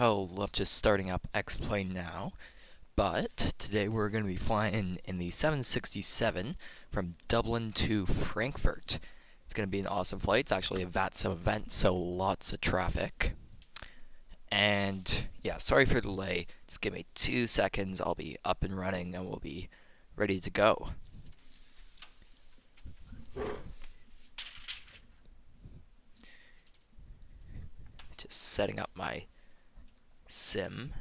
Oh, love just starting up X-Plane now. But today we're going to be flying in the 767 from Dublin to Frankfurt. It's going to be an awesome flight. It's actually a VATSIM event, so lots of traffic. And yeah, sorry for the delay. Just give me 2 seconds. I'll be up and running and we'll be ready to go. Just setting up my sim.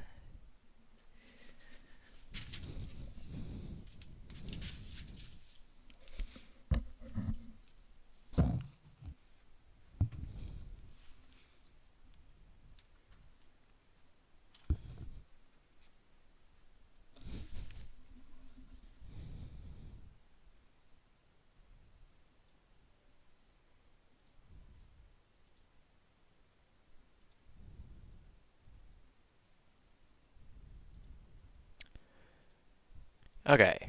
Okay.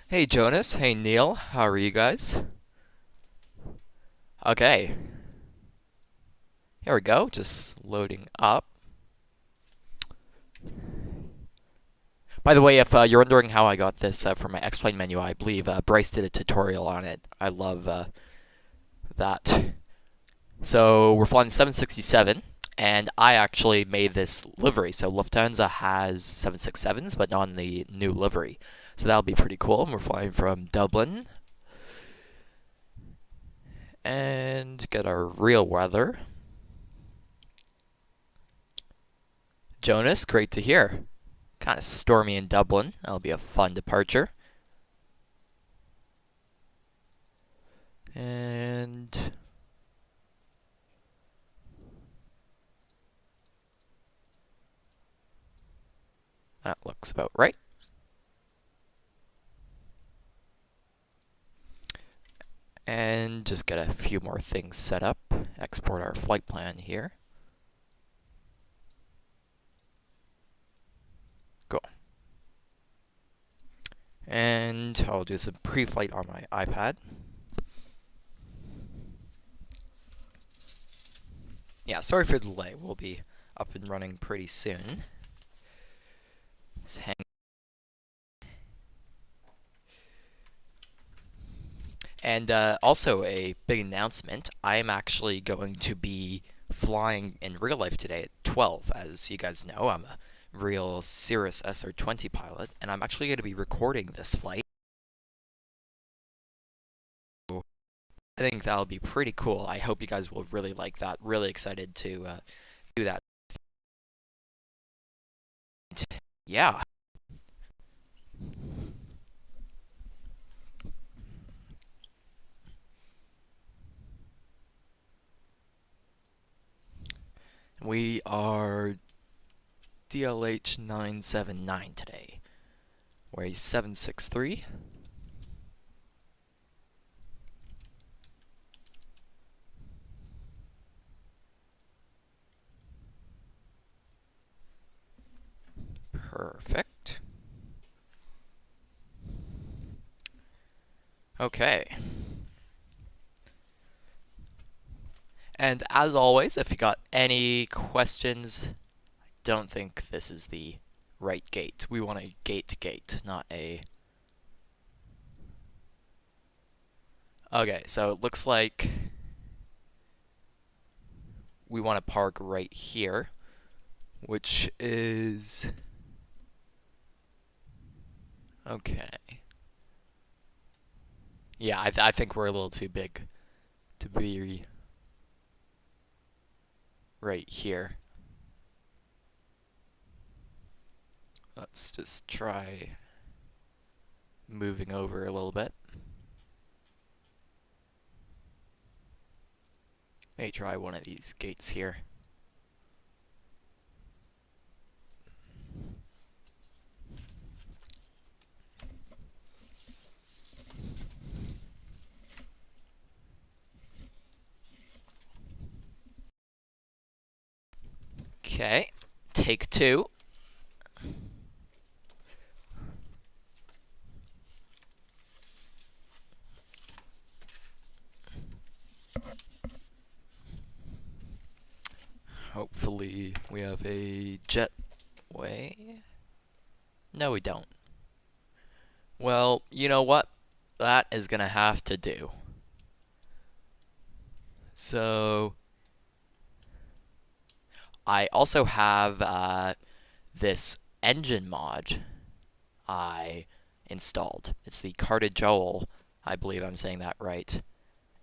Hey Jonas, hey Neil, how are you guys? Okay. Here we go, just loading up. By the way, if you're wondering how I got this from my X-Plane menu, I believe Bryce did a tutorial on it. I love that. So we're flying 767, and I actually made this livery. So Lufthansa has 767s, but not in the new livery. So that'll be pretty cool. And we're flying from Dublin. And get our real weather. Jonas, great to hear. Kind of stormy in Dublin. That'll be a fun departure. And that looks about right. And just get a few more things set up. Export our flight plan here. Cool. And I'll do some pre-flight on my iPad. Yeah, sorry for the delay. We'll be up and running pretty soon. Just hang. And also a big announcement. I'm actually going to be flying in real life today at 12. As you guys know, I'm a real Cirrus SR20 pilot, and I'm actually going to be recording this flight. I think that'll be pretty cool. I hope you guys will really like that. Really excited to do that. Yeah. We are DLH 979 today. We're a 763. Perfect. Okay. And as always, if you got any questions, I don't think this is the right gate. We want a gate, not a... Okay, so it looks like we want to park right here, which is... Okay. Yeah, I think we're a little too big to be right here. Let's just try moving over a little bit. May try one of these gates here. Okay, take two. Hopefully we have a jetway. No, we don't. Well, you know what? That is going to have to do. So, I also have this engine mod I installed. It's the Cartijol, I believe I'm saying that right,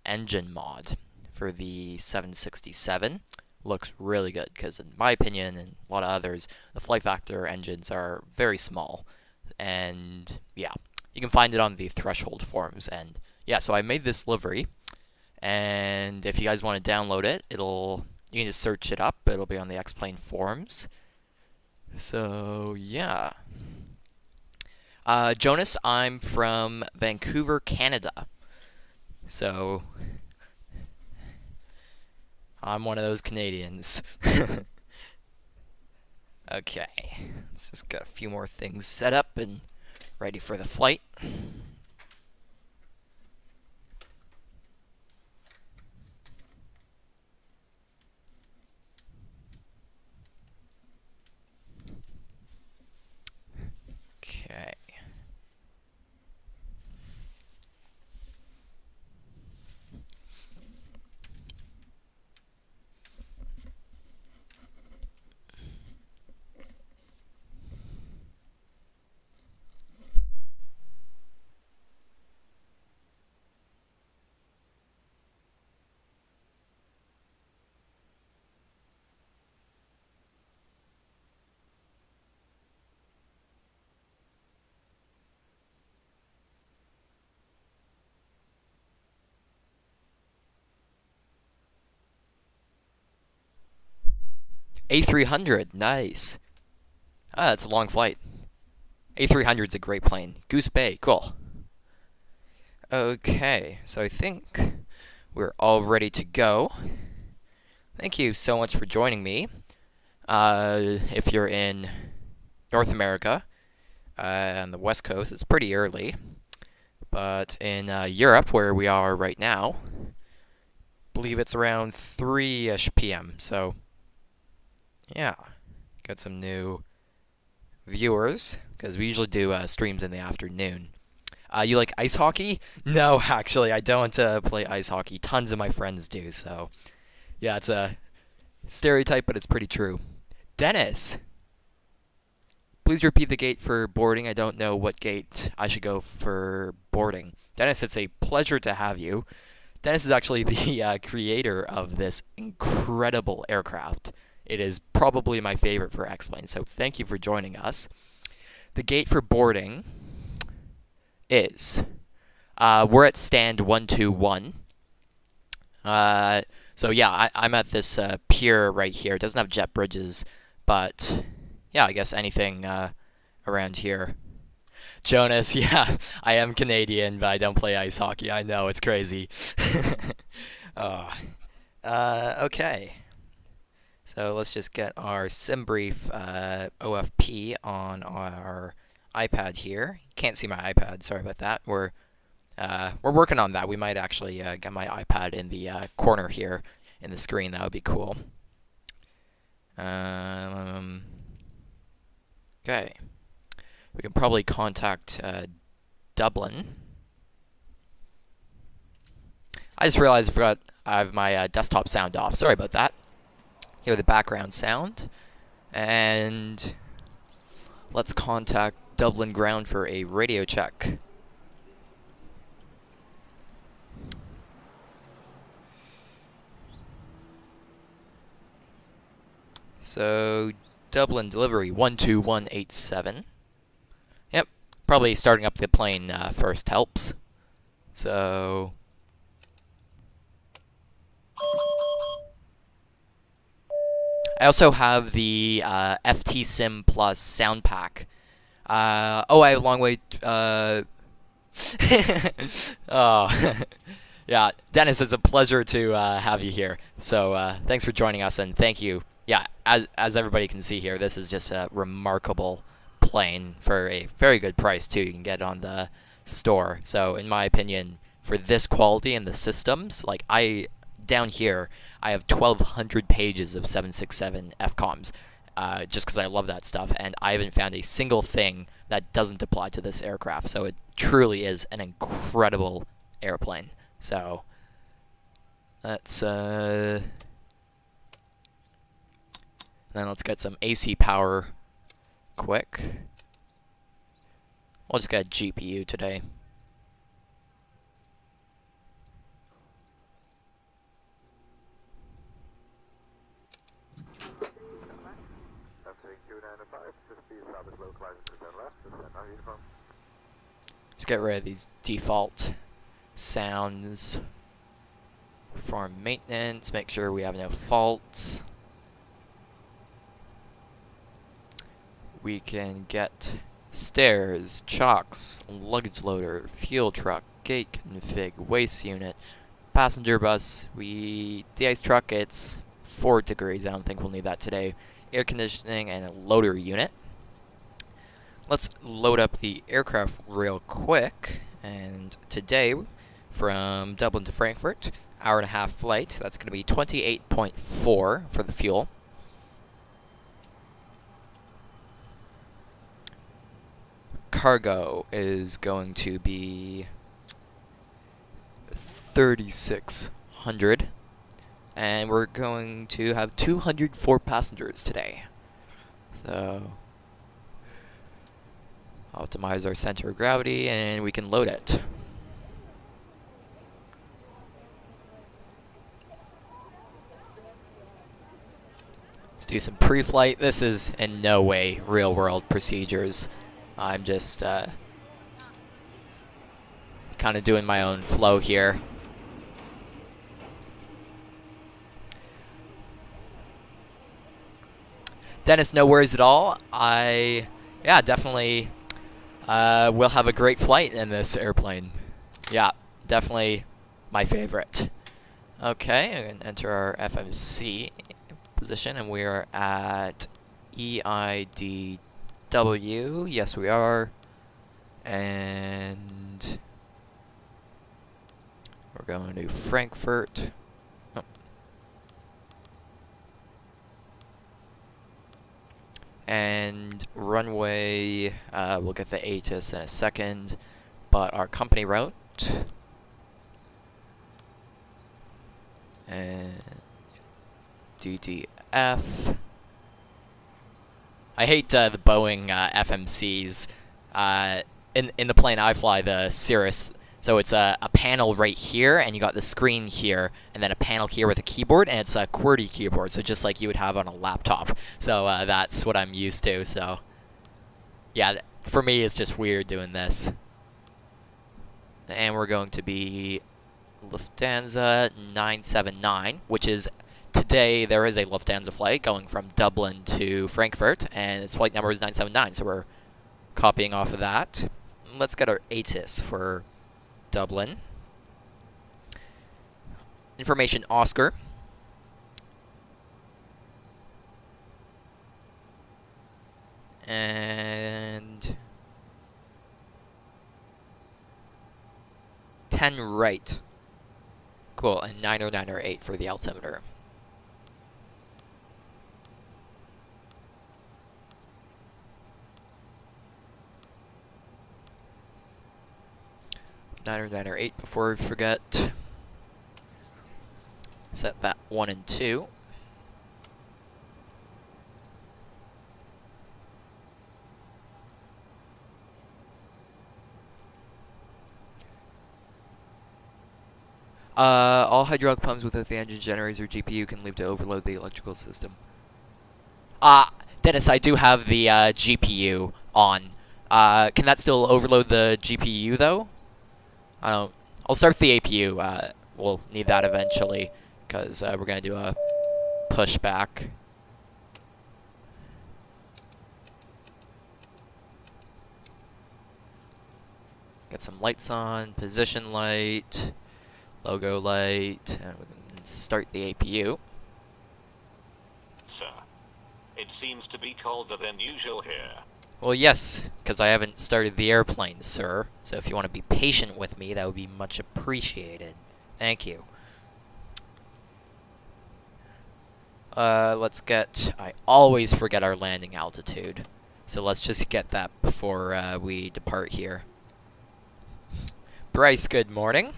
engine mod for the 767. Looks really good because, in my opinion and a lot of others, the Flight Factor engines are very small. And yeah, you can find it on the Threshold forums. And yeah, so I made this livery. And if you guys want to download it, you can just search it up. It'll be on the X-Plane forums. So yeah. Jonas, I'm from Vancouver, Canada. So I'm one of those Canadians. Okay, let's just get a few more things set up and ready for the flight. Okay. A300, nice. Ah, that's a long flight. A300's a great plane. Goose Bay, cool. Okay, so I think we're all ready to go. Thank you so much for joining me. If you're in North America, on the West Coast, it's pretty early. But in Europe, where we are right now, I believe it's around 3-ish p.m. So yeah, got some new viewers, because we usually do streams in the afternoon. You like ice hockey? No, actually, I don't play ice hockey. Tons of my friends do, so yeah, it's a stereotype, but it's pretty true. Dennis, please repeat the gate for boarding. I don't know what gate I should go for boarding. Dennis, it's a pleasure to have you. Dennis is actually the creator of this incredible aircraft. It is probably my favorite for X-Plane, so thank you for joining us. The gate for boarding is, we're at stand 121. So yeah, I'm at this pier right here. It doesn't have jet bridges, but yeah, I guess anything around here. Jonas, yeah, I am Canadian, but I don't play ice hockey. I know, it's crazy. Okay. So let's just get our SimBrief OFP on our iPad here. Can't see my iPad, sorry about that. We're working on that. We might actually get my iPad in the corner here in the screen. That would be cool. Okay. We can probably contact Dublin. I just realized I have my desktop sound off. Sorry about that. Hear the background sound. And let's contact Dublin ground for a radio check. So, Dublin delivery 12187. Yep, probably starting up the plane first helps. So, I also have the FT Sim Plus sound pack. Oh, I have a long way. Oh, yeah, Dennis, it's a pleasure to have you here. So thanks for joining us, and thank you. Yeah, as everybody can see here, this is just a remarkable plane for a very good price too. You can get it on the store. So in my opinion, for this quality and the systems, like I down here, I have 1,200 pages of 767 FCOMs, just because I love that stuff, and I haven't found a single thing that doesn't apply to this aircraft. So it truly is an incredible airplane. So let's then let's get some AC power quick. We'll just get a GPU today. Just get rid of these default sounds. Perform maintenance, make sure we have no faults. We can get stairs, chocks, luggage loader, fuel truck, gate config, waste unit, passenger bus. The ice truck, it's 4 degrees. I don't think we'll need that today. Air conditioning and a loader unit. Let's load up the aircraft real quick. And today, from Dublin to Frankfurt, hour-and-a-half flight. That's going to be 28.4 for the fuel. Cargo is going to be 3,600, and we're going to have 204 passengers today. So optimize our center of gravity, and we can load it. Let's do some pre-flight. This is in no way real-world procedures. I'm just kind of doing my own flow here. Dennis, no worries at all. Yeah, definitely will have a great flight in this airplane. Yeah, definitely my favorite. Okay, I'm going to enter our FMC position, and we are at EIDW. Yes, we are. And we're going to Frankfurt. Oh. And runway, we'll get the ATIS in a second, but our company route. And DDF. I hate the Boeing FMCs. In the plane I fly, the Cirrus, so it's a panel right here, and you got the screen here, and then a panel here with a keyboard, and it's a QWERTY keyboard, so just like you would have on a laptop. So that's what I'm used to. So yeah, for me it's just weird doing this. And we're going to be Lufthansa 979, which is today there is a Lufthansa flight going from Dublin to Frankfurt, and its flight number is 979, so we're copying off of that. Let's get our ATIS for Dublin. Information Oscar. And 10 right. Cool, and 909 or 8 for the altimeter. Nine or 8 before we forget. Set that 1 and 2. All hydraulic pumps without the engine generators or GPU can leave to overload the electrical system. Dennis, I do have the GPU on. Can that still overload the GPU though? I'll start the APU. We'll need that eventually because we're going to do a pushback. Get some lights on, position light, logo light, and we can start the APU. Sir, it seems to be colder than usual here. Well, yes, because I haven't started the airplane, sir. So if you want to be patient with me, that would be much appreciated. Thank you. Let's get... I always forget our landing altitude. So let's just get that before we depart here. Bryce, good morning.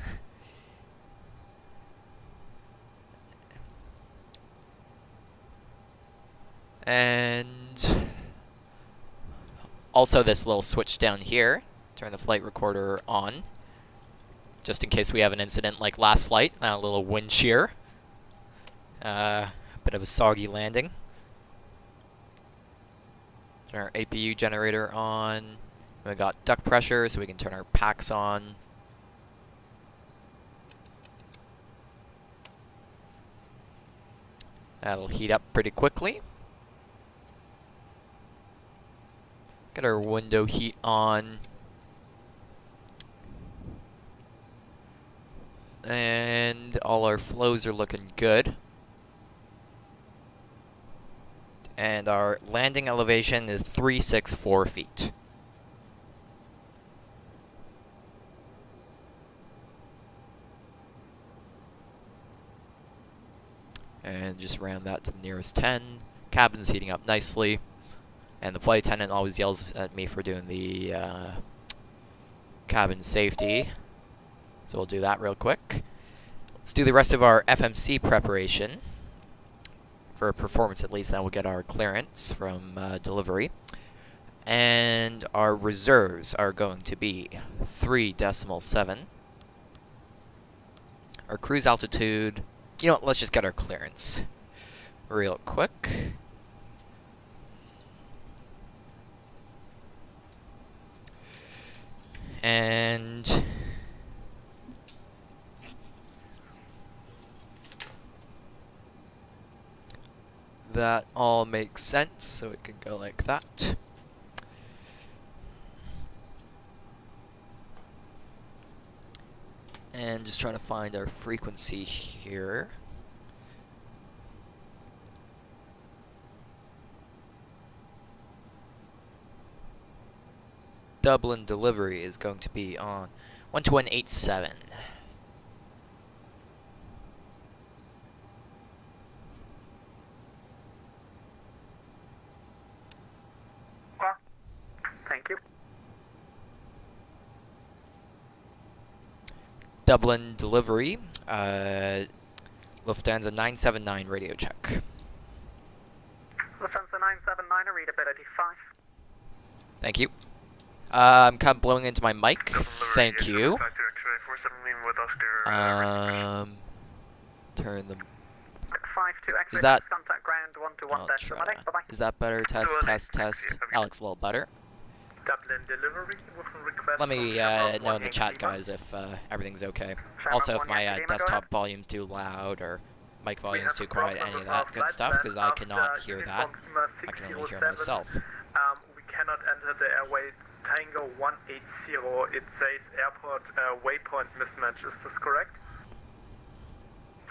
And also this little switch down here. Turn the flight recorder on. Just in case we have an incident like last flight. A little wind shear. Bit of a soggy landing. Turn our APU generator on. We got duct pressure, so we can turn our packs on. That'll heat up pretty quickly. Get our window heat on. And all our flows are looking good. And our landing elevation is 364 feet. And just round that to the nearest 10. Cabin's heating up nicely. And the flight attendant always yells at me for doing the cabin safety. So we'll do that real quick. Let's do the rest of our FMC preparation. For performance at least, then we'll get our clearance from delivery. And our reserves are going to be 3.7. Our cruise altitude, you know what, let's just get our clearance real quick. And that all makes sense, so it can go like that. And just trying to find our frequency here. Dublin delivery is going to be on 12187. Thank you. Dublin delivery, Lufthansa 979 radio check. Lufthansa 979, readability 5. Thank you. I'm kind of blowing into my mic. Thank you. Turn them. 5-2, Is that? contact ground 121 I'll decimal try. 8. Bye-bye. Is that better? Test, test, test. That looks a little better. Dublin delivery with request. Let me know in the chat, guys, if everything's okay. Also, if my desktop volume's too loud or mic volume's too quiet, any of that good stuff, because I cannot hear that. I can only hear myself. We cannot enter the airway Tango 180. It says airport waypoint mismatch. Is this correct?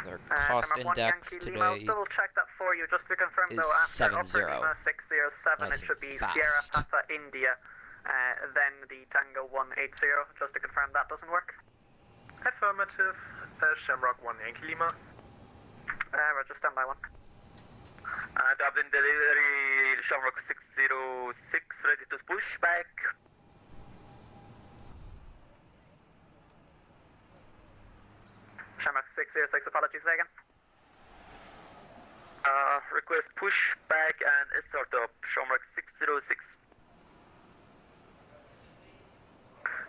Their cost index today double check that for you just to confirm is though. 7-0. 607, Nice it should be and Sierra fast. Papa India. Then the Tango 180, just to confirm that doesn't work. Affirmative. Shamrock 1 Yankee Lima. Roger, stand by 1. Dublin delivery, Shamrock 606, ready to push back. Shamrock 606, apologies again. Request push back and start up, Shamrock 606.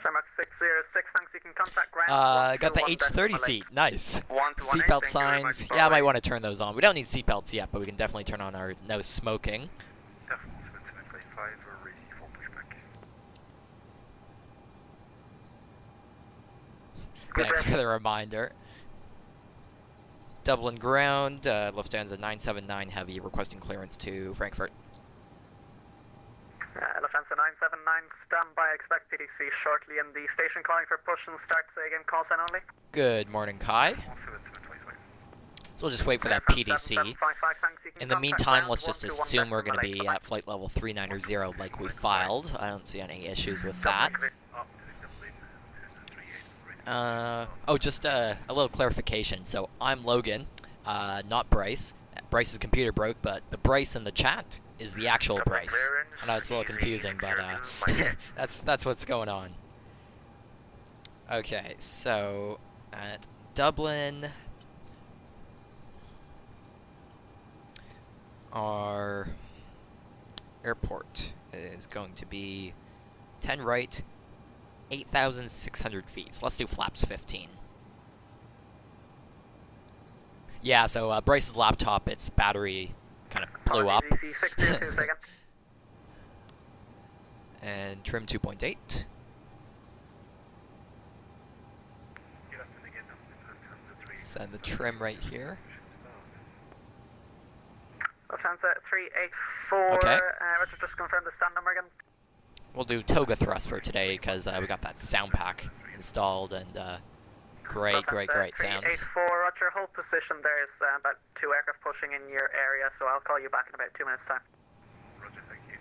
Shamrock 606, thanks, you can contact ground. Got the H30 seat. Nice. Seatbelt signs. Yeah, I might want to turn those on. We don't need seatbelts yet, but we can definitely turn on our no smoking. Thanks for the reminder. Dublin ground, Lufthansa 979 Heavy requesting clearance to Frankfurt. Lufthansa 979, stand by, expect PDC shortly in the station, calling for push and start, say again, call sign only. Good morning, Kai. So we'll just wait for that PDC. In the meantime, let's just assume we're going to be at flight level 390 like we filed. I don't see any issues with that. Oh, just a little clarification. So I'm Logan, not Bryce. Bryce's computer broke, but the Bryce in the chat is the actual Bryce. I know it's a little confusing, but that's what's going on. Okay, so at Dublin, our airport is going to be 10 right, 8,600 feet. So let's do flaps 15. Yeah, so Bryce's laptop, its battery kind of blew up. And trim 2.8. Send the trim right here. Lufthansa 384. Okay. Roger, just confirm the stand number again. We'll do toga thrust for today because we got that sound pack installed and great sounds. 384, Roger, hold position. There's about 2 aircraft pushing in your area, so I'll call you back in about 2 minutes' time. Roger, thank you.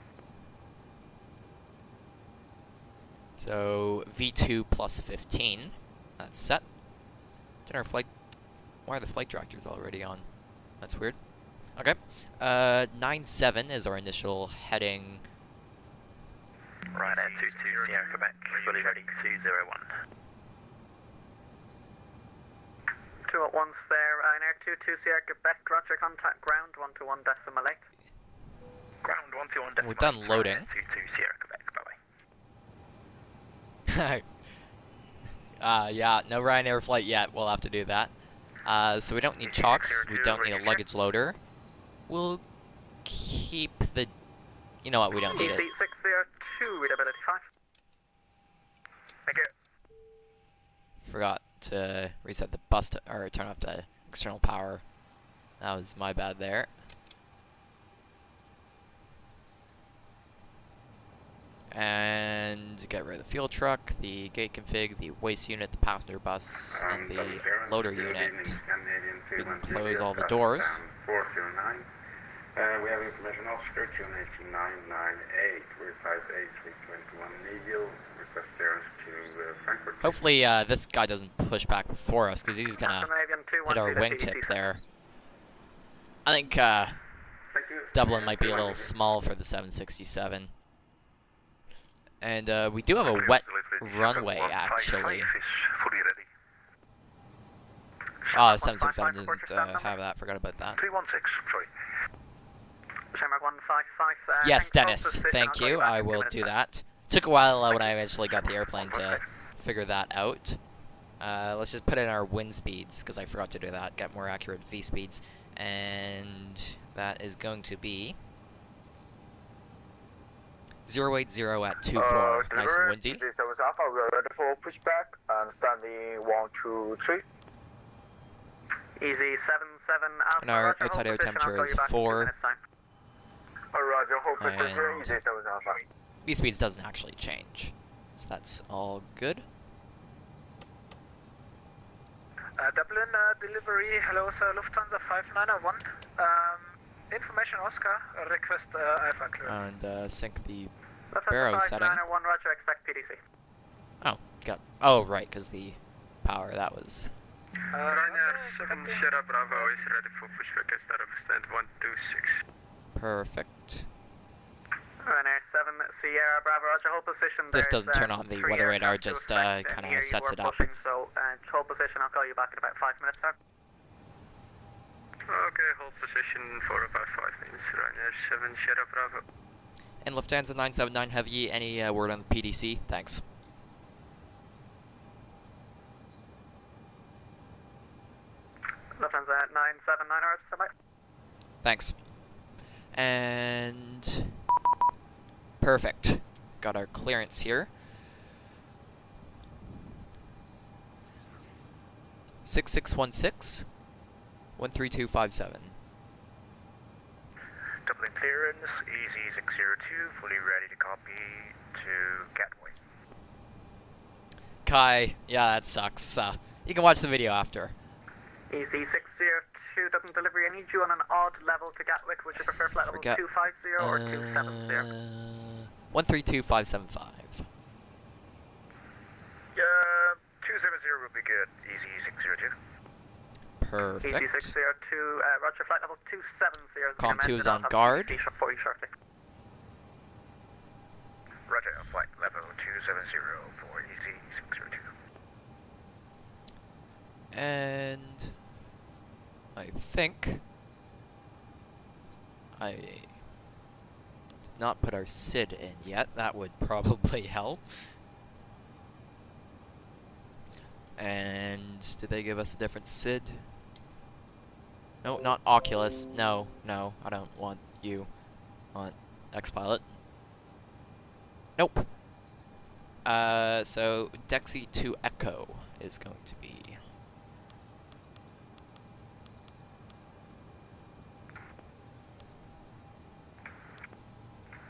So V2 plus 15. That's set. Did our flight? Why are the flight directors already on? That's weird. Okay. 97 is our initial heading. Right at 220 Quebec, fully ready, 201. 2 at once there, Ryanair 22 Sierra Quebec, Roger, contact ground 121.8. Ground 121.8. We're done loading. 22 Sierra Quebec, bye-bye. Yeah, no Ryanair flight yet. We'll have to do that. So we don't need chocks. We don't need a luggage loader. We'll keep the... You know what? We don't need it. 602, readability 5. Thank you. Forgot to reset the bus or turn off the external power. That was my bad there. And get rid of the fuel truck, the gate config, the waste unit, the passenger bus, and the loader unit. We can close all the doors. 409. We have information Oscar 28998. We're 58321 medial. Request clearance to Frankfurt. Hopefully this guy doesn't push back before us because he's gonna hit our wingtip there. I think Dublin might be a little small for the 767. And we do have a wet runway, actually. Oh, 767 didn't have that. Forgot about that. 316, sorry. Shamrock 155. Yes, Dennis. Thank you. I will do that. Took a while when I eventually got the airplane to figure that out. Let's just put in our wind speeds, because I forgot to do that. Get more accurate V speeds. And that is going to be 080 at 24. Nice and windy. This was Alpha. We're ready for pushback and standing 1, 2, 3. Easy 77 Alpha. And our outside air temperature is 4. Roger, hold position. Easy 7 Alpha. V speeds doesn't actually change, so that's all good. Dublin delivery. Hello, sir. Lufthansa 591. Information Oscar. Request Alpha clearance. And sync the Lufthansa Barrow setting. 591. Roger. Expect PDC. Oh, oh, right, because the power that was. Ryanair 7 Sierra Bravo is ready for pushback at start of stand 126. Perfect. Ryanair 7 Sierra Bravo. Roger. Hold position. This doesn't turn on the weather radar, just kind of sets it up. So hold position. I'll call you back in about 5 minutes, sir. Okay, hold position 455 means Ryanair 7 Sierra Bravo. And Lufthansa 979, have ye any word on the PDC? Thanks. Lufthansa 979, alright, standby. Thanks. And perfect. Got our clearance here. 6616 13257. Dublin clearance, easy 602, fully ready to copy to Gatwick. Kai, yeah, that sucks. You can watch the video after. Easy 602, Dublin delivery. I need you on an odd level to Gatwick. Would you prefer flight level 250 or 270? 132575. 270 would be good. Easy 602. Perfect. EC602, roger, flight level 270. Comm 2 is on guard. For you shortly. Roger, flight level 270 for EC602. And I think I did not put our SID in yet. That would probably help. And did they give us a different SID? No, not Oculus. No, no, I don't want you on X-Pilot. Nope. So Dexy 2 Echo is going to be.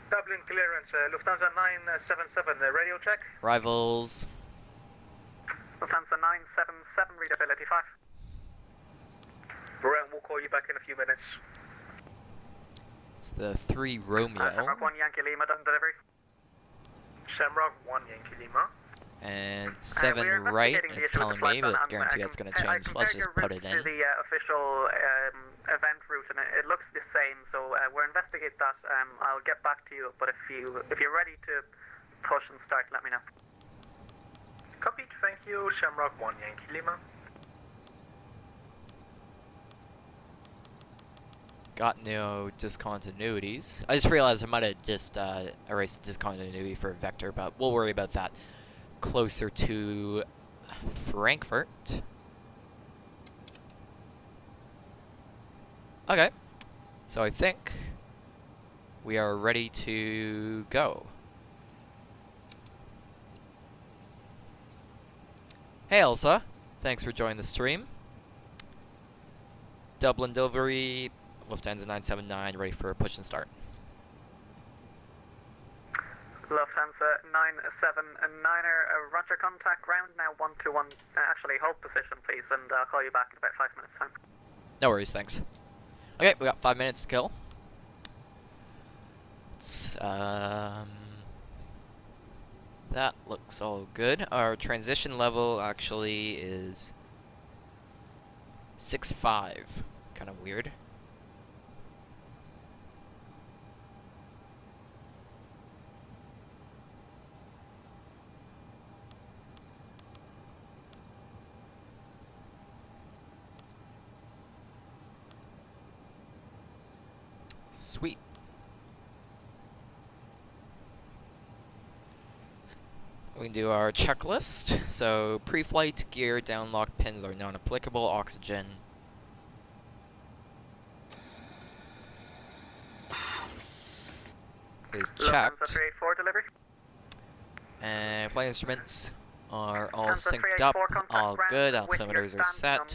Dublin clearance, Lufthansa 977, radio check. Rivals. Lufthansa 977, readability 5. Brian, we'll call you back in a few minutes. It's the 3 Romeo. Shamrock 1 Yankee Lima, done delivery. Shamrock 1 Yankee Lima. And 7 right, it's telling me, but guarantee that's going to change. Let's just put it in. To the official event route, and it looks the same, so we'll investigate that. I'll get back to you, but if you're ready to push and start, let me know. Copied, thank you. Shamrock 1 Yankee Lima. Got no discontinuities. I just realized I might have just erased discontinuity for Vector, but we'll worry about that closer to Frankfurt. Okay, so I think we are ready to go. Hey Elsa, thanks for joining the stream. Dublin delivery, Lufthansa 979, ready for push and start. Lufthansa 979er, roger, contact ground now 121. Actually, hold position please, and I'll call you back in about 5 minutes time. No worries, thanks. Okay, we got 5 minutes to kill. It's, that looks all good. Our transition level actually is 6.5. Kind of weird. Sweet. We can do our checklist. So, pre-flight, gear, downlock pins are non-applicable, oxygen. Is checked. 384 delivery. And flight instruments are all synced up, all good, altimeters are set,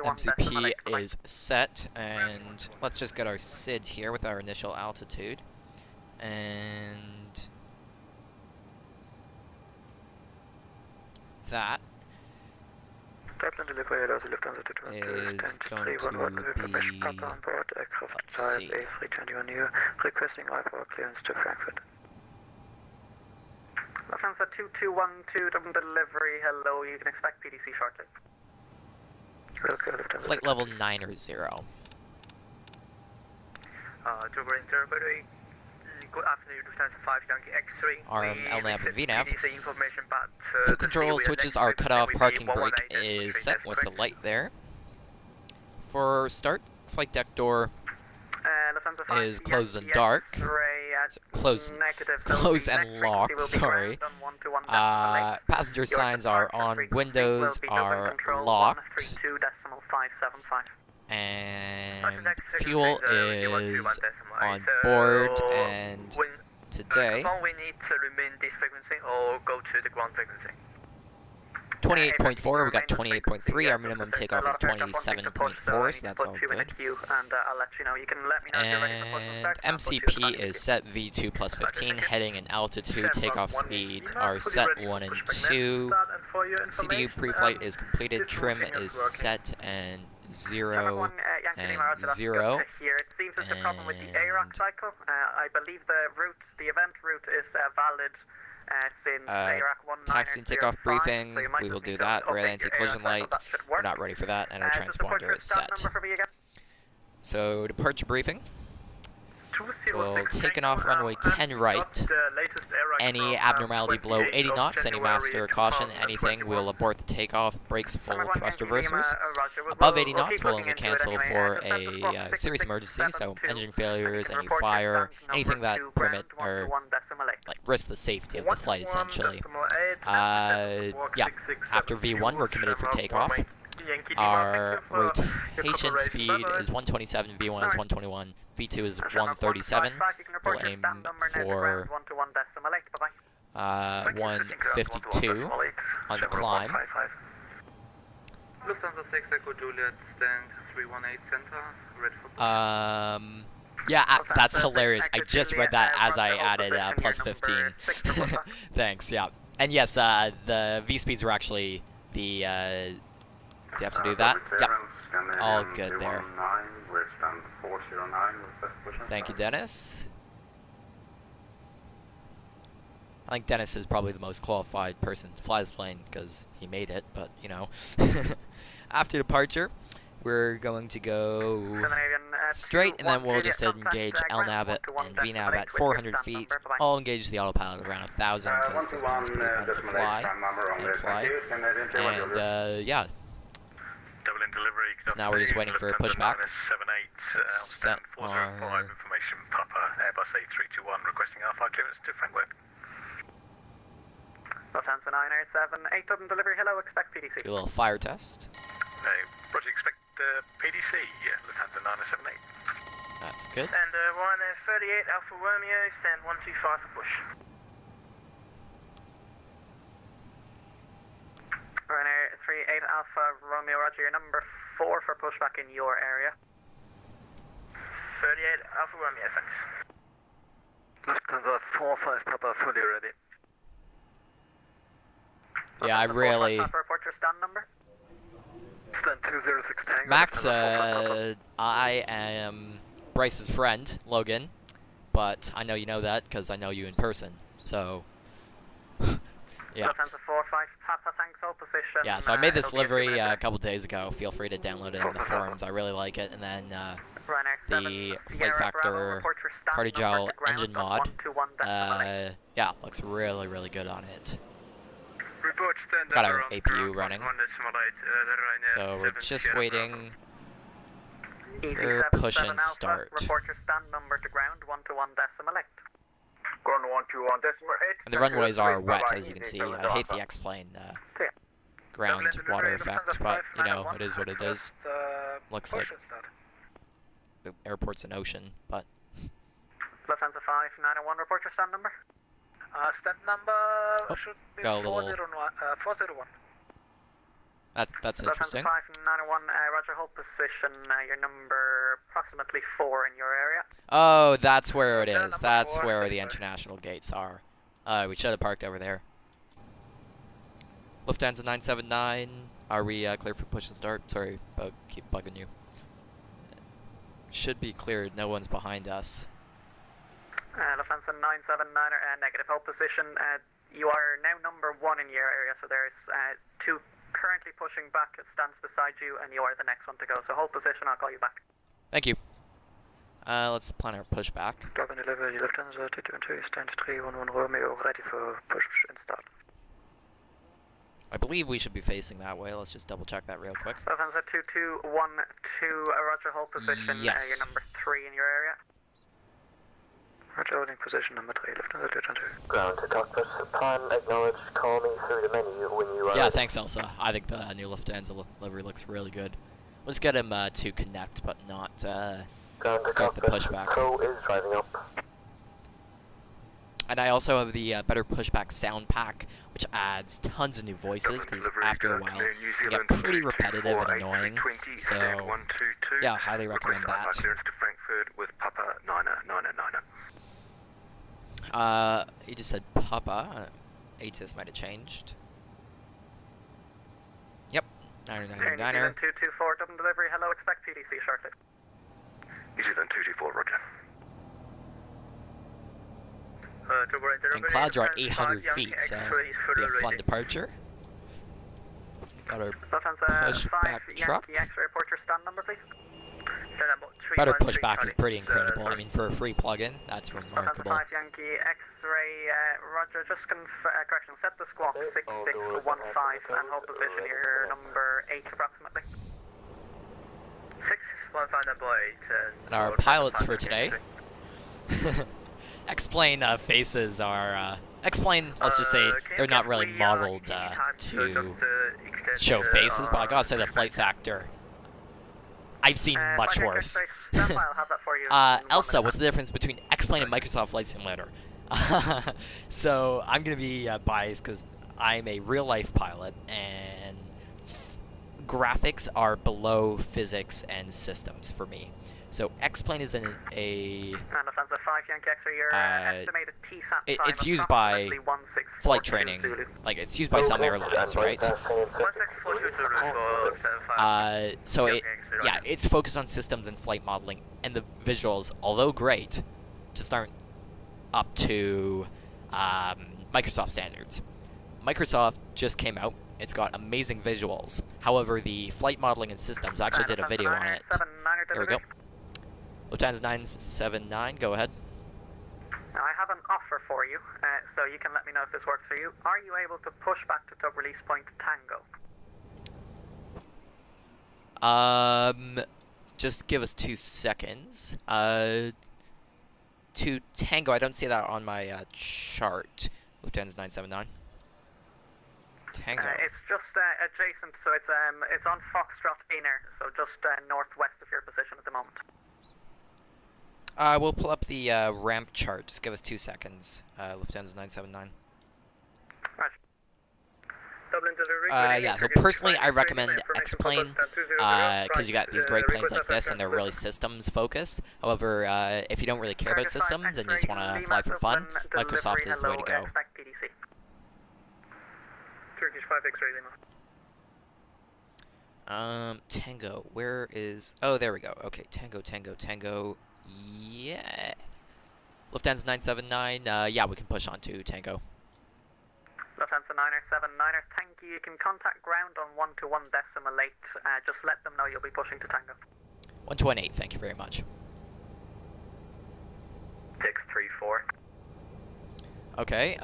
MCP is set, and let's just get our SID here with our initial altitude. And that is going to be, let's see, requesting IFR clearance to Frankfurt. Lufthansa 2212, Dublin delivery, hello, you can expect PDC shortly. flight level 9 or 0. Dublin delivery, good afternoon, Lufthansa 5 Yankee X3. RM, LNAV, and VNAV. Information back Fuel control switches are cut off, parking brake is set with the light there. For start, flight deck door is closed and dark. Closed and locked, sorry. Passenger signs are on, windows are locked. And fuel is on board, and today 28.4, we got 28.3, our minimum takeoff is 27.4, so that's all good. And MCP is set V2 plus 15, heading and altitude, takeoff speeds are set 1 and 2. CDU pre-flight is completed, trim is set and 0 and 0. It seems there's a problem with the AROC cycle. I believe the event route is valid taxi and takeoff briefing. We will do that. Rear anti-collision light. We're not ready for that, and our transponder is set. So departure briefing. So we'll taking off runway 10 right. Any abnormality below 80 knots, any master caution, anything, we'll abort the takeoff, brakes full thrust reversers. Above 80 knots, we'll only cancel for a serious emergency, so engine failures, any fire, anything that permit or like risk the safety of the flight essentially. Yeah, after V1 we're committed for takeoff. Our rotation speed is 127, V1 is 121, V2 is 137. We'll aim for 152 on the climb. Lufthansa 6 Echo Juliet, stand 318 center, red for yeah, that's hilarious. I just read that as I added plus 15. Thanks, yeah. And yes, the V-speeds were actually the... do you have to do that? Yep. All good there. Thank you, Dennis. I think Dennis is probably the most qualified person to fly this plane because he made it, but, you know. After departure, we're going to go straight, and then we'll just engage LNAV and VNAV at 400 feet. I'll engage the autopilot around 1,000 because this plane's pretty fun to fly. And, yeah. So now we're just waiting for a pushback. Set our... information, Papa, Airbus A321 requesting R5 clearance to Frankfurt. Lufthansa 987, 8 Dublin delivery, hello, expect PDC. Do a little fire test. Roger, expect PDC, yeah, Lufthansa 978. That's good. And 138 Alpha Romeo, stand 125 for push. Runner 38 Alpha Romeo, roger, your number 4 for pushback in your area. 38 Alpha Romeo, thanks. Lufthansa 45 Papa, fully ready. Yeah, I really... Report your stand number. Stand 206 Tango. Max, I am Bryce's friend, Logan, but I know you know that because I know you in person, so... yeah. Lufthansa 45 Papa, thanks, all position. Yeah, so I made this livery a couple days ago. Feel free to download it in the forums. I really like it. And then the Flight Factor Cardiogel engine mod. Yeah, looks really, really good on it. Got our APU running. So we're just waiting for push and start. Report your stand number to ground, 121.8. And the runways are wet, as you can see. I hate the X-plane ground water effect, but, you know, it is what it is. Looks like the airport's an ocean, but... Lufthansa 5901, report your stand number. Stand number should be 401. That's interesting. Lufthansa 591, roger, hold position, your number approximately 4 in your area. Oh, that's where it is. That's where the international gates are. We should have parked over there. Lufthansa 979, are we clear for push and start? Sorry about keep bugging you. Should be cleared, no one's behind us. Lufthansa 979, negative, hold position. You are now number 1 in your area, so there's 2 currently pushing back, it stands beside you, and you are the next one to go. So hold position, I'll call you back. Thank you. Let's plan our pushback. Logan 11, Lufthansa 222, stand 311 Romeo, ready for push and start. I believe we should be facing that way. Let's just double check that real quick. Lufthansa 2212, roger, hold position. Yes. You're number 3 in your area. Roger, holding position number 3, Lufthansa 222. Ground to cockpit, prime, acknowledge, call me through the menu when you are... Yeah, thanks, Elsa. I think the new Lufthansa livery looks really good. Let's get him to connect, but not start the pushback. Pro is driving up. And I also have the better pushback sound pack, which adds tons of new voices, because after a while, it get pretty repetitive and annoying. So, yeah, I highly recommend that. Clearance to Frankfurt with Papa 999. He just said Papa. ATIS might have changed. Yep, 999er. 224, Dublin delivery, hello, expect PDC shortly. New Zealand 224, roger. And clouds are at 800 feet, so it'll be a fun departure. Got our pushback truck. X-ray report your stand number, please. Better pushback is pretty incredible. I mean, for a free plug-in, that's remarkable. 5 Yankee X-ray, roger, just correction, set the squawk 6615 and hold position here, number 8 approximately. 615 number 8. And our pilots for today. X-plane faces are, X-plane, let's just say, they're not really modeled to show faces, but I gotta say the flight factor, I've seen much worse. Elsa, what's the difference between X-Plane and Microsoft Flight Simulator? So, I'm going to be biased because I'm a real-life pilot, and graphics are below physics and systems for me. So, X-Plane is it's used by flight training, like it's used by some airlines, right? So it's focused on systems and flight modeling, and the visuals, although great, just aren't up to Microsoft standards. Microsoft just came out. It's got amazing visuals. However, the flight modeling and systems, I actually did a video on it. Here we go. Lufthansa 979, go ahead. Now, I have an offer for you, so you can let me know if this works for you. Are you able to push back to tug release point Tango? Just give us 2 seconds. To Tango, I don't see that on my chart. Lufthansa 979. Tango. It's just adjacent, so it's on Foxtrot Inner, so just northwest of your position at the moment. We'll pull up the ramp chart. Just give us 2 seconds. Lufthansa 979. Yeah, so personally, I recommend X-Plane because you got these great planes like this, and they're really systems focused. However, if you don't really care about systems and you just want to fly for fun, Microsoft is the way to go. Tango, where is... Oh, there we go. Okay, Tango. Yeah. Lufthansa 979, yeah, we can push on to Tango. Lufthansa 979er, thank you. You can contact ground on 121.8. Just let them know you'll be pushing to Tango. 128, thank you very much. 634. Okay,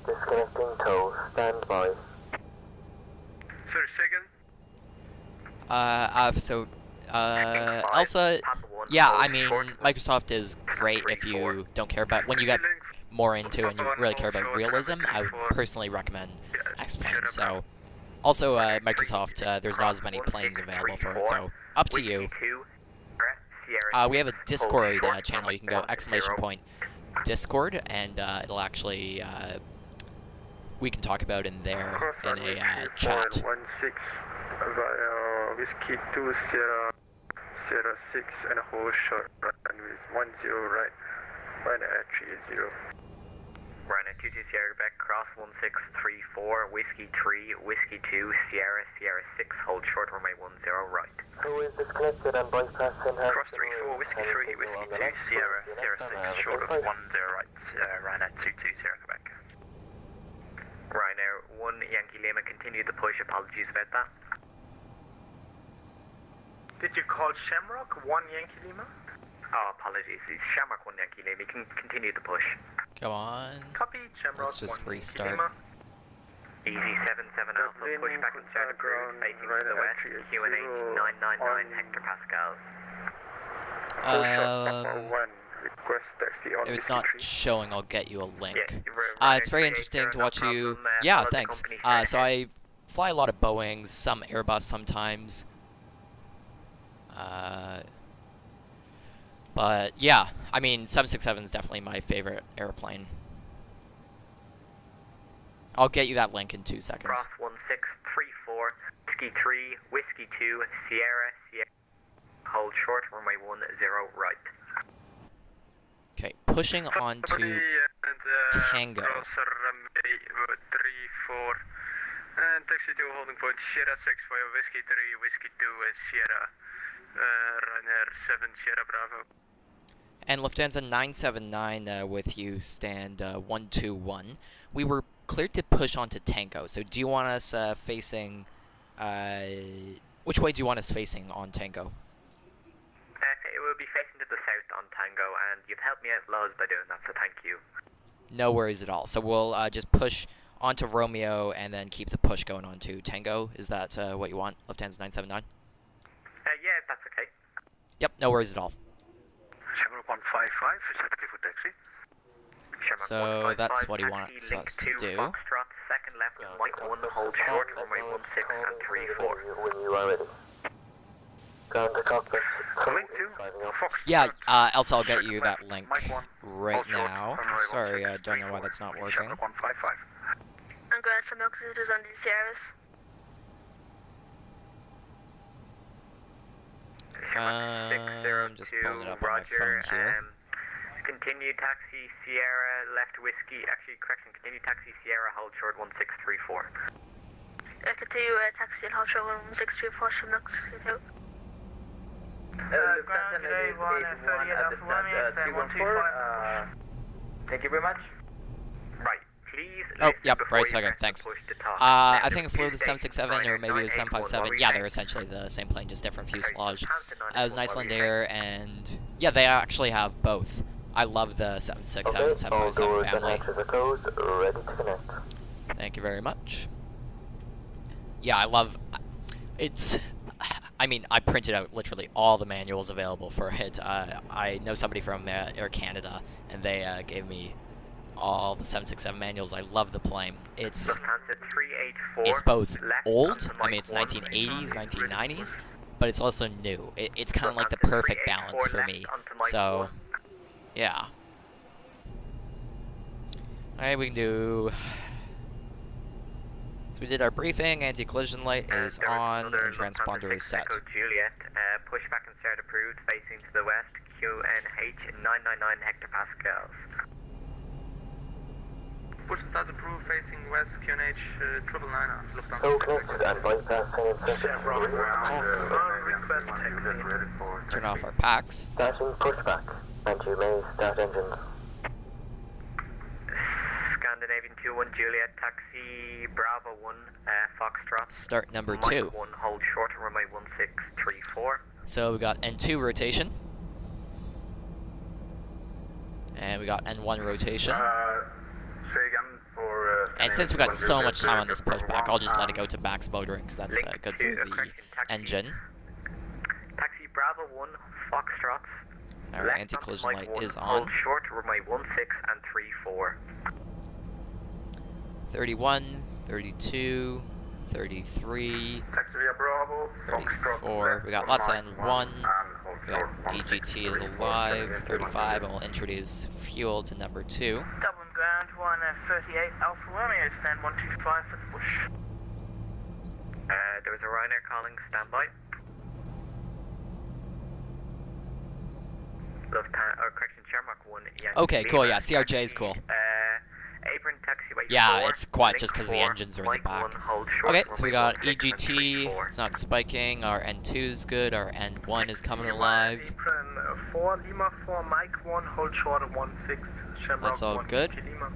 Disconnecting tow, stand by. Sorry, second. Elsa, yeah, I mean, Microsoft is great if you don't care about, when you get more into and you really care about realism, I would personally recommend X-Plane. So, also, Microsoft, there's not as many planes available for it, so up to you. We have a Discord channel, you can go !Discord, and it'll actually, we can talk about in there in a chat. 16 Whiskey 2 Sierra 6 and a whole short and with 10 right. 130. Run at 22 Sierra back cross 1634 Whiskey 3 Whiskey 2 Sierra 6 hold short runway 10 right. Who is disconnected and bypass in Cross 34 Whiskey 3 Whiskey 2 Sierra 6 short of 10 right. Run at 22 Sierra Quebec. Ryanair 1 Yankee Lima, continue the push. Apologies about that. Did you call Shamrock 1 Yankee Lima? Oh, apologies. It's Shamrock 1 Yankee Lima. You can continue the push. Come on. Copy, Shamrock. Let's just 1 restart. Easy 77 Alpha, push back and start cruise facing to the west. QNH 999 hectopascals. If it's not showing, I'll get you a link. It's very interesting to watch you. Yeah, thanks. So I fly a lot of Boeings, some Airbus sometimes. But yeah, I mean, 767 is definitely my favorite airplane. I'll get you that link in 2 seconds. Cross 1634, Whiskey 3, Whiskey 2, Sierra, hold short, runway 10 right. Okay, pushing on to Tango. Runway 34, and taxi to holding point Sierra 6 for Whiskey 3, Whiskey 2, Sierra. Ryanair 7 Sierra Bravo. And Lufthansa 979 with you, stand 121. We were cleared to push onto Tango, so do you want us facing... which way do you want us facing on Tango? It will be facing to the south on Tango, and you've helped me out loads by doing that, so thank you. No worries at all. So we'll just push onto Romeo and then keep the push going on to Tango. Is that what you want, Lufthansa 979? Yeah, if that's okay. Yep, no worries at all. Shamrock 155, is that okay for taxi? Shamrock So 155, that's what he taxi, wants link us to 2, do. Foxtrot, second left, Mike 1, hold short, runway 16 and 34. When you are ready. Ground to cockpit. Link 2, Fox. Yeah, Elsa, I'll get you that link Mike 1, right hold short, now. runway Sorry, I 16, don't know why that's not working. Shamrock 155. I'm going to milk scissors on the Sierras. I'm just pulling it up on my phone here. Continue taxi Sierra left whiskey, actually correction, continue taxi Sierra hold short 1634. Continue taxi and hold short 1634 from milk scissors. Ground today 138 Alpha Romeo, stand 125. Thank you very much. Right, please. Oh, yep, Bryce, okay, thanks. I think it flew the 767 or maybe it was 757. Yeah, they're essentially the same plane, just different fuselage. It was an Icelandair, and yeah, they actually have both. I love the 767, 757 family. Ready to connect. Thank you very much. Yeah, I love... It's... I mean, I printed out literally all the manuals available for it. I know somebody from Air Canada, and they gave me all the 767 manuals. I love the plane. It's both old, I mean, it's 1980s, 1990s, but it's also new. It's kind of like the perfect balance for me. So, yeah. Alright, we can do... So we did our briefing, anti-collision light is on, and transponder is set. Juliet, pushback and start approved, facing to the west, QNH 999 hectopascals. Push start approved, facing west, QNH 999, Lufthansa. So connected and bypassing in Turn off our packs. Starting pushback, and you may start engines. Scandinavian 21 Juliet, taxi Bravo 1, Foxtrot. Start number Mike 2. 1, hold short, runway 1634. So we got N2 rotation. And we got N1 rotation. Say again for... And since we got so much time on this pushback, I'll just let it go to max motoring, because that's good for the engine. Taxi Bravo 1, Foxtrot. Our anti-collision light is on. Hold short, runway 16 and 34. 31, 32, 33, Taxi via Bravo, 34. We got lots of N1. We got EGT is alive. 35, and we'll introduce fuel to number 2. Dublin ground 138 Alpha Romeo, stand 125 for the push. There was a Ryanair calling, standby. Correction, Shamrock 1. Okay, cool, yeah, CRJ is cool. Apron taxi by Yeah, 4, it's quiet just link because the 4, engines are in the Mike back. 1, hold short, Okay, so we runway got 16 and EGT, 34. it's not spiking, our N2's good, our N1 is coming alive. Apron 4, Lima 4, Mike 1, hold short 16, Shamrock That's all 1, good. Lima.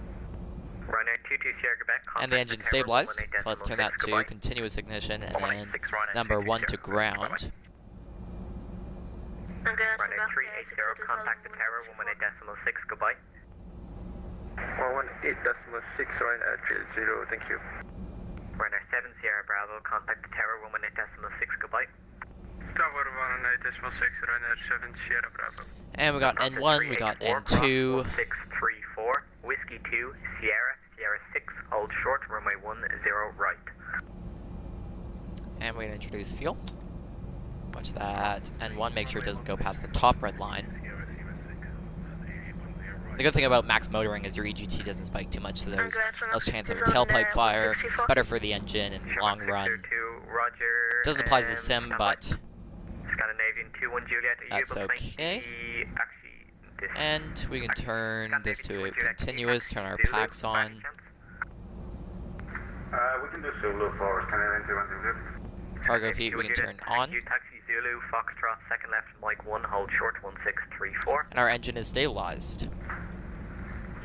Ryanair 22 Sierra Quebec, And the engine stabilized, so let's turn that to continuous ignition, and then number 1 to ground. I'm going to Ryanair 380, contact the tower, 118.6, goodbye. 118.6, Ryanair 30, thank you. Ryanair 7 Sierra Bravo, contact the tower, 118.6, goodbye. Tower 118.6, Ryanair 7 Sierra Bravo. And we got N1, we got N2. 1634, Whiskey 2, Sierra 6, hold short, runway 10 right. And we're going to introduce fuel. Watch that. N1, make sure it doesn't go past the top red line. The good thing about max motoring is your EGT doesn't spike too much, so there's less chance of a tailpipe fire. Better for the engine in the long run. Doesn't apply to the sim, but Scandinavian 21 Juliet, that's okay. And we can turn this to continuous, turn our packs on. We can do Zulu for Scandinavian 21 Juliet. Cargo heat we can turn on. Taxi Zulu Zulu, Foxtrot, second left, Mike 1, hold short, 1634. And our engine is stabilized.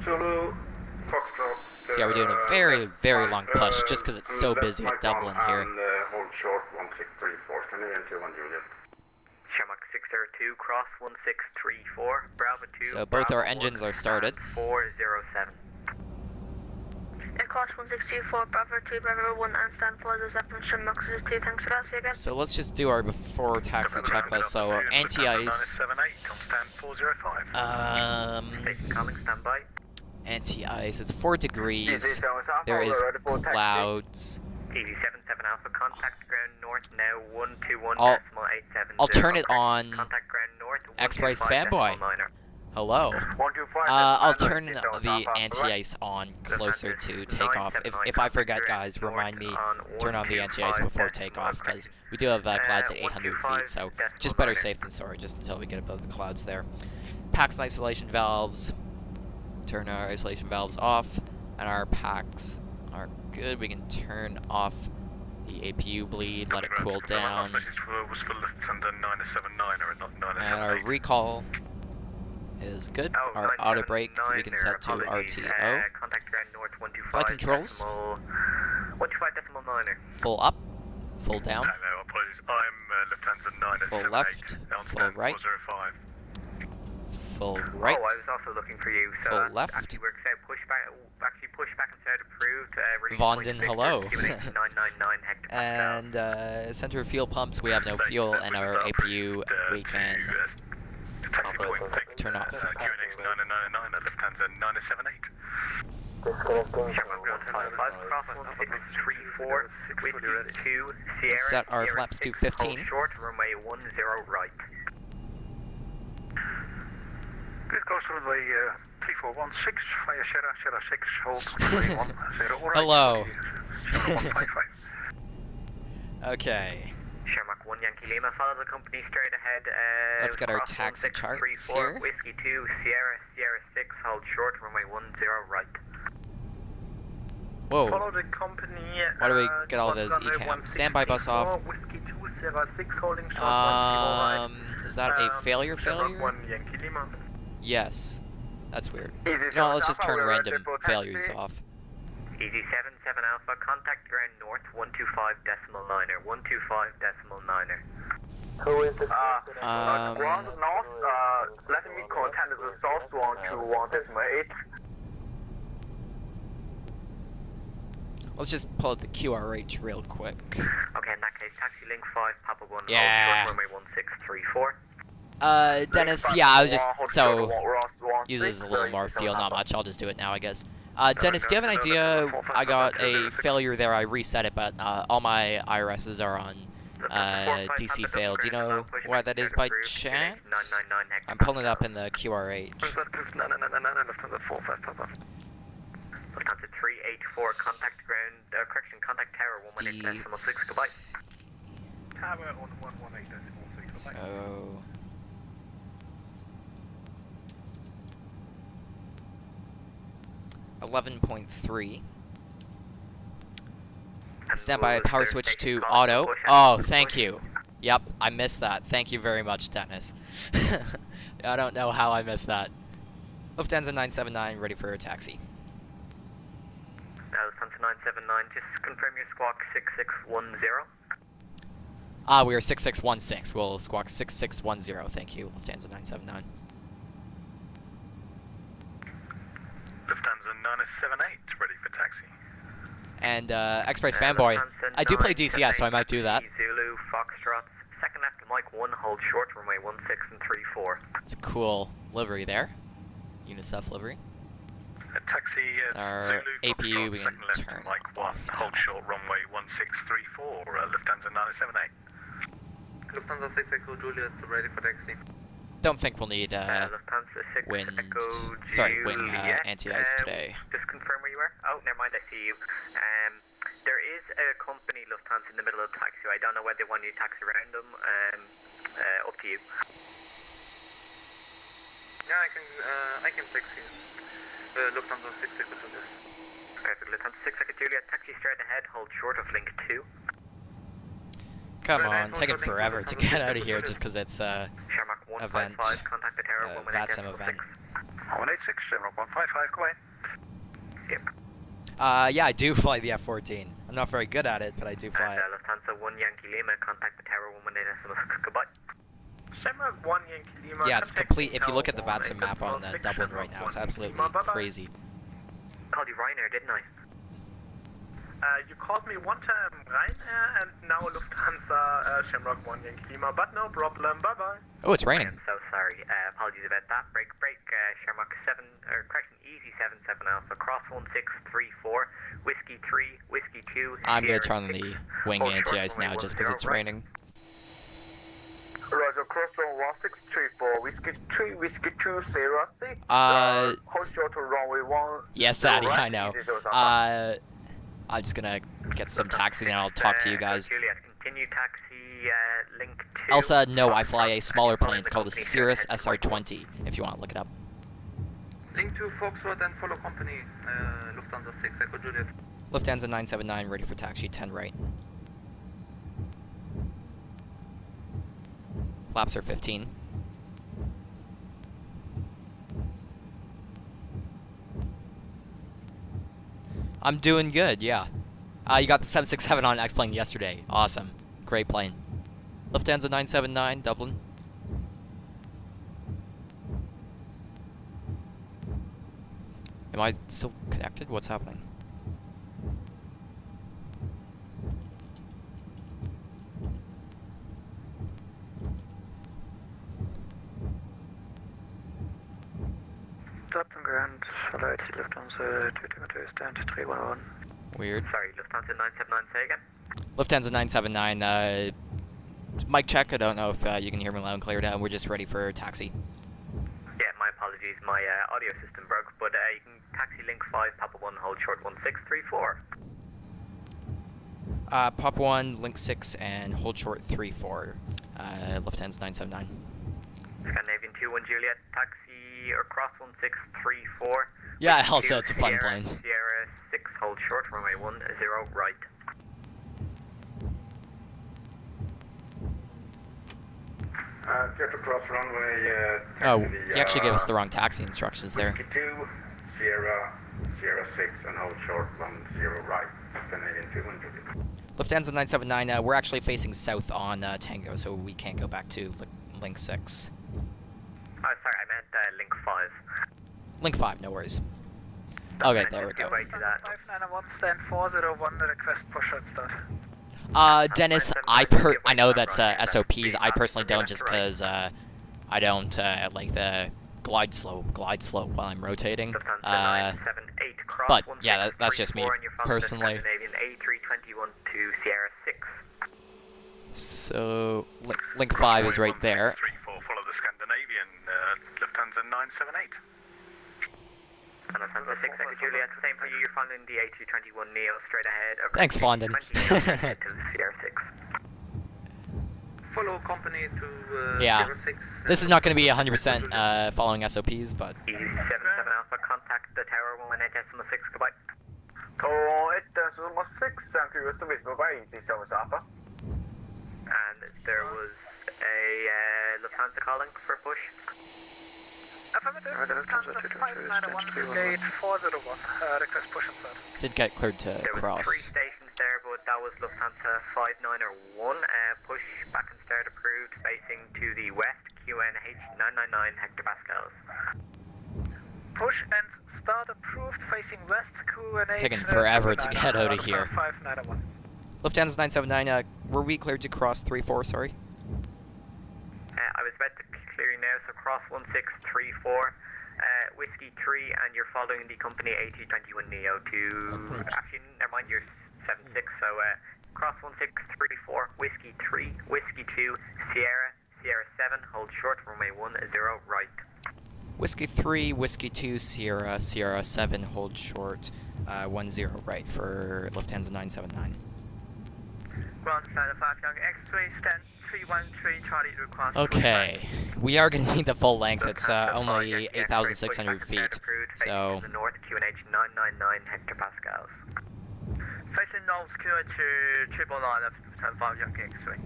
Zulu, Foxtrot. See how we're doing a very, very long push just because it's so busy at Dublin here. Hold short, 1634. Stand in 21 Juliet. Shamrock 602, cross 1634, Bravo 2. So both Bravo our engines are started. 407. Cross 1624, Bravo 2, Bravo 1, and stand 407, Shamrock 2, thanks for that, see you again. So let's just do our before taxi checklist. So our anti-ice. 978, on stand 405. Station calling, stand by. Anti-ice. It's 4 degrees. There is clouds. Easy 77 Alpha, contact ground north now 121.870. I'll turn it on. Contact ground north. X-Bryce fanboy. Hello. I'll turn the anti-ice on closer to takeoff. If I forget, guys, remind me, turn on the anti-ice before takeoff, because we do have clouds at 800 feet, so just better safe than sorry, just until we get above the clouds there. Packs and isolation valves. Turn our isolation valves off, and our packs are good. We can turn off the APU bleed, let it cool down. And our recall is good. Our auto brake we can set to RTO. Flight controls. 125.9. Full up, full down, full left, full right, full right, Oh, I was also looking for you. So full left. Actually works out. Push back and start approved. Vondon, hello. 999 hectopascal. And center of fuel pumps, we have no fuel, and our APU we can turn off. QNH 999 at Lufthansa 978. Disconnecting. Cross 1634, Whiskey 2, Sierra. Set our Sierra flaps to 6, 15. hold short, runway 10 right. Please go through the 3416 via Sierra 6, hold runway 10 right. Hello. 0155. Okay. Shamrock 1 Yankee Lima, follow the company straight ahead. Let's get our cross taxi charts 1634, here. Whiskey 2, Sierra 6, hold short, runway 10 right. Whoa. Follow the company. Why do we get all those ECAM? Standby bus off. Whiskey 2, Sierra 6, holding short, 10 right. Is that a failure? Shamrock 1 Yankee Lima. Yes. That's weird. No, let's just turn random failures off. Easy 77 Alpha, contact ground north 125.9er, 125.9er. Who is this? Ground north, let me contact the source 121.8. Let's just pull out the QRH real quick. Okay, in that case, taxi link 5, Papa 1, Yeah. runway 1634. Dennis, yeah, I was just, so, uses a little more fuel, not much, I'll just do it now, I guess. Dennis, do you have an idea? I got a failure there, I reset it, but all my IRSs are on DC failed. Do you know why that is by chance? I'm pulling it up in the QRH. Lufthansa 384, contact ground, contact tower 118.6, goodbye. Tower on 118.6, So... $11.3. Standby power switch to auto. Oh, thank you. Yep, I missed that. Thank you very much, Dennis. I don't know how I missed that. Lufthansa 979, ready for a taxi. Lufthansa 979, just confirm your squawk 6610. We are 6616. We'll squawk 6610. Thank you, Lufthansa 979. Lufthansa 978, ready for taxi. And X-Bryce fanboy. I do play DCS, so I might do that. Zulu, Foxtrot, second left, Mike 1, hold short, runway 16 and 34. It's a cool livery there. UNICEF livery. Taxi Our Zulu, APU Foxtrot, we can second left, turn Mike 1, off hold now. short, runway 1634, Lufthansa 978. Lufthansa 6 Echo Juliet, ready for taxi. Don't think we'll need Lufthansa 6 wind, Echo sorry, wing Juliet. anti-ice today. Just confirm where you are. Oh, never mind, I see you. There is a company Lufthansa in the middle of the taxi. I don't know whether they want you to taxi around them. Up to you. Yeah, I can taxi. Lufthansa 6 Echo Juliet. Okay, for Lufthansa 6 Echo Juliet, taxi straight ahead, hold short of link 2. Come on, taking forever to get out of here just because it's Shamrock event, 155, contact the tower, VATSIM event. 186, Shamrock 155, go ahead. Yep. Yeah, I do fly the F-14. I'm not very good at it, but I do fly it. Lufthansa 1 Yankee Lima, contact the tower, 186, goodbye. Shamrock 1 Yankee Lima. Yeah, it's complete. If you look at the VATSIM map on Dublin right now, it's absolutely crazy. Called you Ryanair, didn't I? You called me one time Ryanair and now Lufthansa Shamrock 1 Yankee Lima, but no problem. Bye bye. Oh, it's raining. I'm so sorry. Apologies about that. Break. Shamrock 7, or correction, Easy 77 Alpha, cross 1634, Whiskey 3, Whiskey 2. I'm gonna turn on the wing anti-ice now just because it's raining. Roger, cross on 1634, Whiskey 3, Whiskey 2, Cirrus 6. Hold short to runway 1. Yes, Addy, I know. I'm just gonna get some taxi and I'll talk to you guys. Juliet, continue taxi, link 2. Elsa, no, I fly a smaller plane. It's called a Cirrus SR20, if you want to look it up. Link to Foxtrot and follow company, Lufthansa 6, Echo Juliet. Lufthansa 979, ready for taxi, 10 right. Flaps are 15. I'm doing good, yeah. You got the 767 on X-Plane yesterday. Awesome. Great plane. Lufthansa 979, Dublin. Am I still connected? What's happening? Dublin Grand, hello, it's Lufthansa 222, stand 311. Weird. Sorry, Lufthansa 979, say again? Lufthansa 979, mic check. I don't know if you can hear me loud and clear now. We're just ready for taxi. Yeah, my apologies. My audio system broke, but you can taxi link 5, Papa 1, hold short 1634. Pop 1, link 6, and hold short 34. Lufthansa 979. Scandinavian 21 Juliet, taxi across 1634. Yeah, also it's a fun plane. Sierra 6, hold short, runway 10 right. Get across runway. Oh, he actually gave us the wrong taxi instructions there. 52, Sierra 6, and hold short 10 right. Canadian 200. Lufthansa 979, we're actually facing south on Tango, so we can't go back to link 6. Oh, sorry, I meant link 5. Link 5, no worries. Okay, there we go. 591, stand 401, request push at start. Dennis, I know that's SOPs. I personally don't, just because I don't like the glide slow while I'm rotating. But yeah, that's just me personally. So link 5 is right there. 34, follow the Scandinavian, Lufthansa 978. Lufthansa 6, Echo Juliet, same for you. You're following the A321 Neo straight ahead. Thanks, Fondon. Follow company to Yeah. 06. This is not going to be 100% following SOPs, but Easy 77 Alpha, contact the tower 118.6, goodbye. And there was a Lufthansa calling for push. Affirmative, Lufthansa 591, gate 401, request push and start. did get cleared to There was 3 cross. stations there, but that was Lufthansa 591. Push back and start approved, facing to the west, QNH 999 hectopascals. Push and start approved, facing west, QNH. Taking forever to get out of here. 591. Lufthansa 979, were we cleared to cross 34, sorry? I was about to clear you now, so cross 1634, Whiskey 3, and you're following the company AT21 Neo to... Actually, never mind, you're 76, so cross 1634, Whiskey 3, Whiskey 2, Sierra 7, hold short, runway 10 right. Whiskey 3, Whiskey 2, Sierra 7, hold short, 10 right for Lufthansa 979. Ground Slider 5 Young X-ray, stand 313, Charlie request. Okay, we are going to need the full length. It's only 8,600 feet, so... The north, QNH 999 hectopascals. Facing north, QNH 999, 5 Young X-ray.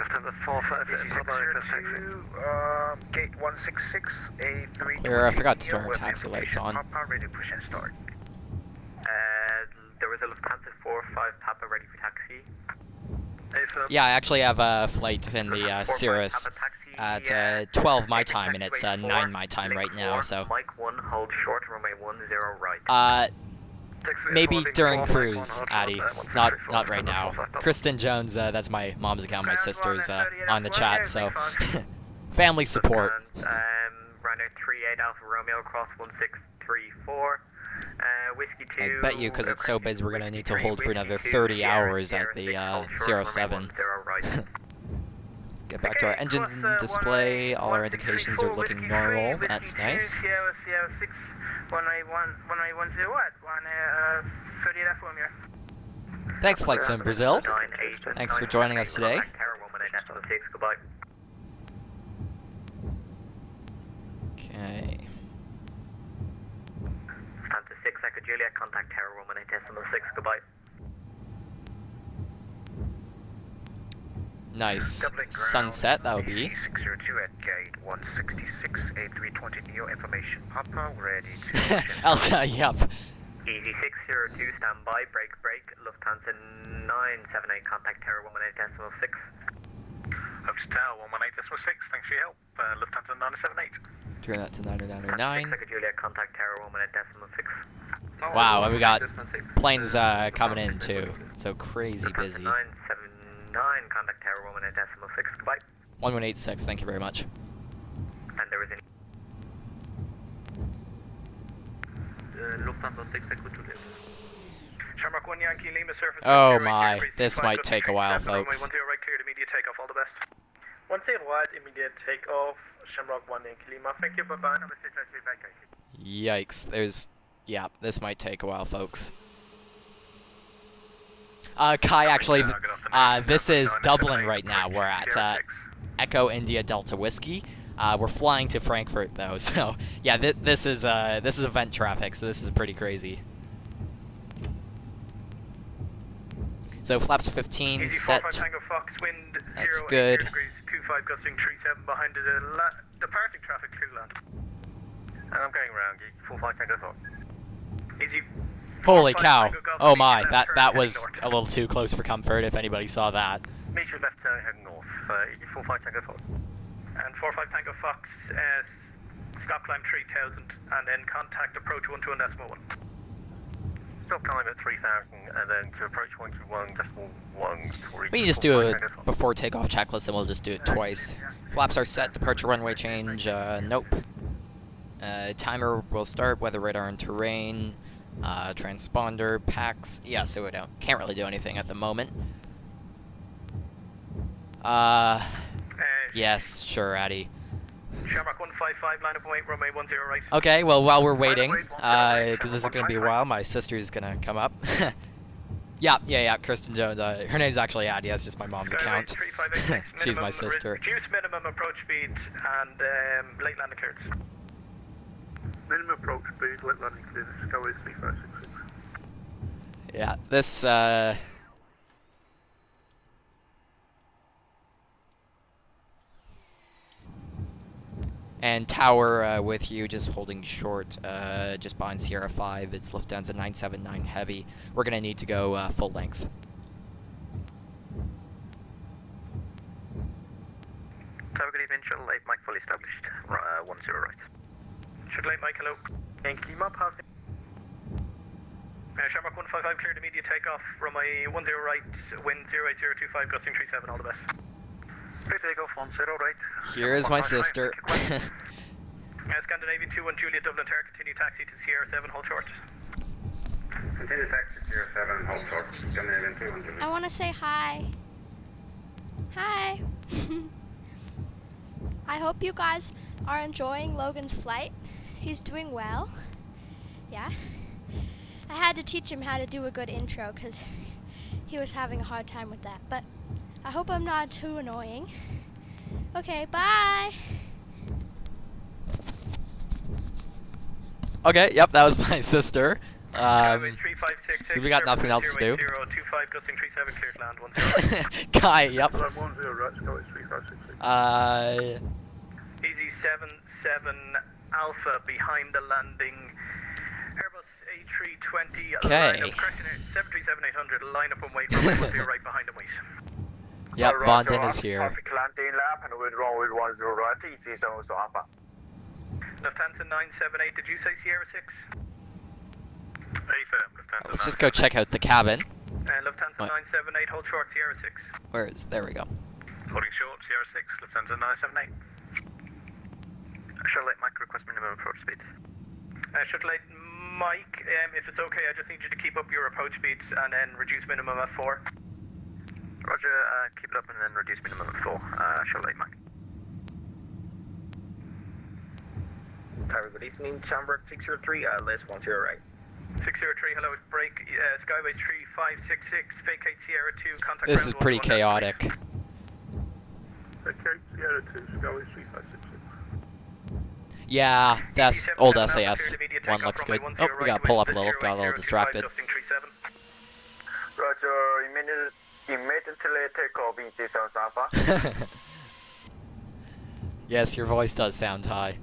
Lufthansa 458, Papa request taxi. Gate 166, A320. Clear, I forgot to turn our taxi lights on. Papa, ready to push and start. There was a Lufthansa 45 Papa ready for taxi. Yeah, I actually have a flight in the Cirrus at 12 my time, and it's 9 my time right now, so... Mike 1, hold short, runway 10 right. Maybe during cruise, Addy. Not right now. Kristen Jones, that's my mom's account, my sister's on the chat, so... Family support. Runner 38 Alpha Romeo, cross 1634. Whiskey 2. I bet you, because it's so busy, we're going to need to hold for another 30 hours at the 07. Get back to our engine display. All our indications are looking normal. That's nice. Thanks, Flight Sim Brazil. Thanks for joining us today. Okay. Lufthansa 6 Echo Juliet, contact Tower Woman 8.6, goodbye. Nice. Sunset, that would be. 602 at gate 166, A320 Neo information. Papa, ready to... Elsa, yep. Easy 602, standby, break. Lufthansa 978, contact Tower Woman 8.6. Hotel 118.6, thanks for your help. Lufthansa 978. Turn that to 909. Juliet, contact Tower Woman 8.6. Wow, and we got planes coming in too. So crazy busy. 979, contact Tower Woman 8.6, goodbye. 1186, thank you very much. And there was any... Lufthansa 6 Echo Juliet. Shamrock 1 Yankee Lima surface. Oh my, this might take a while, folks. 10 right, clear immediate takeoff, all the best. 10 right, immediate takeoff, Shamrock 1 Yankee Lima, thank you, bye-bye. Yikes, yeah, this might take a while, folks. Kai, actually, this is Dublin right now. We're at Echo India Delta Whiskey. We're flying to Frankfurt though, so yeah, this is event traffic, so this is pretty crazy. So flaps 15 set. That's good. 25 gusting 37 behind the departing traffic through land. And I'm going around, 45 Tango Fox. Easy. Holy cow! Oh my, that was a little too close for comfort. If anybody saw that. Meet you left heading north. 45 Tango Fox. And 45 Tango Fox, stop climb 3000, and then contact approach 121.1. Stop climb at 3000, and then to approach 121.1. We can just do a before takeoff checklist, and we'll just do it twice. Flaps are set. Departure runway change. Nope. Timer will start. Weather radar and terrain. Transponder packs. Yeah, so we can't really do anything at the moment. Yes, sure, Addy. Shamrock 155, line of weight, runway 10 right. Okay, well, while we're waiting, because this is going to be a while, my sister's going to come up. yeah, Kristen Jones. Her name's actually Addy, that's just my mom's account. She's my sister. Reduce minimum approach speed and late landing clearance. Minimum approach speed, late landing clearance, go with 3566. Yeah, this, and tower with you, just holding short, just behind Sierra 5. It's Lufthansa 979 Heavy. We're going to need to go full length. Tower, good evening, shuttle 8 Mike fully established. 10 right. Shuttle 8 Mike, hello. Yankee Lima, passing. Shamrock 155, cleared immediate takeoff. Runway 10 right, wind 08025, gusting 37, all the best. Clear takeoff 10 right. Here is my sister. Scandinavian 21 Juliet Dublin Tower, continue taxi to Sierra 7, hold short. Continue taxi to Sierra 7, hold short. Scandinavian 21 Juliet. I want to say hi. Hi. I hope you guys are enjoying Logan's flight. He's doing well. Yeah. I had to teach him how to do a good intro because he was having a hard time with that. But I hope I'm not too annoying. Okay, bye. Okay, yep, that was my sister. 356 We got nothing else to do. 025 gusting 37 clear to land 10. Guy, yep. Flight 10, right, Sky 3566. Easy 77 Alpha behind the landing. Airbus A320. Okay. Line up, correction, 737-800. Line up and wait. Runway 10 right behind and wait. Yep, Vondin is here. Traffic landing lap and with runway 10 right, easy 7 Alpha. Lufthansa 978, did you say Sierra 6? Affirm, Lufthansa. Let's just go check out the cabin. Lufthansa What? 978, hold short, Sierra 6. Where is? There we go. Holding short, Sierra 6, Lufthansa 978. Shuttle 8 Mike, request minimum approach speed. Shuttle 8 Mike, if it's okay, I just need you to keep up your approach speeds and then reduce minimum at 4. Roger, keep it up and then reduce minimum at 4. Shuttle 8 Mike. Tower, good evening, Chamber 603, less 10 right. 603, hello, break, Skyways 3566, vacate Sierra 2, contact This is ground pretty 11. chaotic. Okay, Sierra 2, Sky 3566. Yeah, that's old SAS. One looks good. Oh, we gotta pull up a little. Got a little distracted. Roger, immediately take off ET 7 Alpha. Yes, your voice does sound high.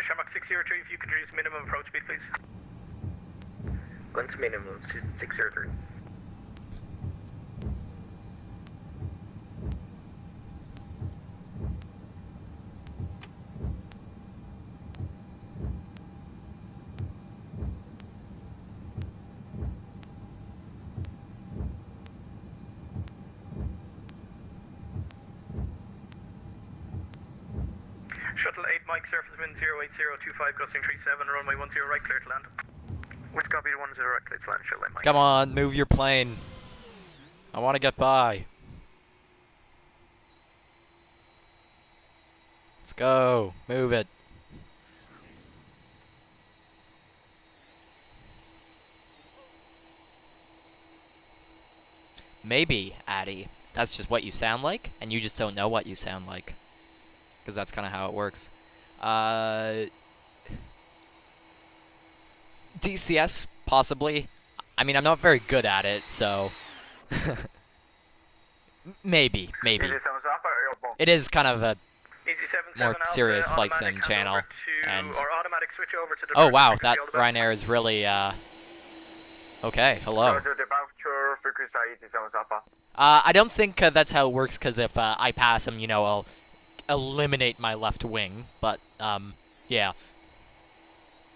Shamrock 603, if you could reduce minimum approach speed, please. When's minimum 603? Shuttle 8 Mike, surface wind 08025, gusting 37, runway 10 right, clear to land. Which copy 10 right, clear to land, Shuttle 8 Mike. Come on, move your plane. I want to get by. Let's go. Move it. Maybe, Addy, that's just what you sound like, and you just don't know what you sound like. Because that's kind of how it works. DCS, possibly. I mean, I'm not very good at it, so... maybe. It is kind of a more serious flight sim channel. And oh, wow, that Ryanair is really, okay, hello. I don't think that's how it works, because if I pass him, you know, I'll eliminate my left wing, but yeah,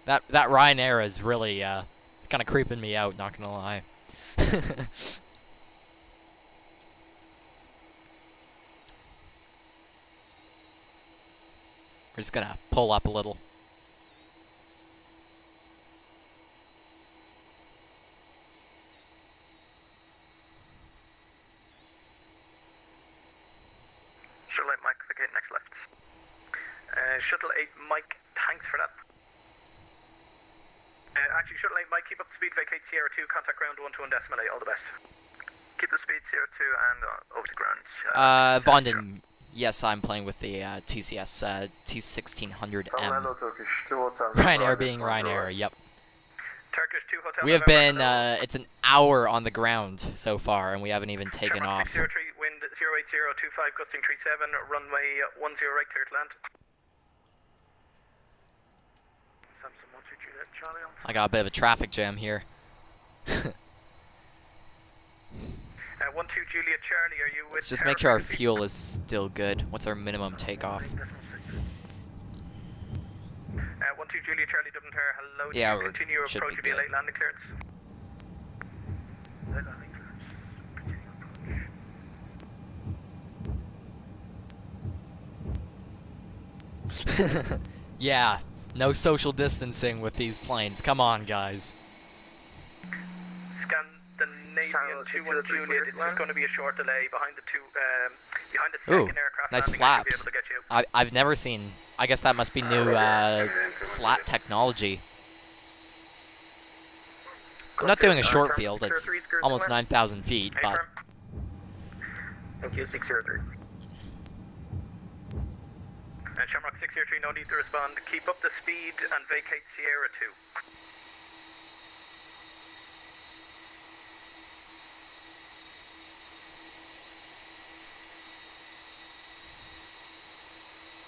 that Ryanair is really it's kind of creeping me out, not gonna lie. We're just gonna pull up a little. Shuttle 8 Mike, vacate next left. Shuttle 8 Mike, thanks for that. Actually, Shuttle 8 Mike, keep up the speed, vacate Sierra 2, contact ground 121 decimal 8, all the best. Keep the speed Sierra 2 and over to ground. Vondin, yes, I'm playing with the TCS T1600M. Ryanair being Ryanair, yep. Turkish 2 Hotel We have November, been, it's an hour on the ground so far, and we haven't even taken Shamrock off. 603, wind 08025, gusting 37, runway 10 right, clear to land. Samsung 12 Juliet Charlie on. I got a bit of a traffic jam here. 12 Juliet Charlie, are you with Let's just make sure our fuel is still good. What's our minimum takeoff? 12 Juliet Charlie, Dublin Tower, hello. Yeah, Do you continue your should approach be via good. late landing clearance? Late landing clearance. Yeah, no social distancing with these planes. Come on, guys. Scandinavian 21 Juliet, it's just going to be a short delay behind the Ooh, second aircraft nice landing. I should be flaps. able to get you. I've never seen. I guess that must be new slat technology. I'm not doing a short field. It's almost 9,000 feet, but Thank you, 603. And Shamrock 603, no need to respond. Keep up the speed and vacate Sierra 2.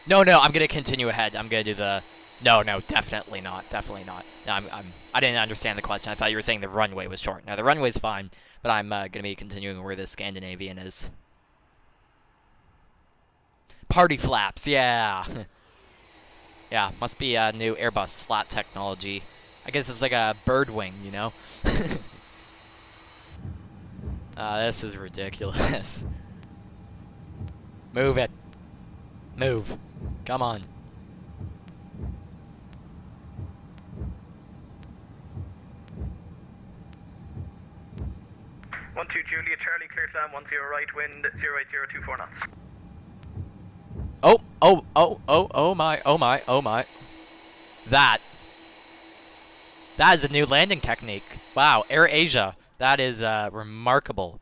No, I'm gonna continue ahead. I'm gonna do the. No, definitely not. Definitely not. No, I didn't understand the question. I thought you were saying the runway was short. Now the runway's fine, but I'm gonna be continuing where the Scandinavian is. Party flaps, yeah. Yeah, must be a new Airbus slot technology. I guess it's like a bird wing, you know? This is ridiculous. Move it. Move. Come on. 12 Juliet, Charlie, clear to land, 10 right, wind 08024 knots. Oh my. That is a new landing technique. Wow, Air Asia. That is remarkable.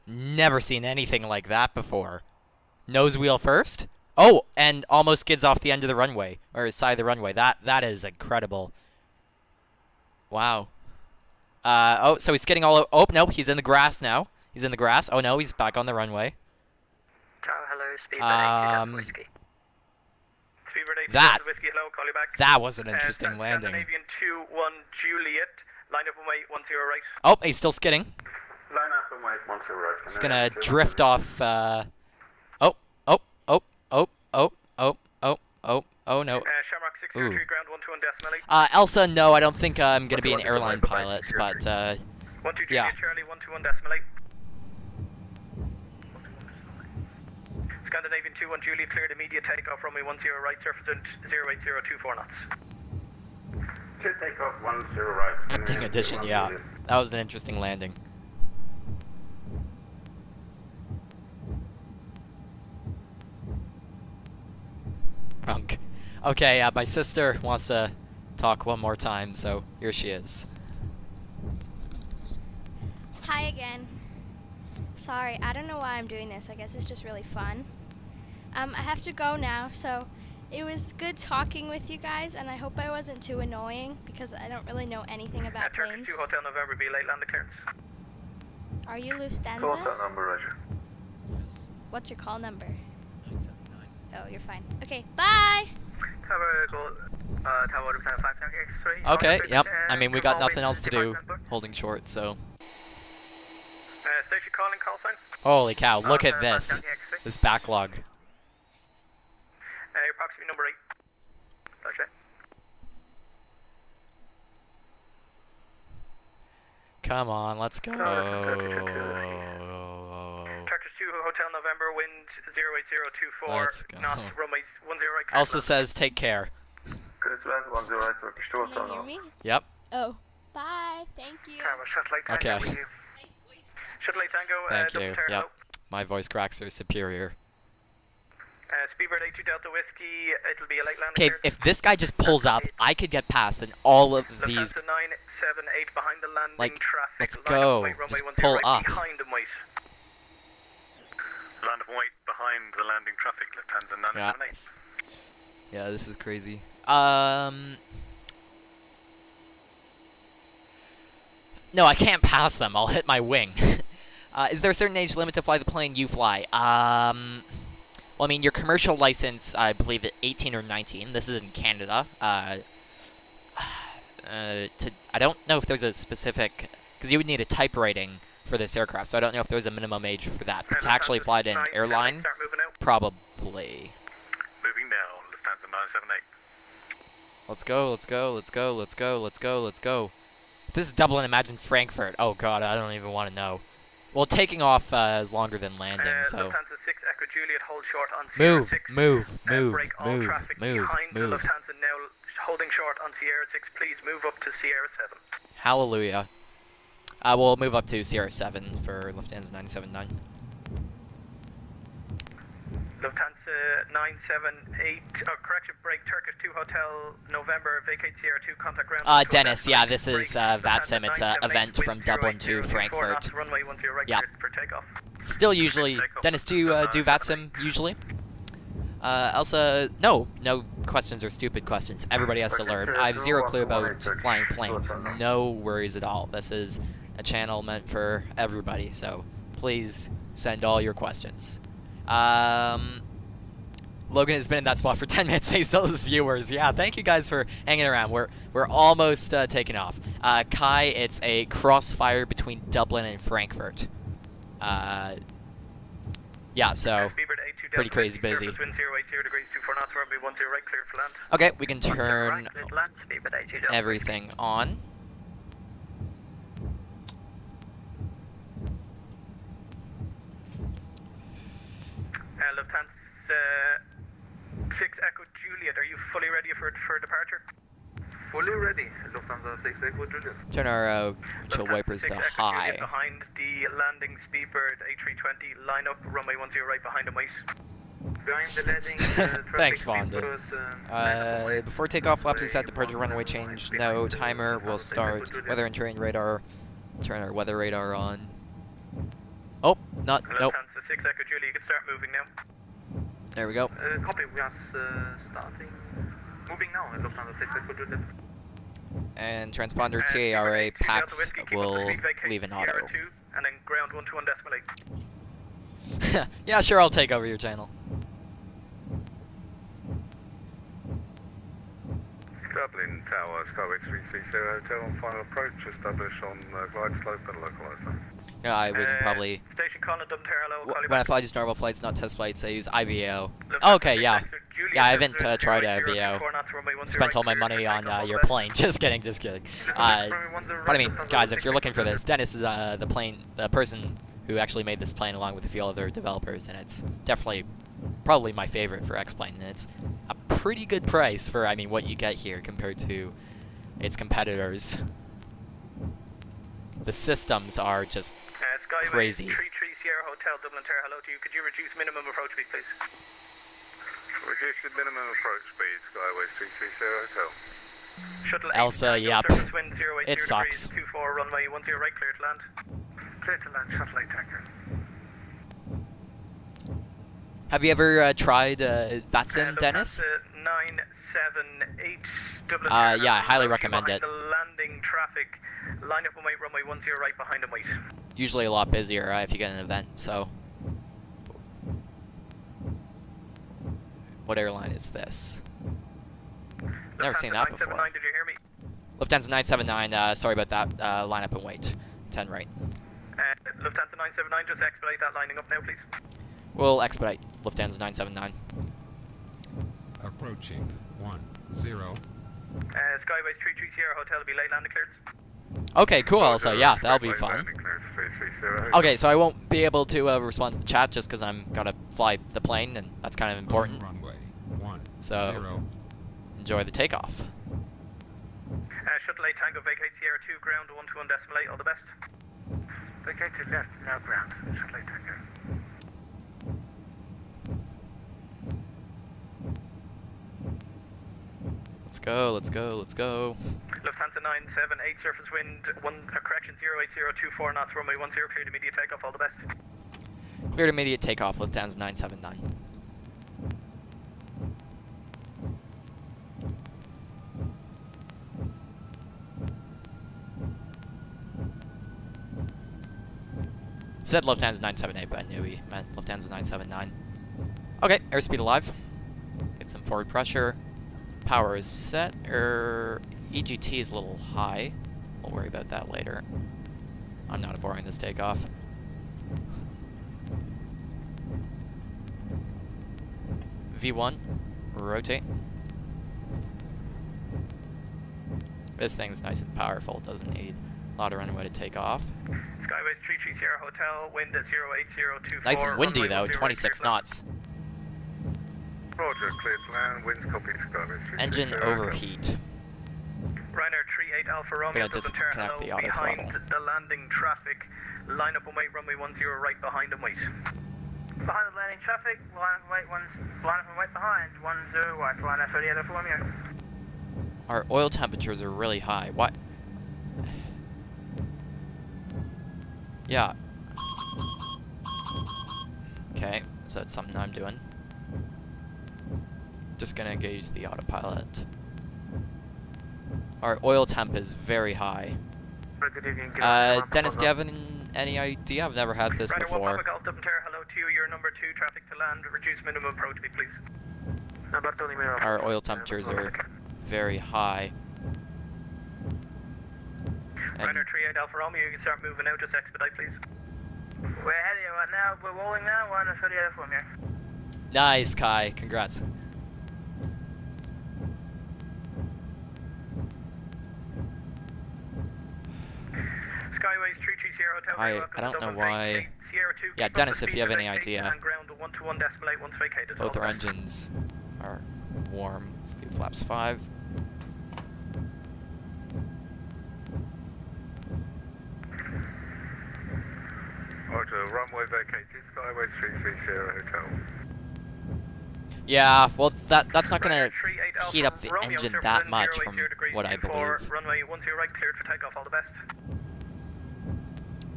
Never seen anything like that before. Nose wheel first. Oh, and almost skids off the end of the runway, or side of the runway. That is incredible. Wow. Oh, so he's skidding all over. Oh, nope, he's in the grass now. He's in the grass. Oh, no, he's back on the runway. Tower, hello, Speedbird 8, Whiskey. Speedbird 8, that, Whiskey, hello, call you back. That was an interesting landing. Scandinavian 2-1 Juliet, line up and wait, 10 right. Oh, he's still skidding. Line up and wait, 10 right. It's gonna drift off, oh no. Shamrock 603, ground 12 decimally. Elsa, no, I don't think I'm gonna be an airline pilot, but, 12 yeah. Charlie, 121 decimal 8. Scandinavian 2-1 Juliet, cleared immediate takeoff, runway 10 right, surface wind 08024 knots. Clear takeoff 10 right. Tempting addition, yeah. That was an interesting landing. Okay, my sister wants to talk one more time, so here she is. Hi again. Sorry, I don't know why I'm doing this. I guess it's just really fun. I have to go now, so it was good talking with you guys, and I hope I wasn't too annoying, because I don't really know anything about Turkish planes. 2 Hotel November, be late land clearance. Are you Lufthansa? Hotel number, Roger. Yes. What's your call number? 979. Oh, you're fine. Okay, bye! Tower, go, Tower, Lufthansa 5 X3. Okay, yep. I mean, we got nothing else to do, holding short, so. Station calling, call sign. Holy cow, look at this. This backlog. Approximate number 8. Roger. Come on, let's go. Turkish 2 Hotel November, wind 08024 Let's go. knots, runway 10 right. Elsa says, take care. Clear to land 10 right, Turkish 2 Can Hotel you hear number. me? Yep. Oh. Bye. Thank you. Tower, Shuttle Tango Okay. with you. Shuttle Tango, Thank double you. turn Yep. out. My voice cracks are superior. Speedbird 82 Delta Whiskey, it'll be a late land. Okay, if this guy just pulls up, I could get past, then all of these. Lufthansa 978 behind the landing Like, traffic. let's line go. up, wait, runway Just 10 pull right, up. Behind them, wait. Land of wait behind the landing traffic, Lufthansa 978. Yeah, this is crazy. No, I can't pass them. I'll hit my wing. Is there a certain age limit to fly the plane you fly? Well, I mean, your commercial license, I believe, is 18 or 19. This is in Canada. I don't know if there's a specific, because you would need a type rating for this aircraft, so I don't know if there's a minimum age for that. But to actually fly it in airline, Start moving out. probably. Moving now, Lufthansa 978. Let's go, let's go, let's go, let's go, let's go, let's go. If this is Dublin, imagine Frankfurt. Oh god, I don't even want to know. Well, taking off is longer than landing, so. Lufthansa 6 Echo Juliet, hold short on Move, Sierra 6. move, move, Break all move, traffic move, behind the move. Lufthansa now, holding short on Sierra 6. Please move up to Sierra 7. Hallelujah. We'll move up to Sierra 7 for Lufthansa 979. Lufthansa 978, correction, break Turkish 2 Hotel, November, vacate Sierra 2, contact ground. Dennis, yeah, this is VATSIM. It's an event from Dublin to Frankfurt. Runway 10 right, Yeah. for takeoff. Still usually, Dennis, do you do VATSIM usually? Elsa, no questions are stupid questions. Everybody has to learn. I have zero clue about flying planes. No worries at all. This is a channel meant for everybody, so please send all your questions. Logan has been in that spot for 10 minutes. He still has viewers. Yeah, thank you guys for hanging around. We're almost taking off. Kai, it's a crossfire between Dublin and Frankfurt. Yeah, so pretty crazy busy. Okay, we can turn everything on. Lufthansa 6 Echo Juliet, are you fully ready for departure? Fully ready, Lufthansa 6 Echo Juliet. Turn our chill wipers to high. Behind the landing Speedbird A320, line up, runway 10 right behind him, wait. Behind the landing, Thanks, Vonda. Before takeoff, flaps are set, departure runway change, no timer, we'll start weather and terrain radar, turn our weather radar on. Oh, nope. Lufthansa 6 Echo Juliet, you can start moving now. There we go. Copy, we are starting. Moving now, Lufthansa 6 Echo Juliet. And transponder TARA PAX will leave in auto. And then ground 121.8. Yeah, sure, I'll take over your channel. Dublin Tower, Skyway 330 Hotel on final approach, establish on glide slope and localizer. Yeah, we can probably... Station Conlon, Dublin Tower, when I fly just normal flights, not test flights, I use IVO. Oh, okay, yeah. Yeah, I haven't tried IVO. Spent all my money on your plane. Just kidding. But I mean, guys, if you're looking for this, Dennis is the person who actually made this plane along with a few other developers, and it's definitely probably my favorite for X-Plane, and it's a pretty good price for, I mean, what you get here compared to its competitors. The systems are just crazy. 33 Sierra Hotel, Dublin Tower, hello to you. Could you reduce minimum approach speed, please? Reduce the minimum approach speed, Skyway 330 Hotel. Shuttle Elsa, yep. Wind 080 It sucks. 24, runway 10 right, clear to land. Clear to land, shuttle 8 tanker. Have you ever tried VATSIM, Dennis? 978 Dublin. Yeah, I highly recommend it. The landing traffic, line up and wait, runway 10 right behind him, wait. Usually a lot busier if you get an event, so. What airline is this? Never seen that before. Did you hear me? Lufthansa 979, sorry about that. Line up and wait. 10 right. Lufthansa 979, just expedite that lining up now, please. We'll expedite Lufthansa 979. Approaching 10. Skyways 33 Sierra Hotel will be late landing clearance. Okay, cool. So yeah, that'll be fun. Okay, so I won't be able to respond to the chat just because I'm gotta fly the plane, and that's kind of important. So enjoy the takeoff. Shuttle 8 Tango, vacate Sierra 2, ground 121.8. All the best. Vacate to left, now ground. Shuttle 8 tanker. Let's go, let's go, let's go. Lufthansa 978, surface wind 08024 knots, runway 10, clear to immediate takeoff, all the best. Clear to immediate takeoff, Lufthansa 979. Said Lufthansa 978, but I knew he meant Lufthansa 979. Okay, airspeed alive. Get some forward pressure. Power is set. EGT is a little high. We'll worry about that later. I'm not boring this takeoff. V1, rotate. This thing's nice and powerful. Doesn't need a lot of runway to take off. Skyways 33 Sierra Hotel, wind at 08024. Nice and windy though, 26 knots. Roger, clear to land, winds copy, Skyways. Engine overheat. Ryanair 38 Alpha Romeo, disconnect the auto behind throttle. the landing traffic. Line up and wait, runway 10 right behind and wait. Behind the landing traffic, line up and wait behind, 10 white, line up 38 for Romeo. Our oil temperatures are really high. What? Yeah. Okay, so that's something I'm doing. Just gonna engage the autopilot. Our oil temp is very high. Dennis, do you have any idea? I've never had this before. Hello to you, your number 2, traffic to land, reduce minimum approach speed, please. Our oil temperatures are very high. Runner 38 Alpha Romeo, you can start moving out, just expedite, please. We're ahead of you right now, we're rolling now, 138 Alpha Romeo. Nice, Kai. Congrats. Skyways 330 Hotel. I don't know why. Yeah, Dennis, if you have any idea. Both our engines are warm. Let's do flaps 5. Roger, runway vacated, Skyway 330 Hotel. Yeah, well, that's not gonna heat up the engine that much from what I believe. Runway 10 right, cleared for takeoff, all the best.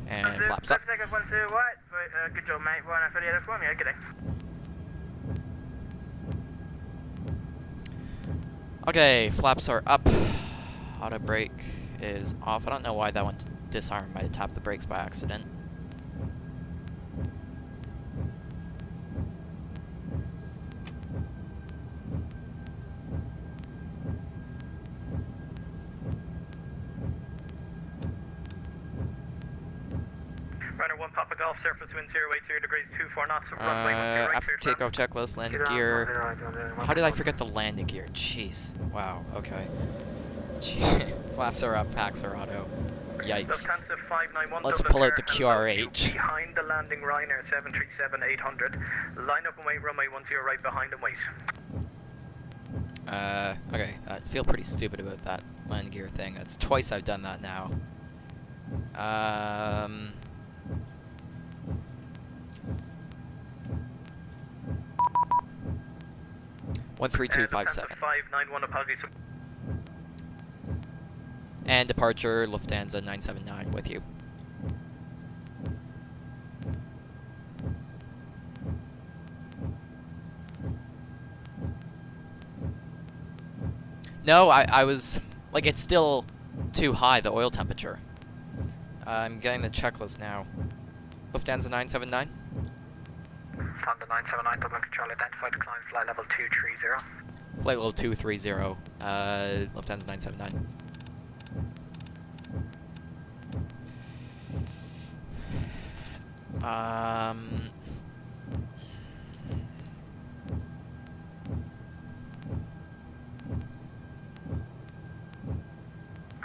And flaps up. Takeoff 12 right, good job mate, 138 for me, good day. Okay, flaps are up. Auto brake is off. I don't know why that went disarmed by the tap of the brakes by accident. Runner 1 Papa Golf, surface wind 080 degrees 24 knots, runway 10 right, after takeoff checklist, landing gear. How did I forget the landing gear? Jeez. Wow, okay. Gee. Flaps are up, packs are auto. Yikes. Let's pull out the QRH. Behind the landing Ryanair 737-800. Line up and wait, runway 10 right behind and wait. Okay. I feel pretty stupid about that landing gear thing. That's twice I've done that now. 13257. 591, apologies. And departure, Lufthansa 979 with you. No, I was, like, it's still too high, the oil temperature. I'm getting the checklist now. Lufthansa 979? Thunder 979, Dublin Control, identified, climb flight level 230. Flight level 230, Lufthansa 979.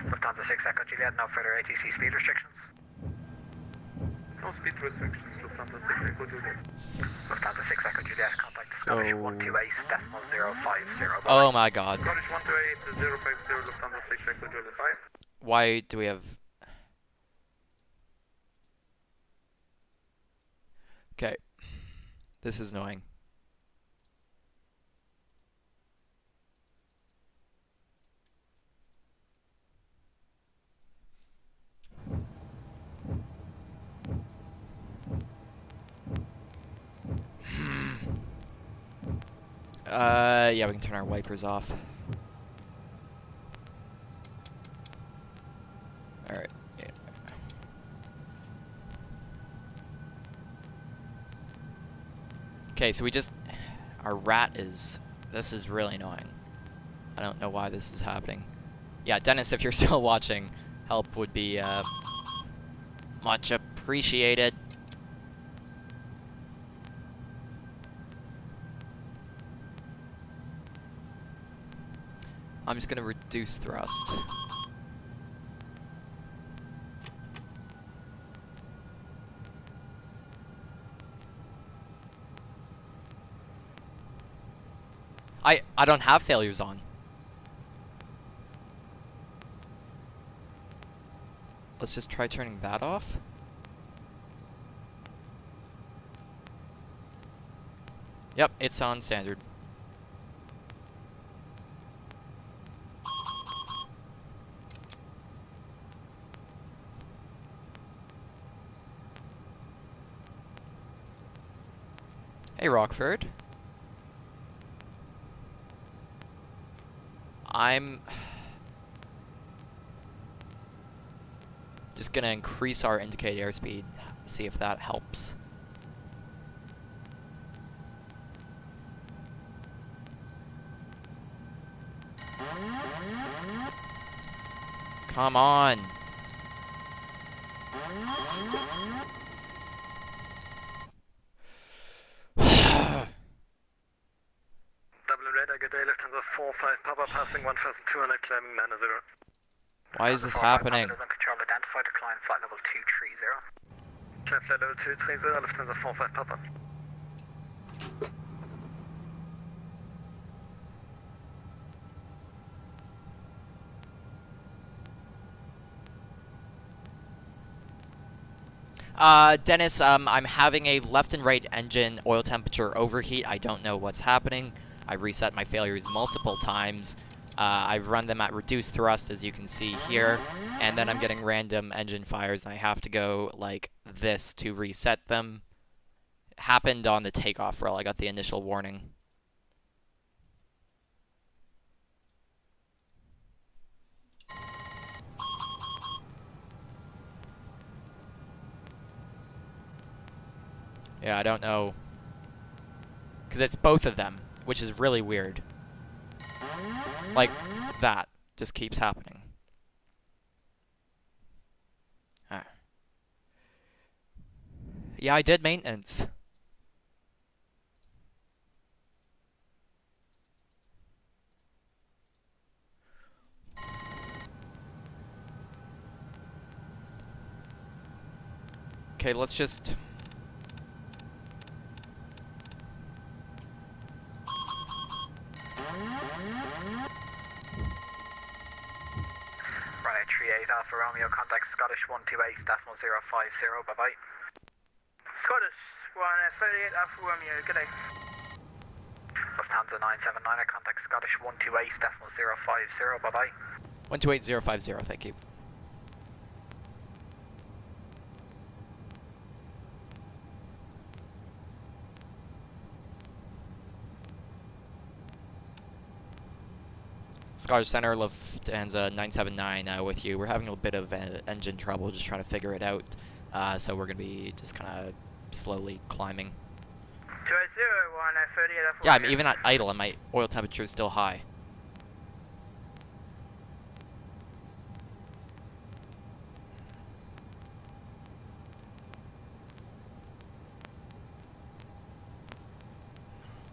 Lufthansa 6 Echo Juliet, no further ATC speed restrictions. No speed restrictions, Lufthansa 6 Echo Juliet. Lufthansa 6 Echo Juliet, contact Scottish 128.050. Oh my god. Scottish 128.050, Lufthansa 6 Echo Juliet 5. Why do we have... Okay. This is annoying. Yeah, we can turn our wipers off. Alright. Yeah. Okay, so we just... Our rat is... This is really annoying. I don't know why this is happening. Yeah, Dennis, if you're still watching, help would be much appreciated. I'm just gonna reduce thrust. I don't have failures on. Let's just try turning that off. Yep, it's on standard. Hey, Rockford. I'm just gonna increase our indicated airspeed, see if that helps. Come on. Dublin Red, I get day Lufthansa 45 Papa passing 1,200 climbing 90. Why is this happening? Control identified, climb flight level 230. Climb flight level 230, Lufthansa 45 Papa. Dennis, I'm having a left and right engine oil temperature overheat. I don't know what's happening. I've reset my failures multiple times. I've run them at reduced thrust, as you can see here, and then I'm getting random engine fires, and I have to go like this to reset them. It happened on the takeoff roll. I got the initial warning. Yeah, I don't know. Because it's both of them, which is really weird. Like, that just keeps happening. Yeah, I did maintenance. Okay, let's just... Right, 38 Alpha Romeo, contact Scottish 128.050, bye-bye. Scottish 138 Alpha Romeo, good day. Lufthansa 979, contact Scottish 128.050, bye-bye. 128050, thank you. Scottish Center, Lufthansa 979 with you. We're having a bit of engine trouble, just trying to figure it out. So we're going to be just kind of slowly climbing. 280, 138 Alpha Yeah, I'm Romeo. even at idle and my oil temperature is still high.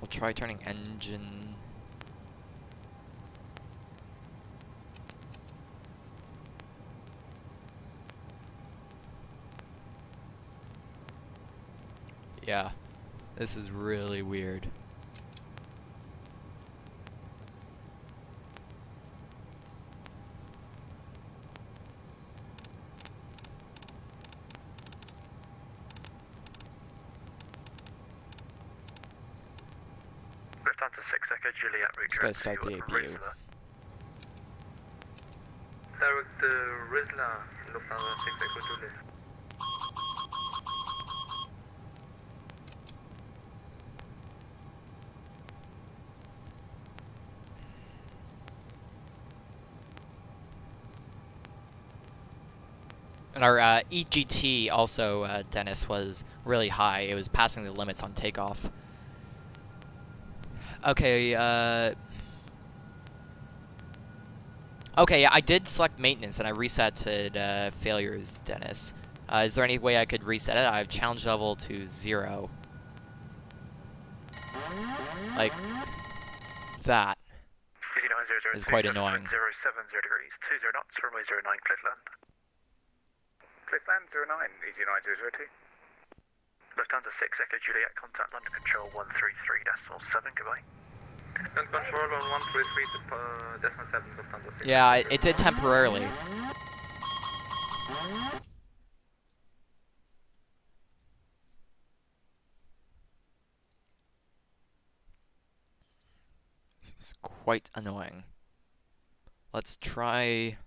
We'll try turning engine... Yeah, this is really weird. Lufthansa 6 Echo Juliet, Let's go start the APU. Direct Rizla, Lufthansa 6 Echo Juliet. And our EGT also, Dennis, was really high. It was passing the limits on takeoff. Okay, okay, I did select maintenance and I resetted failures, Dennis. Is there any way I could reset it? I have challenge level to 0. Like, that is quite annoying. 070 degrees, 20 knots, runway 09, clear to land. Clear to land, 09, easy 9002. Lufthansa 6 Echo Juliet, contact London Control 133.7, goodbye. And control on 133.7, Lufthansa 6. Yeah, it did temporarily. This is quite annoying. Let's try...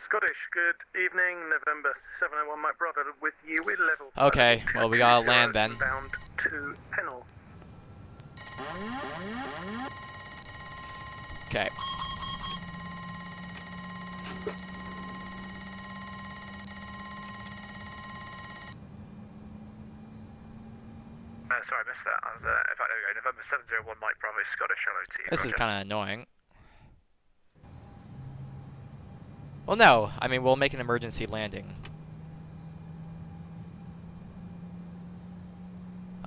Scottish, good evening, November 701, Mike Bravo with you, we level. Okay, well we gotta land then. Bound to Pennell. Okay. Sorry, I missed that. I was, in fact, there we go. November 701, Mike Bravo, Scottish, hello to you. This is kind of annoying. Well, no. I mean, we'll make an emergency landing.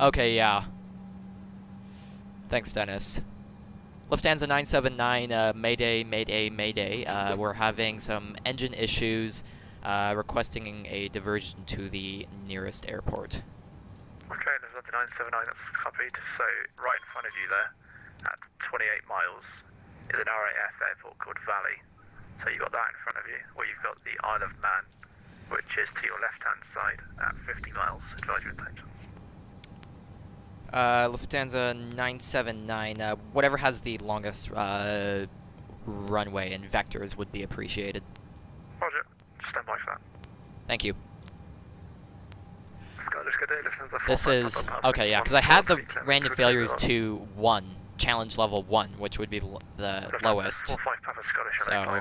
Okay, yeah. Thanks, Dennis. Lufthansa 979, Mayday, Mayday, Mayday. We're having some engine issues, requesting a diversion to the nearest airport. Okay, Lufthansa 979, that's copied. So, right in front of you there, at 28 miles, is an RAF airport called Valley. So you've got that in front of you, or you've got the Isle of Man, which is to your left-hand side at 50 miles. Advise your intentions. Lufthansa 979, whatever has the longest runway and vectors would be appreciated. Roger, stand by for that. Thank you. Scottish, good day, Lufthansa This is... Okay, yeah, because I had the random failures to 1. Challenge level 1, which would be the lowest. 45 Papa Scottish, So, level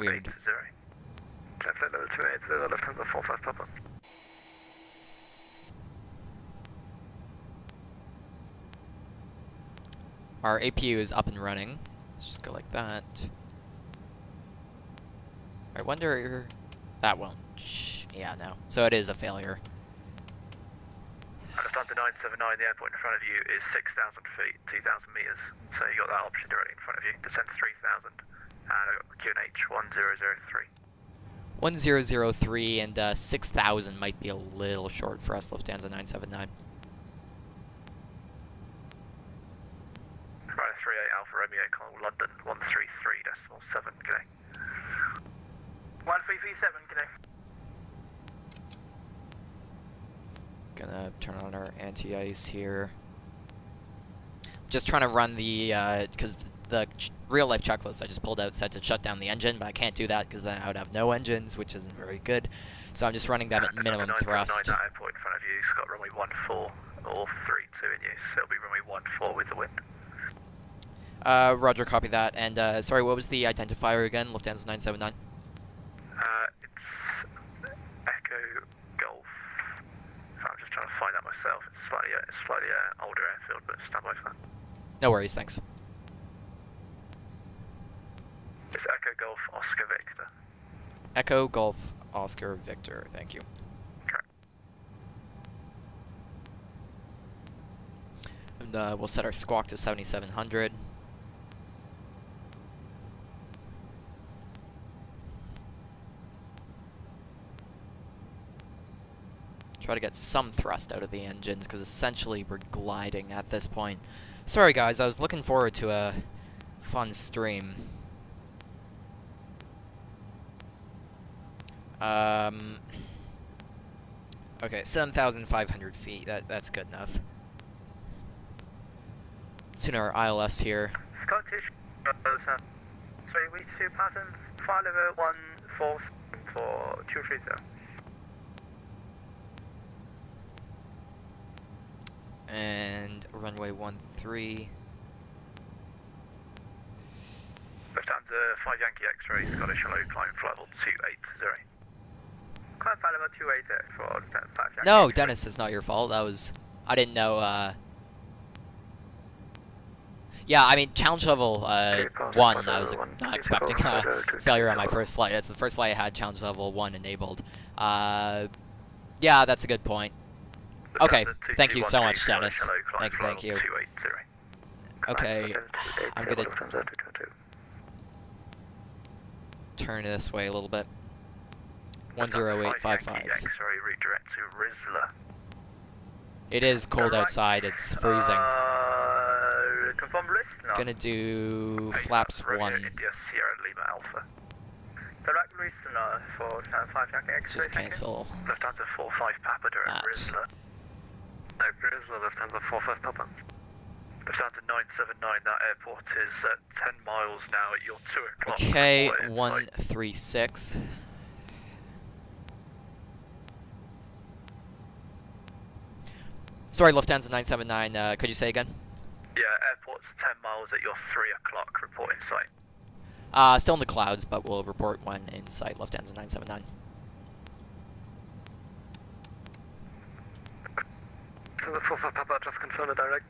weird. 280. Flight level 280, Lufthansa 45 Papa. Our APU is up and running. Let's just go like that. I wonder... That won't... Yeah, no. So it is a failure. Lufthansa 979, the airport in front of you is 6,000 feet, 2,000 meters. So you got that option directly in front of you. Descend 3,000, and I've got QNH 1003. 1003 and 6,000 might be a little short for us, Lufthansa 979. Right, 38 Alpha Romeo, call London 133.7, okay. 1337, connect. Gonna turn on our anti-ice here. Just trying to run the, because the real-life checklist I just pulled out said to shut down the engine, but I can't do that because then I would have no engines, which isn't very good. So I'm just running them at minimum thrust. That airport in front of you has got runway 14 or 32 in use, so it'll be runway 14 with the wind. Roger, copy that. And sorry, what was the identifier again? Lufthansa 979. It's Echo Golf. I'm just trying to find that myself. It's slightly older airfield, but stand by for that. No worries, thanks. It's Echo Golf Oscar Victor. Echo Golf Oscar Victor, thank you. Correct. And we'll set our squawk to 7700. Try to get some thrust out of the engines, because essentially we're gliding at this point. Sorry guys, I was looking forward to a fun stream. Okay, 7,500 feet, that's good enough. Sooner our ILS here. Scottish, sorry, we 2 pattern, flight level 14 for 230. And runway 13. Lufthansa 5 Yankee X-ray, Scottish hello, climb flight level 280. Climb flight level 280 for Lufthansa 5 Yankee No, X-ray. Dennis, it's not your fault. That was... I didn't know, Yeah, I mean, challenge level 1, I was not expecting a failure on my first flight. That's the first flight I had challenge level 1 enabled. Yeah, that's a good point. Okay, thank you so much, Dennis. Thank you. Okay, I'm gonna turn this way a little bit. 10855. X-ray redirect to Rizla. It is cold outside, it's freezing. Confirm list? No. Gonna do flaps 1. India Sierra Lima Alpha. Direct listener for 5 Yankee Let's just cancel Lufthansa 45 Papa, direct that. Grizzler. No, Grizzler, Lufthansa 45 Papa. Lufthansa 979, that airport is at 10 miles now at your 2 o'clock. Okay, report in flight. 136. Sorry, Lufthansa 979, could you say again? Yeah, airport's 10 miles at your 3 o'clock, report in sight. Still in the clouds, but we'll report when in sight, Lufthansa 979. So the 45 Papa, just confirm the direct.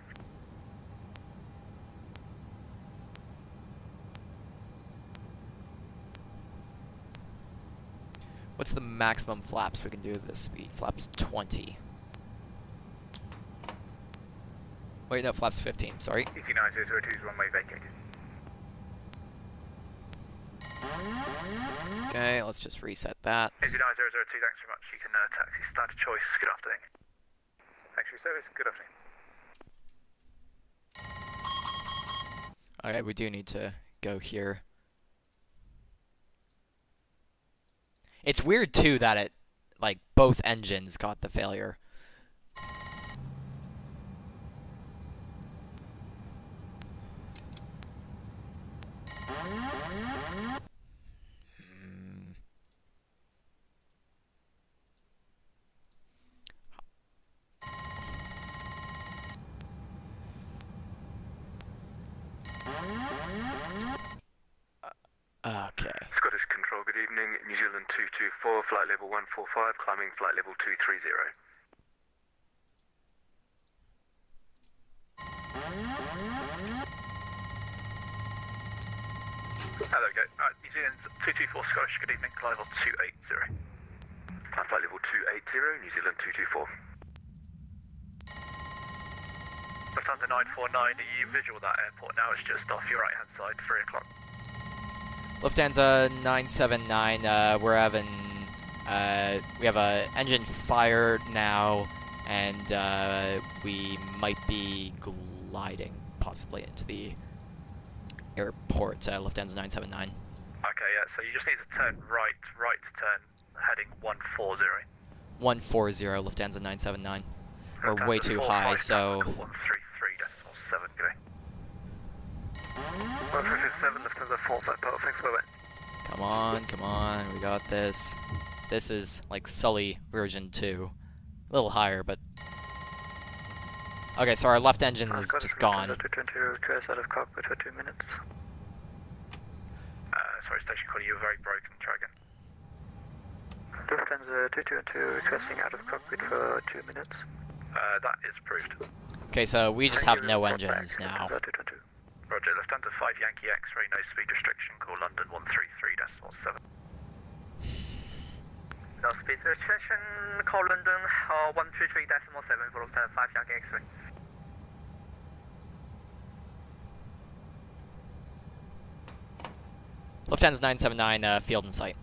What's the maximum flaps we can do at this speed? Flaps 20. Wait, no, flaps 15, sorry. ET9002 is runway vacated. Okay, let's just reset that. ET9002, thanks very much. You can taxi standard choice. Good afternoon. Thanks for your service. Good afternoon. Okay, we do need to go here. It's weird too that it, like, both engines got the failure. Okay. Scottish Control, good evening. New Zealand 224, flight level 145, climbing flight level 230. Hello, go. New Zealand 224 Scottish, good evening. Climb level 280. Climb flight level 280, New Zealand 224. Lufthansa 949, are you visual at that airport now? It's just off your right hand side, 3 o'clock. Lufthansa 979, we're having, we have a engine fire now, and we might be gliding possibly into the airport, Lufthansa 979. Okay, yeah, so you just need to turn right turn, heading 140. 140, Lufthansa 979. We're Lufthansa way too high, 45, so... 133.7, going. 157, Lufthansa 45 Papa, thanks, bye-bye. Come on, we got this. This is like Sully version 2. A little higher, but... Okay, so our left engine is just gone. 220, request out of cockpit for 2 minutes. Sorry, station caller, you were very broken. Try again. Lufthansa 222, requesting out of cockpit for 2 minutes. That is approved. Okay, so we just have no engines now. Roger, Lufthansa 5 Yankee X-ray, no speed restriction, call London 133.7. No speed restriction, call London 133.7 for Lufthansa 5 Yankee X-ray. Lufthansa 979, field in sight.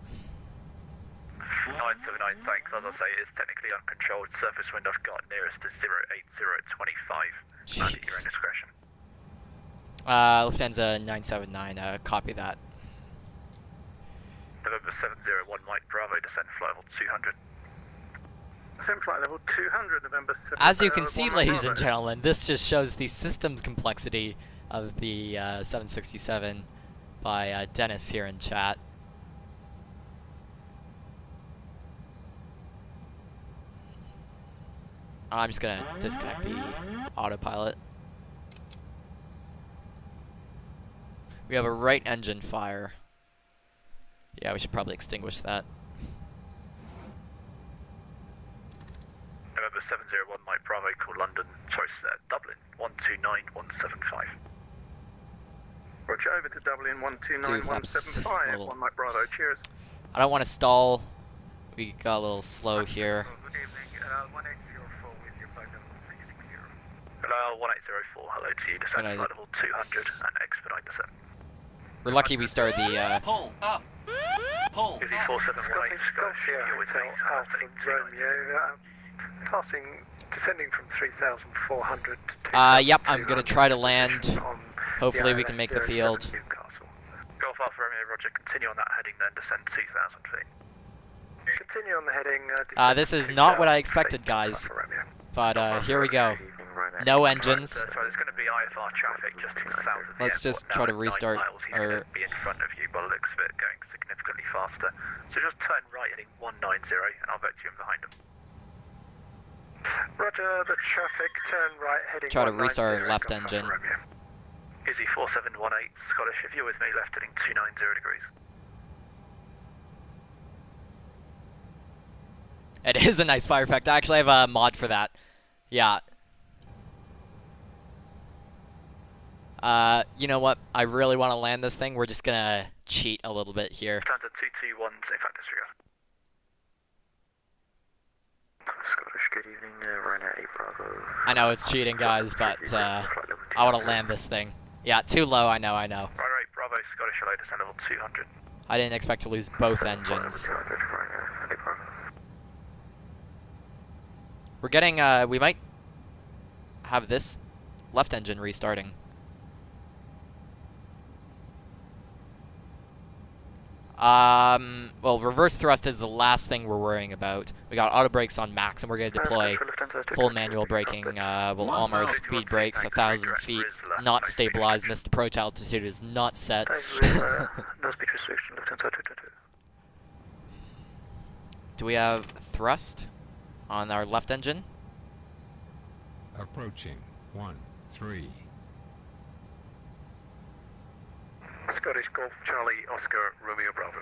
979, thanks. As I say, it is technically uncontrolled. Surface wind I've got nearest to 080 at 25. At your own discretion. Lufthansa 979, copy that. November 701, Mike Bravo, descend flight level 200. Descend flight level 200, November 701. As you can see, ladies and gentlemen, this just shows the systems complexity of the 767 by Dennis here in chat. I'm just gonna disconnect the autopilot. We have a right engine fire. Yeah, we should probably extinguish that. November 701, Mike Bravo, call London, sorry, Dublin, 129175. Roger, over to Dublin, 129175. Little... 1 Mike Bravo, cheers. I don't want to stall. We got a little slow here. Good evening, 1804 with your flight level 360. Hello, 1804, hello to you, descend flight level 200 and expedite descent. We're lucky we started the, Pull up! Pull! Is he 4718 Scottish? You're with me, Alpha Romeo, passing, descending from 3,400 to yep, I'm gonna try to land. Hopefully we can make the field. Golf Alpha Alpha Romeo, roger. Continue on that heading then, descend 2,000 feet. Continue on the heading. This is not what I expected, guys. But here we go. No engines. So there's going to be IFR traffic just to the south of the Let's just try to restart. He's going to be in front of you by the looks of it, going significantly faster. So just turn right heading 190 and I'll vector you in behind him. Roger, the traffic, turn right heading. Try to restart left engine. Izzy 4718, Scottish, if you're with me, left heading 290 degrees. It is a nice fire effect. I actually have a mod for that. Yeah. You know what? I really want to land this thing. We're just gonna cheat a little bit here. Stanza 221, in fact, disregard. Scottish, good evening, Ryanair 8 Bravo. I know it's cheating, guys, but I want to land this thing. Yeah, too low, I know. Right, Bravo, Scottish, hello, descend level 200. I didn't expect to lose both engines. We're getting, we might have this left engine restarting. Well, reverse thrust is the last thing we're worrying about. We got auto brakes on max, and we're going to deploy full manual braking. We'll arm our speed brakes 1,000 feet, not stabilized. Missed approach altitude is not set. No speed restriction, Do we have thrust on our left engine? Approaching 1-3. Scottish Golf Charlie Oscar Romeo Bravo.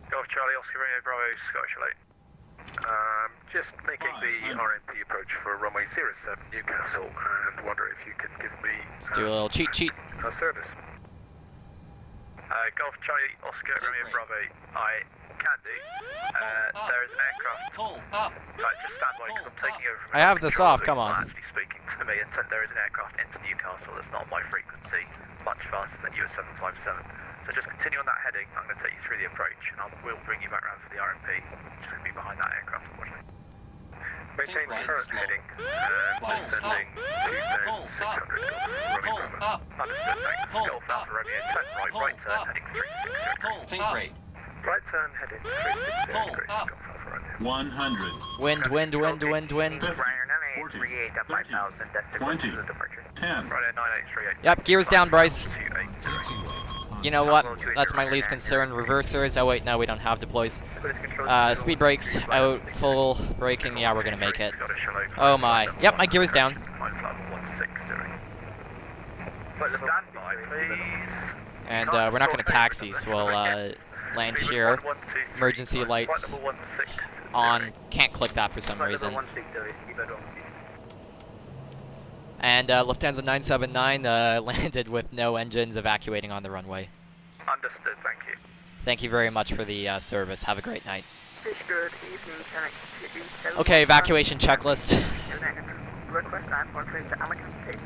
Golf Charlie Oscar Romeo Bravo, Scottish hello. Just making the RMP approach for runway 07 Newcastle and wonder if you could give me Let's do a little cheat. a service. Golf Charlie Oscar Romeo Bravo, I can do. There is an aircraft. Just stand by because I'm taking over from I have this off, come on. Actually speaking to me and said there is an aircraft into Newcastle that's not my frequency, much faster than US 757. So just continue on that heading. I'm going to take you through the approach and we'll bring you back around for the RMP. Just going to be behind that aircraft, unfortunately. Maintain current heading and descending 2,600 Romeo Bravo. Understood, thanks. Golf Alpha Romeo 10 right turn heading 360 degrees. Right turn heading 360 degrees. Golf Alpha Romeo. 100. Wind. Ryanair 938 at 5,000, that's the 20. departure. 10. Right at 9838. Yep, gears down, Bryce. 280. You know what? That's my least concern. Reversers. Oh wait, no, we don't have deploys. Speed brakes out, full braking. Yeah, we're gonna make it. Oh my. Yep, my gear's down. And we're not gonna taxi, so we'll land here. Emergency lights on. Can't click that for some reason. And Lufthansa 979 landed with no engines, evacuating on the runway. Understood, thank you. Thank you very much for the service. Have a great night. Good evening, Okay, evacuation checklist. Request time for American State.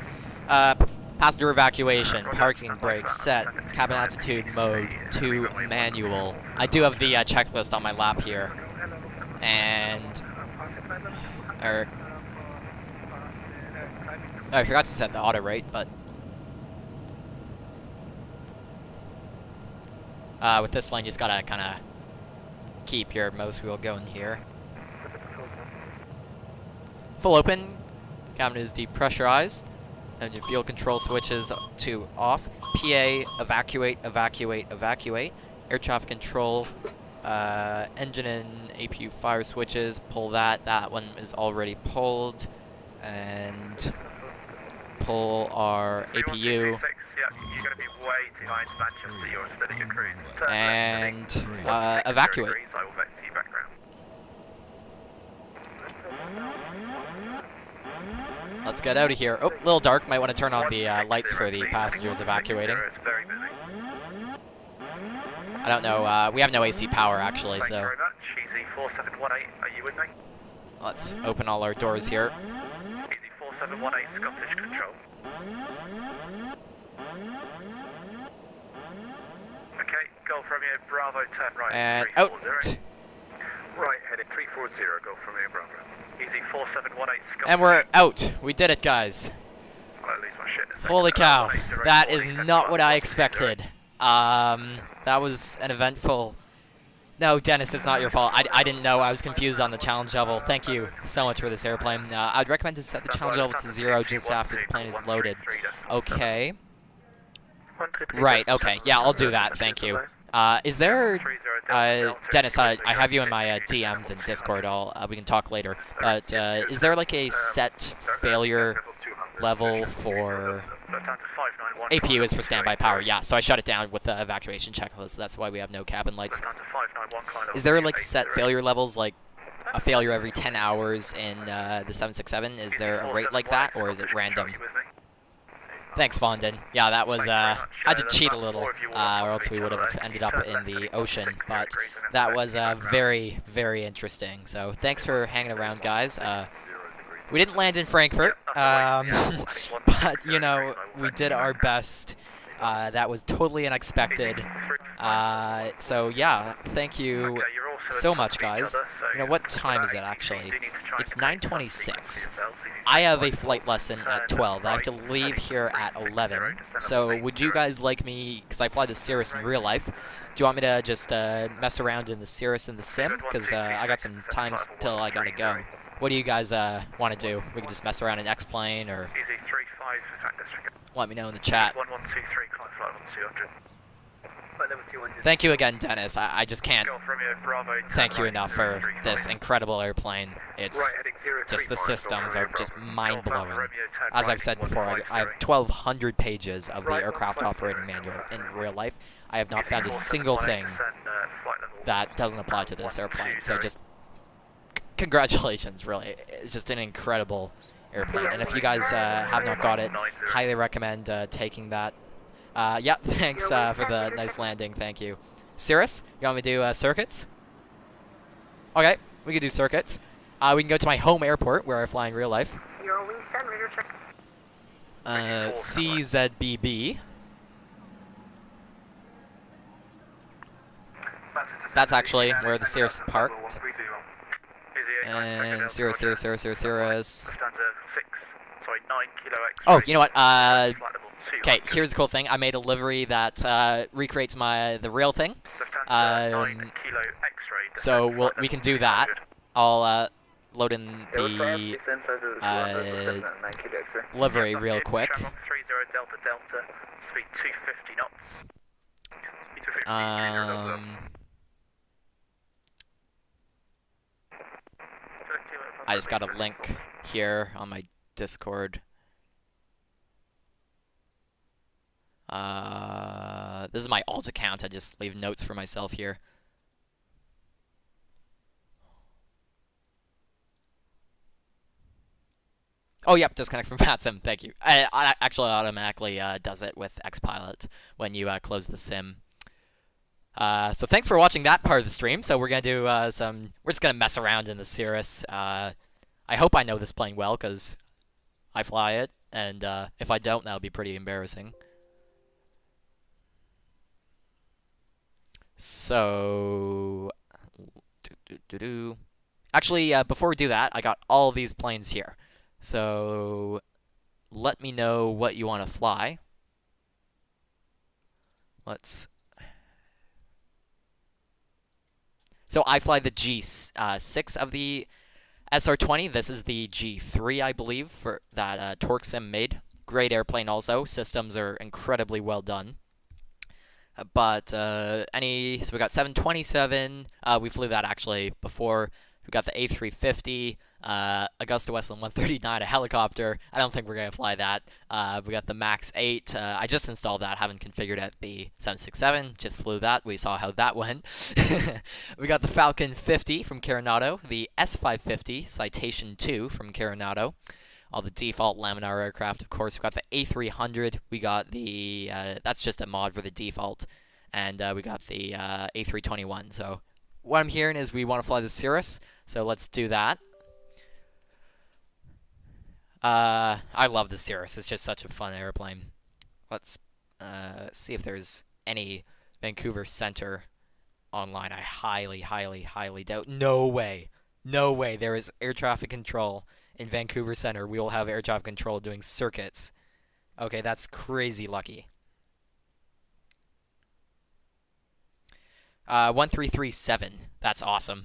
Passenger evacuation, parking brake set, cabin altitude mode 2 manual. I do have the checklist on my lap here. And... I forgot to set the auto rate, but... with this one, you just gotta kind of keep your mouse wheel going here. Full open. Cabin is depressurized. And your fuel control switches to off. PA, evacuate. Air traffic control, engine and APU fire switches. Pull that. That one is already pulled. And pull our APU. You're going to be way too high into Manchester. You're still at your cruise. And evacuate. I will vector you back round. Let's get out of here. Oh, a little dark. Might want to turn on the lights for the passengers evacuating. I don't know. We have no AC power, actually, so... Thank you very much. Easy 4718, are you with me? Let's open all our doors here. Easy 4718, Scottish Control. Okay, Golf Romeo Bravo, turn right. And out. Right, heading 340, Golf Romeo Bravo. Easy 4718, Scottish. And we're out. We did it, guys. I'll lose my shit in a second. Holy cow. That is not what I expected. That was an eventful... No, Dennis, it's not your fault. I didn't know. I was confused on the challenge level. Thank you so much for this airplane. I'd recommend to set the challenge level to 0 just after the plane is loaded. Okay. Right, okay. Yeah, I'll do that. Thank you. Is there... Dennis, I have you in my DMs and Discord. We can talk later. But is there like a set failure level for... APU is for standby power, yeah, so I shut it down with the evacuation checklist. That's why we have no cabin lights. Is there like set failure levels, like a failure every 10 hours in the 767? Is there a rate like that, or is it random? Thanks, Vondon. Yeah, that was, I had to cheat a little, or else we would have ended up in the ocean, but that was very, very interesting. So thanks for hanging around, guys. We didn't land in Frankfurt, but, you know, we did our best. That was totally unexpected. So, yeah, thank you so much, guys. You know, what time is it, actually? It's 9:26. I have a flight lesson at 12. I have to leave here at 11. So, would you guys like me, because I fly the Cirrus in real life, do you want me to just mess around in the Cirrus in the sim? Because I got some time till I gotta go. What do you guys want to do? We can just mess around in X-Plane, or let me know in the chat. Thank you again, Dennis. I just can't thank you enough for this incredible airplane. It's just, the systems are just mind-blowing. As I've said before, I have 1,200 pages of the aircraft operating manual in real life. I have not found a single thing that doesn't apply to this airplane. So just congratulations, really. It's just an incredible airplane. And if you guys have not got it, highly recommend taking that. Yeah, thanks for the nice landing. Thank you. Cirrus, you want me to do circuits? Okay, we can do circuits. We can go to my home airport where I fly in real life. CZBB. That's actually where the Cirrus is parked. And Cirrus. Oh, you know what? Okay, here's the cool thing. I made a livery that recreates the real thing. So we can do that. I'll load in the livery real quick. I just got a link here on my Discord. This is my alt account. I just leave notes for myself here. Oh, yep, disconnect from PatSim. Thank you. I actually automatically does it with Xpilot when you close the sim. So thanks for watching that part of the stream. So we're gonna do we're just gonna mess around in the Cirrus. I hope I know this plane well, because I fly it, and if I don't, that'll be pretty embarrassing. So, actually, before we do that, I got all these planes here. So, let me know what you want to fly. So I fly the G6 of the SR20. This is the G3, I believe, for that Torque Sim made. Great airplane also. Systems are incredibly well done. So we got 727. We flew that actually before. We got the A350, Augusta Westland 139, a helicopter. I don't think we're gonna fly that. We got the Max 8. I just installed that. Haven't configured at the 767. Just flew that. We saw how that went. We got the Falcon 50 from Coronado, the S550 Citation 2 from Coronado. All the default laminar aircraft, of course. We got the A300. We got the that's just a mod for the default, and we got the A321. So what I'm hearing is we want to fly the Cirrus. So let's do that. I love the Cirrus. It's just such a fun airplane. Let's see if there's any Vancouver Center online. I highly, highly, highly doubt. No way. No way. There is air traffic control in Vancouver Center. We will have air traffic control doing circuits. Okay, that's crazy lucky. 1337. That's awesome.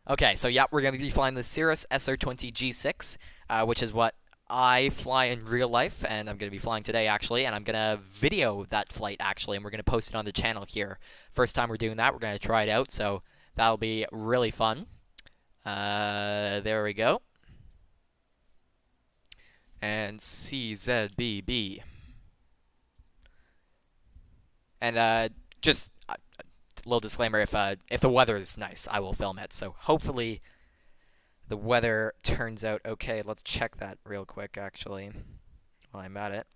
Okay, so yeah, we're going to be flying the Cirrus SR20 G6, which is what I fly in real life, and I'm going to be flying today, actually, and I'm going to video that flight, actually, and we're going to post it on the channel here. First time we're doing that, we're going to try it out, so that'll be really fun. There we go. And CZBB. And just a little disclaimer, if the weather is nice, I will film it. So hopefully the weather turns out okay. Let's check that real quick, actually, while I'm at it.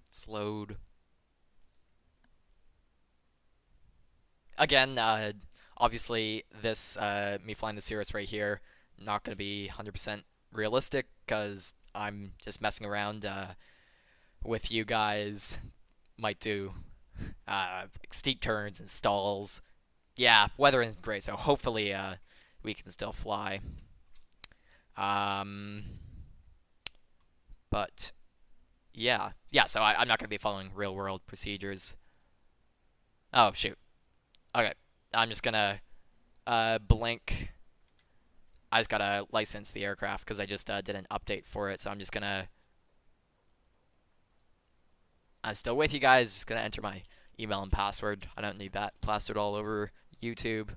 It's load. Again, obviously this, me flying the Cirrus right here, not going to be 100% realistic because I'm just messing around with you guys. Might do steep turns and stalls. Yeah, weather isn't great, so hopefully we can still fly. But yeah, so I'm not going to be following real-world procedures. Oh, shoot. Okay, I'm just going to blink. I just got to license the aircraft because I just did an update for it, so I'm just going to... I'm still with you guys, just going to enter my email and password. I don't need that plastered all over YouTube.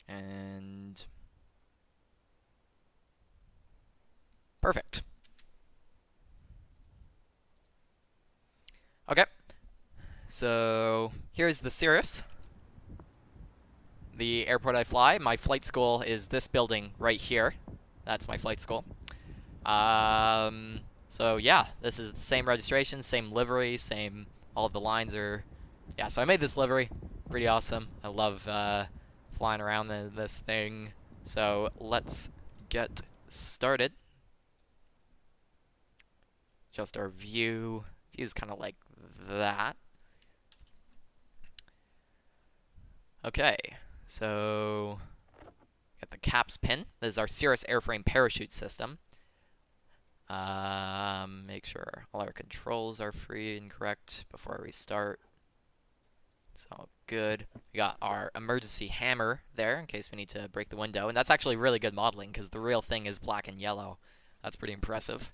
And perfect. Okay, so here's the Cirrus, the airport I fly. My flight school is this building right here. That's my flight school. So yeah, this is the same registration, same livery, same, all of the lines are, yeah, so I made this livery, pretty awesome. I love flying around this thing. So let's get started. Just our view. View's kind of like that. Okay, so got the caps pin. This is our Cirrus airframe parachute system. Make sure all our controls are free and correct before I restart. It's all good. We got our emergency hammer there in case we need to break the window. And that's actually really good modeling because the real thing is black and yellow. That's pretty impressive.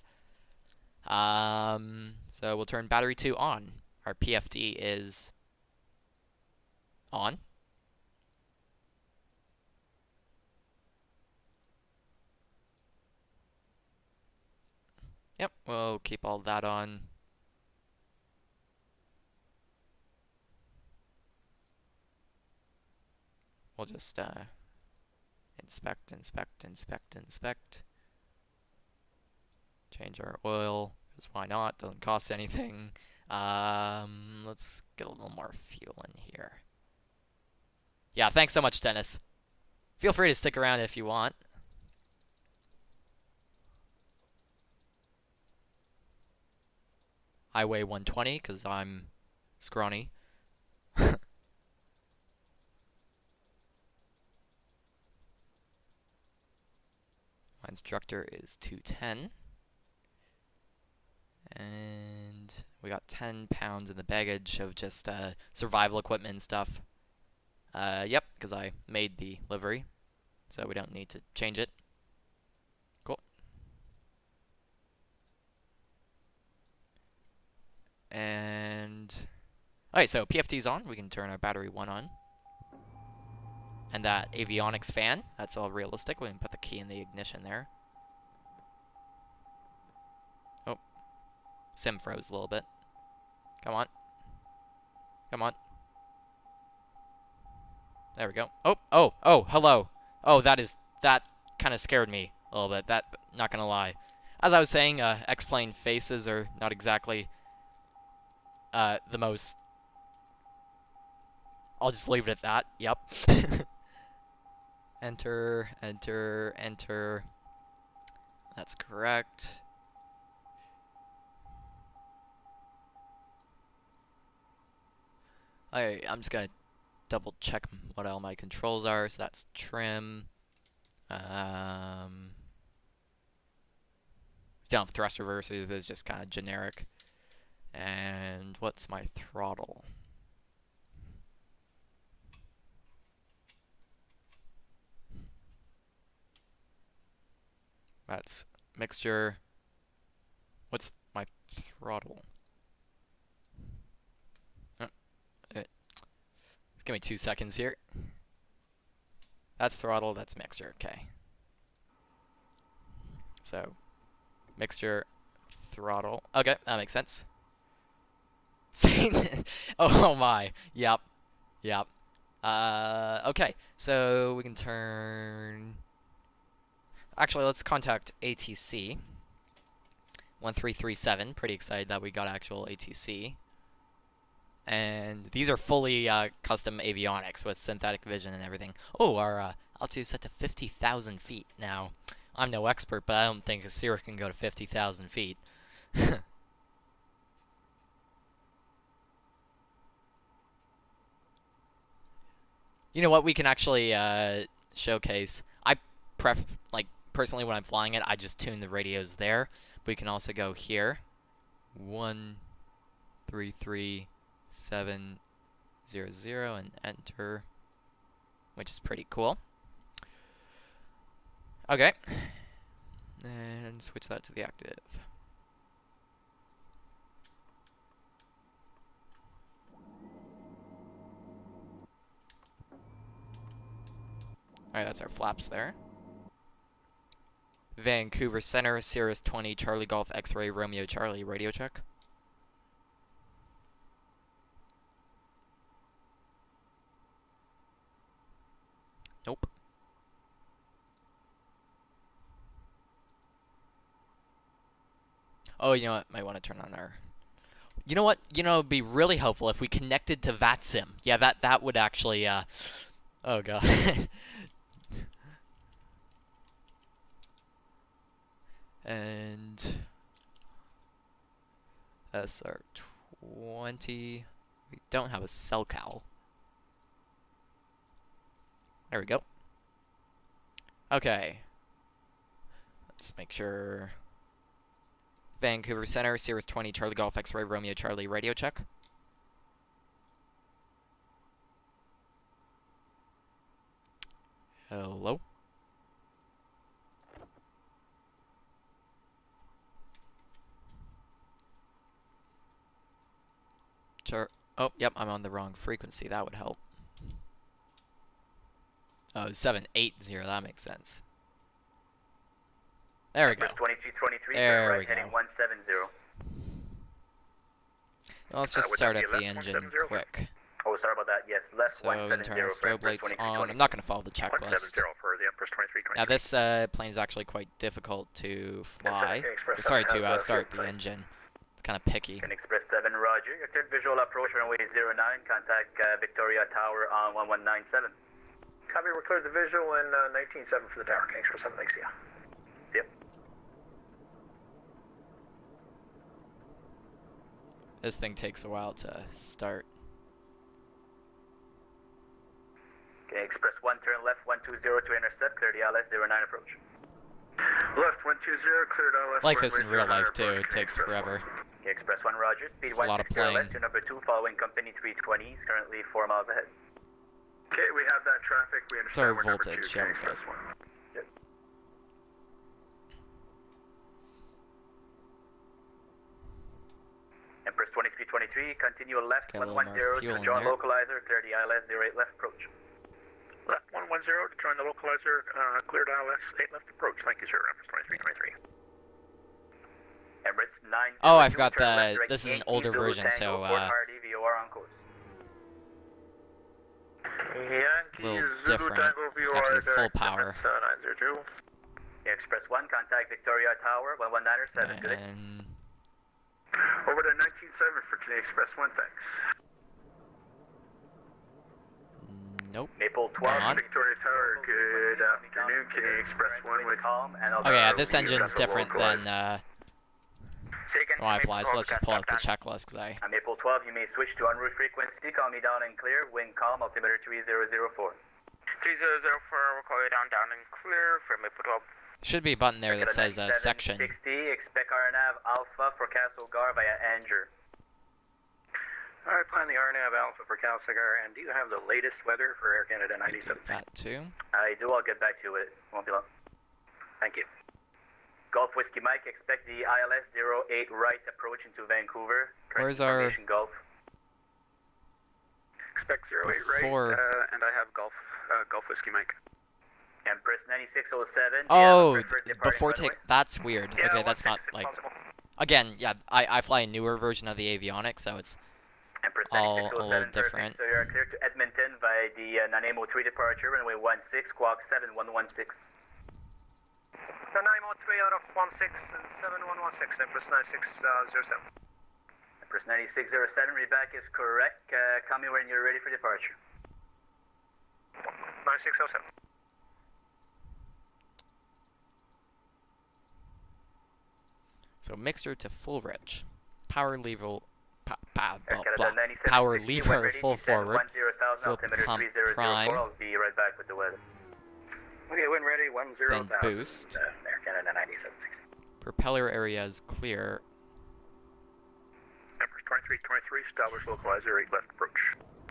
So we'll turn battery 2 on. Our PFD is on. Yep, we'll keep all that on. We'll just inspect. Change our oil, because why not? Doesn't cost anything. Let's get a little more fuel in here. Yeah, thanks so much, Dennis. Feel free to stick around if you want. I weigh 120 because I'm scrawny. My instructor is 210. And we got 10 pounds in the baggage of just survival equipment and stuff. Yep, because I made the livery, so we don't need to change it. Cool. And alright, so PFT's on. We can turn our battery 1 on. And that avionics fan, that's all realistic. We can put the key in the ignition there. Oh, sim froze a little bit. Come on. Come on. There we go. Oh, hello. Oh, that kind of scared me a little bit. That, not gonna lie. As I was saying, X-plane faces are not exactly the most. I'll just leave it at that. Yep. Enter, enter, enter. That's correct. Alright, I'm just gonna double check what all my controls are. So that's trim. Don't have thrust reversers, it's just kind of generic. And what's my throttle? That's mixture. What's my throttle? Give me 2 seconds here. That's throttle, that's mixture, okay. So, mixture, throttle. Okay, that makes sense. Oh my, yep, yep. Okay, so we can turn... Actually, let's contact ATC. 1337, pretty excited that we got actual ATC. And these are fully custom avionics with synthetic vision and everything. Oh, our altitude is set to 50,000 feet. Now, I'm no expert, but I don't think a Cirrus can go to 50,000 feet. You know what? We can actually showcase. Personally, when I'm flying it, I just tune the radios there. But we can also go here. 133.700 and enter, which is pretty cool. Okay, and switch that to the active. Alright, that's our flaps there. Vancouver Center, Cirrus 20 Charlie Golf X-Ray Romeo Charlie, radio check. Nope. Oh, you know what? Might want to turn on our... You know what? You know, it'd be really helpful if we connected to VATSIM. Yeah, that would actually, Oh, God. And... SR20... We don't have a cell cowl. There we go. Okay. Let's make sure... Vancouver Center, Cirrus 20 Charlie Golf X-Ray Romeo Charlie, radio check. Hello? Oh, yep, I'm on the wrong frequency. That would help. Oh, 780, that makes sense. There we go. 2223, there right, we go. heading 170. Well, let's just start up the engine quick. Oh, sorry about that. Yes, left So, internal strobe lights on. I'm not going to follow the checklist. For the Empress 2323. Now, this plane is actually quite difficult to fly. Sorry, to start the engine. It's kind of picky. Can Express 7, roger. Your third visual approach, runway 09. Contact Victoria Tower on 1197. Copy, we're cleared the visual and 19.7 for the tower. Can Express 7, thanks, yeah. Yep. This thing takes a while to start. Okay, Express 1, turn left 120 to intercept. Clear the ILS 09 approach. Left 120, cleared ILS. Like this in real life too, it takes forever. Okay, Express 1, roger. Speed It's a lot of 160 playing. LS to number 2, following company 320. He's currently 4 miles ahead. Okay, we have that traffic. We It's our understand we're number voltage, 2. yeah, Can we're Express 1. Yep. Empress 2323, continue left Get a little more 110 fuel to in join there. localizer. Clear the ILS 08 left approach. Left 110 to join the localizer, cleared ILS 8 left approach. Thank you, sir. Empress 2323. Emirates 9. Oh, I forgot that this is an older version, so Hardy, VOR on course. Yankee little Zulu different. Tango view Actually, order, full power. 902. Express 1, contact Victoria Tower, 1197, good day. And Over to 197 for Canadian Express 1, thanks. nope. Maple Come 12, on. Victoria Tower, good afternoon, Canadian Express 1 with calm, and Okay, yeah, this engine's different than when I fly, so let's just pull up the checklist because I. Maple 12, you may switch to en route frequency, call me down and clear, wind calm, altimeter 3004. 3004, we'll call you down and clear for Maple 12. Should be a button there that says section. 60, expect RNAV Alpha for Castle Gar via Anger. Alright, plan the RNAV Alpha for Cal Cigar, and do you have the latest weather for Air Canada I do 97? that too. I do, I'll get back to it. Won't be long. Thank you. Golf Whiskey Mike, expect the ILS 08 right approach into Vancouver. Where's our Golf? Expect 08 Before- right, and I have Golf Whiskey Mike. Empress 9607. Oh, preferred departing before runway. take. That's weird. Yeah, Okay, that's not 16 if like. possible. Again, yeah, I fly a newer version of the avionics, so it's Empress all a 9607, little perfect. different. So you're clear to Edmonton via the Nanaimo 3 departure, runway 16, squawk 7116. Nanaimo 3 out of 16 and 7116, Empress 9607. Empress 9607, readback is correct. Call me when you're ready for departure. 9607. So mixture to full rich. Power lever. Canada 9760, Power when lever ready, full descend forward. 10,000, Full altimeter pump 3004. prime. I'll be right back with the weather. Okay, when ready, 10,000. Then boost. Air Canada 9760. Propeller area is clear. Empress 2323, establish localizer 8 left approach.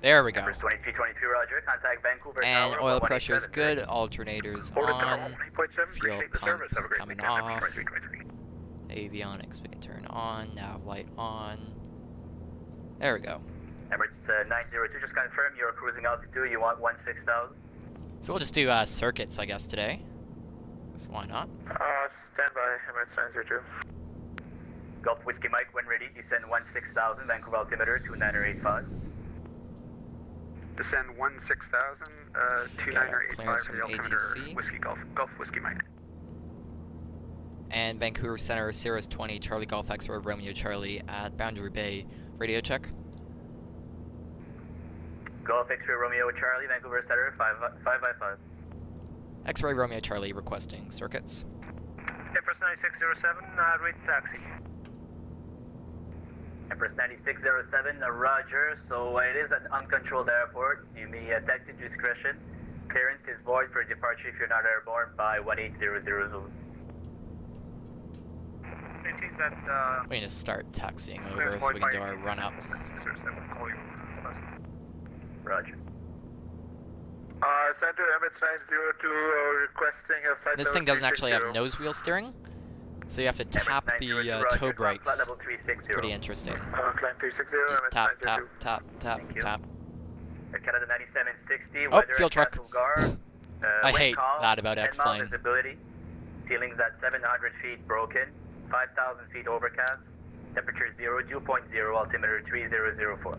There we go. Empress 2323, roger. Contact Vancouver And Tower, oil pressure is 1187. good. Alternators Hold it down, on. 8.7, Fuel appreciate the pump service. Have a great coming weekend, off. Empress 2323. Avionics we can turn on. Nav light on. There we go. Emirates 902, just confirm your cruising altitude. You want 16,000? So we'll just do circuits, I guess, today. So why not? Stand by, Emirates 902. Golf Whiskey Mike, when ready, descend 16,000, Vancouver altimeter 2985. Descend 16,000, Just got 2985 clearance for from the altimeter. ATC. Whiskey Golf Whiskey Mike. And Vancouver Center, Cirrus 20, Charlie Golf X-Ray Romeo Charlie at Boundary Bay. Radio check. Golf X-Ray Romeo Charlie, Vancouver Center 5 by 5. X-Ray Romeo Charlie requesting circuits. Empress 9607, read taxi. Empress 9607, roger. So it is an uncontrolled airport. You may taxi discretion. Clearance is void for departure if you're not airborne by 1800 Zulu. It seems that We need to start taxiing over so we can do our run up. 9607, call you. Roger. Center Emirates 902 requesting a flight. And this thing doesn't actually have nose wheel steering, so you have to tap the toe brakes. Level 360. Pretty interesting. Climb 360, So just Emirates tap, 902. tap, tap, tap, Thank you. tap. Canada 9760. Oh, weather fuel at truck. Castle Gar, I wind hate calm, that about 10 mile X-Plane. visibility. Ceilings at 700 feet broken. 5,000 feet overcast. Temperature 0, dew point 0, altimeter 3004.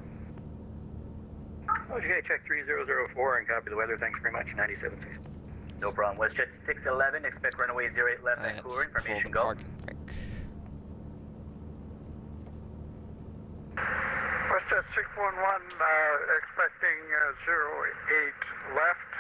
Okay, check 3004 and copy the weather. Thanks very much. 9760. No problem. WestJet 611, expect runway 08 left Let's Vancouver, pull information the go. parking brake. WestJet 611, expecting 08 left.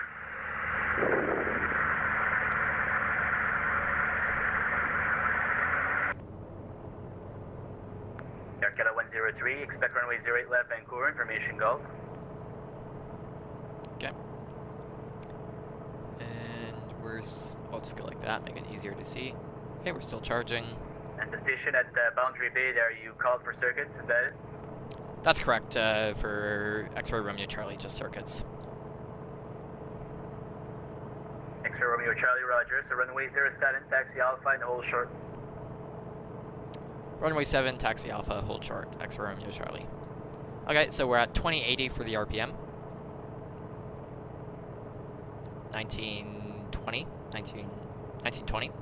Air Canada 103, expect runway 08 left Vancouver, information go. Okay. And I'll just go like that, make it easier to see. Okay, we're still charging. And the station at Boundary Bay there, you called for circuits, is that it? That's correct for X-Ray Romeo Charlie, just circuits. X-Ray Romeo Charlie, roger. So runway 07, taxi Alpha and hold short. Runway 7, taxi Alpha, hold short, X-Ray Romeo Charlie. Okay, so we're at 2080 for the RPM. 1920, 1920.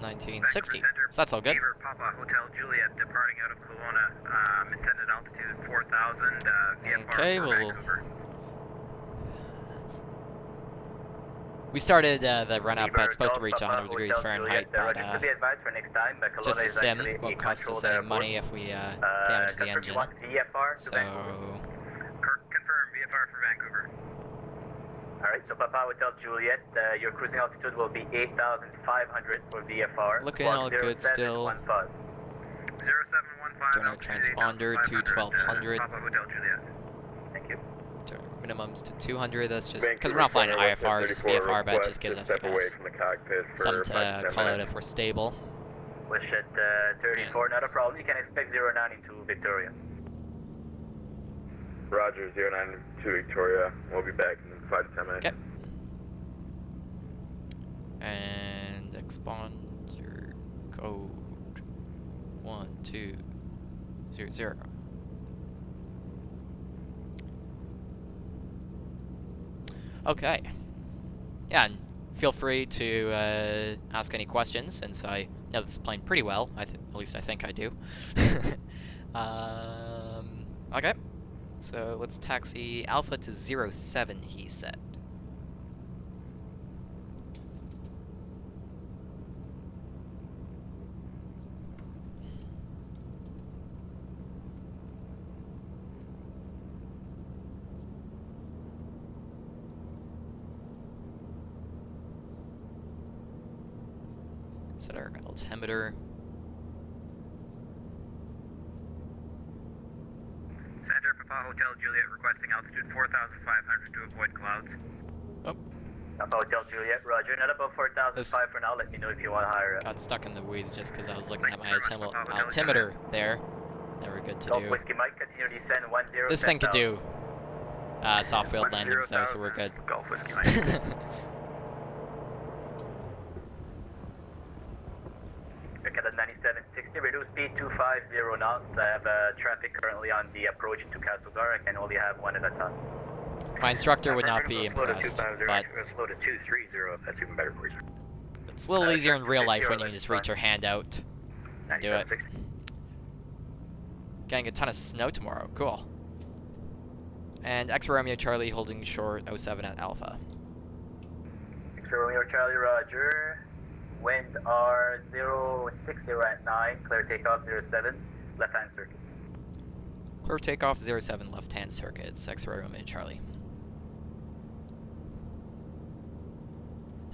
1960. So that's all good. Beaver Papa Hotel Juliet departing out of Kelowna, intended altitude 4,000, VFR Okay, for we'll... Vancouver. We started the run-up Beaver at supposed to Golf reach Papa 100 degrees Hotel Fahrenheit, Juliet, but to be advised for next time, just Kelowna a is sim actually won't a cost us controlled any airport. money if we damage the Confirm engine. you want VFR to So, Vancouver. Confirm, VFR for Vancouver. Alright, so Papa Hotel Juliet, your cruising altitude will be 8,500 for VFR. looking all good still. 0715. Turn our transponder to 1200. Papa Hotel Juliet. Thank you. Turn minimums to 200. That's just because we're not flying IFR, just VFR, but it just gives us like something to call out if we're stable. Wish at 34, not a problem. You can expect 09 into Victoria. Roger, 09 to Victoria. We'll be back in 5 to 10 minutes. Okay. And exponder code 1200. Okay. Yeah, and feel free to ask any questions since I know this plane pretty well. At least I think I do. Okay. So let's taxi Alpha to 07, he said. Set our altimeter. Center Papa Hotel Juliet requesting altitude 4,500 to avoid clouds. Oh. Papa Hotel Juliet, roger. Not above 4,005 for now. Let me know if you want higher. Got stuck in the weeds just because I was looking at my altimeter there. Never good to do. Whiskey Mike, continue descend 10. This thing could do soft wheeled landings though, so we're good. Golf Whiskey Mike. At 9760, reduce speed 250 knots. I have traffic currently on the approach to Castlegar. I can only have one at a time. My instructor would not be impressed, but Slow to 230 if that's even better for you. it's a little easier in real life when you just reach your hand out and do it. Getting a ton of snow tomorrow. Cool. And X Romeo Charlie holding short 07 at Alpha. X Romeo Charlie, roger. Wind are 060 at 9. Clear takeoff 07. Left hand circuits. Clear takeoff 07 left hand circuits. X Romeo Charlie.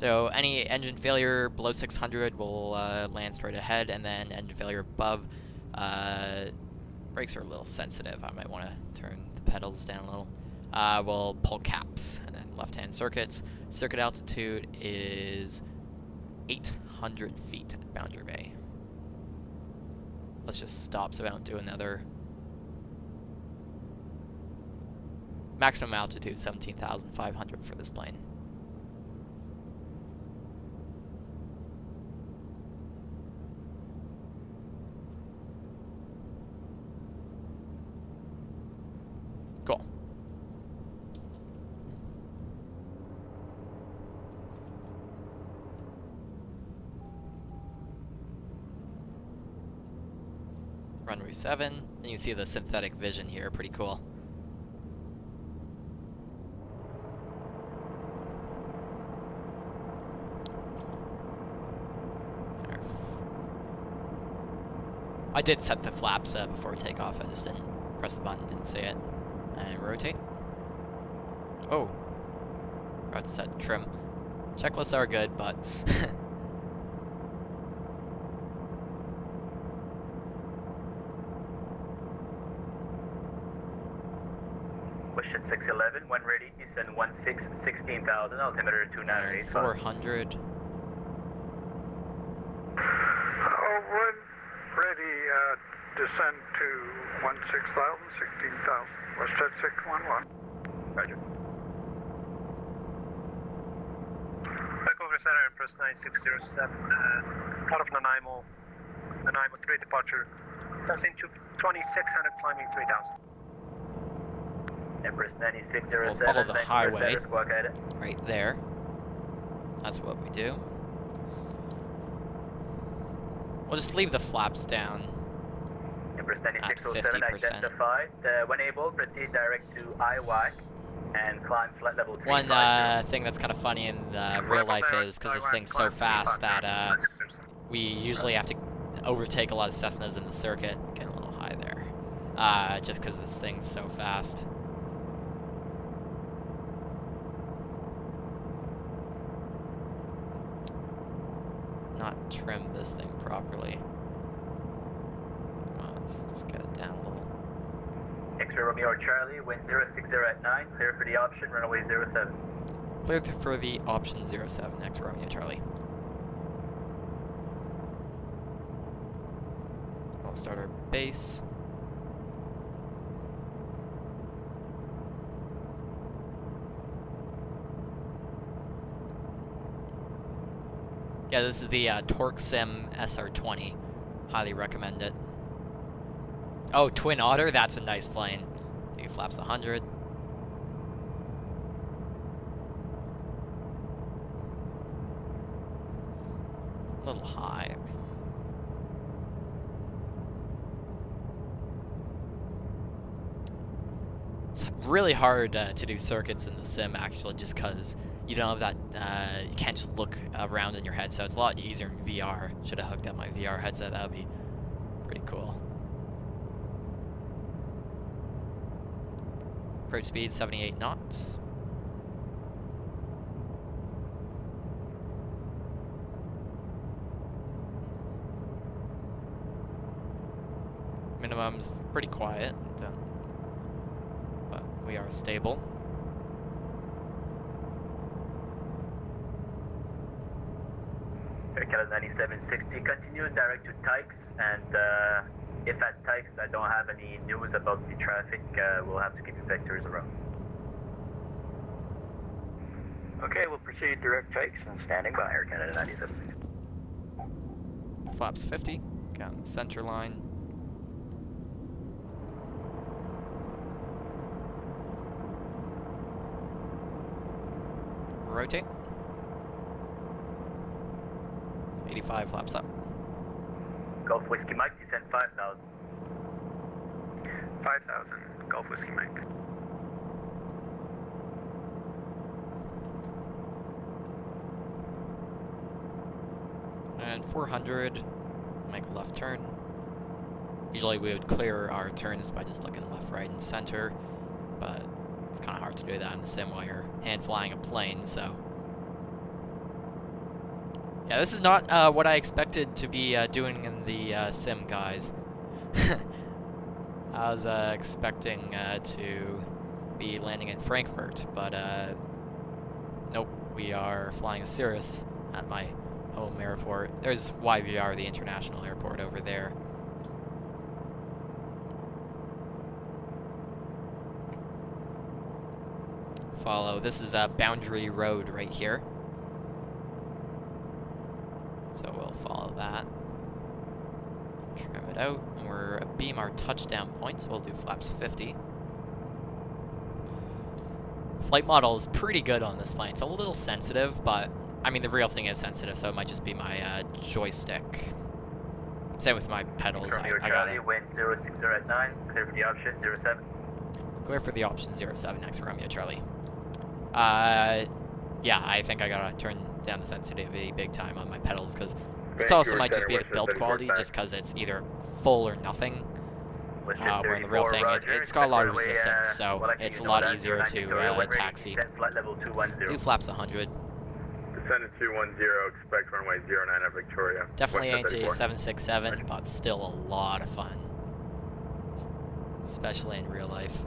So any engine failure below 600 will land straight ahead, and then engine failure above. Brakes are a little sensitive. I might want to turn the pedals down a little. We'll pull caps, and then left hand circuits. Circuit altitude is 800 feet at Boundary Bay. Let's just stop so I don't do another. Maximum altitude 17,500 for this plane. Cool. Runway 7, and you can see the synthetic vision here, pretty cool. There. I did set the flaps before we take off, I just didn't press the button, didn't see it. And rotate. Oh. Forgot to set trim. Checklists are good, but Push at 611, when ready, descend 16,000, altimeter 298. 400. When ready, descend to 16,000, 16,000. West Jet 611. Roger. Back over center, Empress 9607, out of Nanaimo 3 departure. Passing to 2600, climbing 3000. Empress 9607. We'll follow the highway. Squawk at it. Right there. That's what we do. We'll just leave the flaps down Empress at 9607 50%. identified. When able, proceed direct to IWAC and climb flight level 3. One thing that's kind of funny in real life is because this thing's so fast that we usually have to overtake a lot of Cessnas in the circuit. Getting a little high there. Just because this thing's so fast. Not trim this thing properly. Come on, let's just get it down a little. X-ray Romeo Charlie, wind 060 at 9, clear for the option, runway 07. Cleared for the option 07, X Romeo Charlie. We'll start our base. Yeah, this is the Torque Sim SR20. Highly recommend it. Oh, Twin Otter? That's a nice plane. He flaps 100. A little high. It's really hard to do circuits in the sim, actually, just because you don't have that, you can't just look around in your head, so it's a lot easier in VR. Should have hooked up my VR headset, that would be pretty cool. Approach speed 78 knots. Minimum's pretty quiet, but we are stable. Aircraft 9760, continue direct to Tykes, and if at Tykes I don't have any news about the traffic, we'll have to keep the vectors around. Okay, we'll proceed direct Tykes and standing by Air Canada 9760. Flaps 50, got on the center line. Rotate. 85 flaps up. Golf Whiskey Mike, descend 5,000. 5,000, Golf Whiskey Mike. And 400, make a left turn. Usually we would clear our turns by just looking left, right, and center, but it's kind of hard to do that in the sim while you're hand flying a plane, so. Yeah, this is not what I expected to be doing in the sim, guys. I was expecting to be landing in Frankfurt, but nope, we are flying a Cirrus at my home airport. There's YVR, the international airport over there. Follow, this is a boundary road right here. So we'll follow that. Trim it out. We're beam our touchdown point, so we'll do flaps 50. Flight model is pretty good on this plane. It's a little sensitive, but I mean the real thing is sensitive, so it might just be my joystick. Same with my pedals. I got it. Wind 060 at 9, clear for the option 07. Clear for the option 07, next Romeo Charlie. Yeah, I think I gotta turn down the sensitivity big time on my pedals, because it also might just be the build quality, just because it's either full or nothing. Where in the real thing, it's got a lot of resistance, so it's a lot easier to taxi. Do flaps 100. Descend to 210, expect runway 09 at Victoria. Definitely ain't a 767, but still a lot of fun. Especially in real life.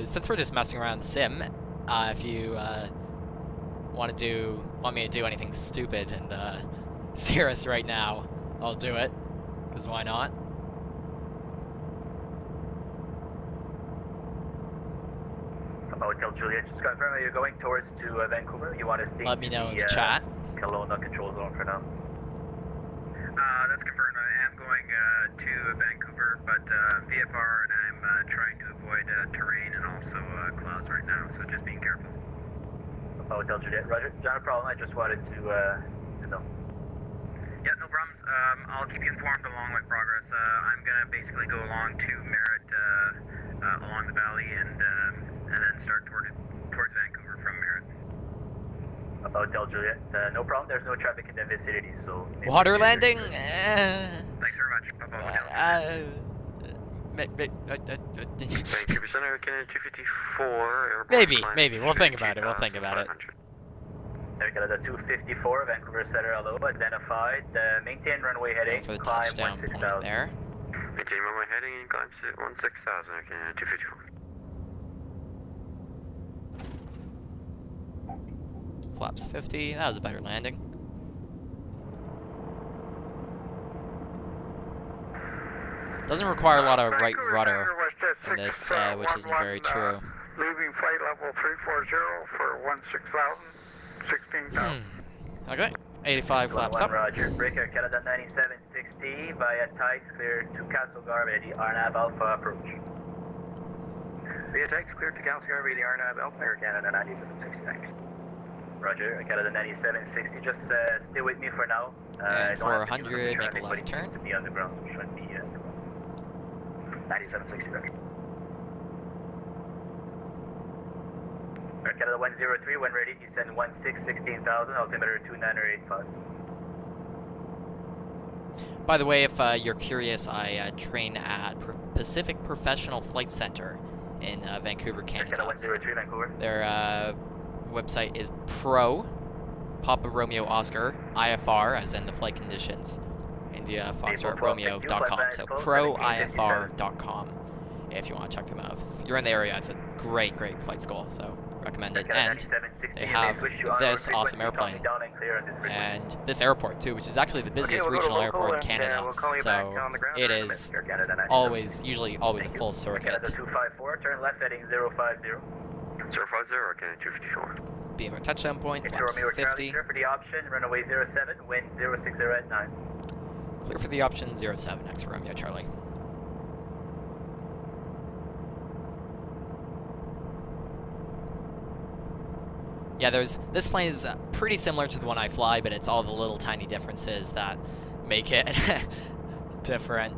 Since we're just messing around the sim, if you want me to do anything stupid in the Cirrus right now, I'll do it, because why not? Hotel Juliet, just confirm, are you going towards to Vancouver? You want to stay? Let me know in the chat. Kelowna control zone for now. That's confirmed. I am going to Vancouver, but VFR, and I'm trying to avoid terrain and also clouds right now, so just being careful. Hotel Juliet, roger. Not a problem, I just wanted to know. Yeah, no problems. I'll keep you informed along my progress. I'm gonna basically go along to Merritt, along the valley, and then start towards Vancouver from Merritt. Hotel Juliet. No problem. There's no traffic in the vicinity, so. Water landing? Thanks very much. Vancouver Center, Canada 254. Maybe. We'll think about it. Air Canada 254, Vancouver Center, hello. Identified. Maintain runway heading. For the Climb touchdown point 16,000. there. Maintain runway heading and climb 16,000, Air Canada 254. Flaps 50. That was a better landing. Doesn't require a lot of right rudder in this, which isn't very true. Leaving flight level 340 for 16,000. Okay. 85 flaps up. Roger. Breaker Canada 9760 via tights clear to Castle Garvey, Arnab Alpha approach. Via tights clear to Castle Garvey, the Arnab Alpha, Air Canada 9760 next. Roger, Canada 9760, just stay with me for now. And 400, make a left turn. To be underground, should be 9760, Roger. Air Canada 103, when ready, descend 16,000, altimeter 2985. By the way, if you're curious, I train at Pacific Professional Flight Center in Vancouver, Canada. Air Canada 103, Vancouver. Their website is Papa Romeo Oscar, IFR, as in the flight conditions, India Foxtrot Romeo.com. So proifr.com if you want to check them out. If you're in the area, it's a great flight school, so recommend it. And they have this awesome airplane and this airport too, which is actually the busiest regional airport in Canada. So it is usually always a full circuit. 254, turn left heading 050. 050, Canada 254. Being our touchdown point, flaps 50. Clear for the option, runaway 07, wind 060 at 9. Clear for the option 07, X Romeo Charlie. Yeah, this plane is pretty similar to the one I fly, but it's all the little tiny differences that make it different.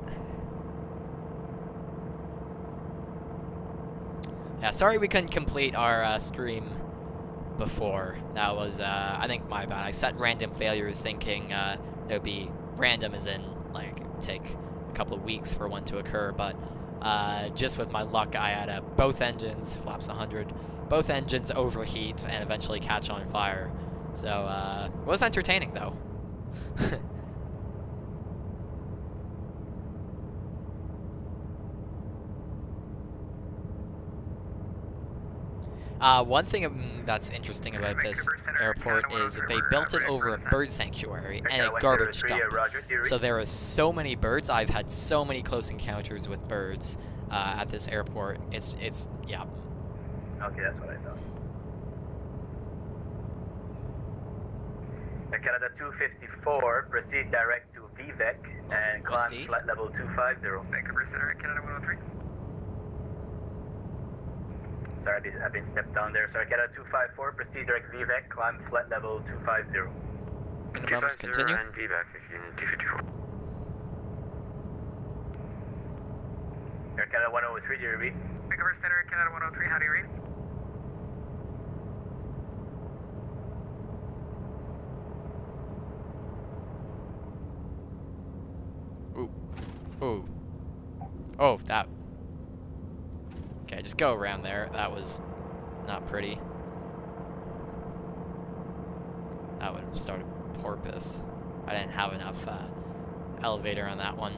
Yeah, sorry we couldn't complete our stream before. That was, I think, my bad. I set random failures thinking it would be random as in, like, it would take a couple of weeks for one to occur, but just with my luck, I had both engines, flaps 100, both engines overheat and eventually catch on fire. So, it was entertaining, though. One thing that's interesting about this airport is they built it over a bird sanctuary and a garbage dump. So there are so many birds. I've had so many close encounters with birds at this airport. It's yeah. Okay, that's what I thought. Canada 254, proceed direct to VVEC and climb flight level 250. Vancouver Center, Canada 103. Sorry, I've been stepped down there. Sorry, Canada 254, proceed direct VVEC, climb flight level 250. Minimums continue. And VVAC, 254. Air Canada 103, do you read? Vancouver Center, Canada 103, how do you read? Ooh. Oh, that. Okay, just go around there. That was not pretty. That would have started porpoise. I didn't have enough elevator on that one.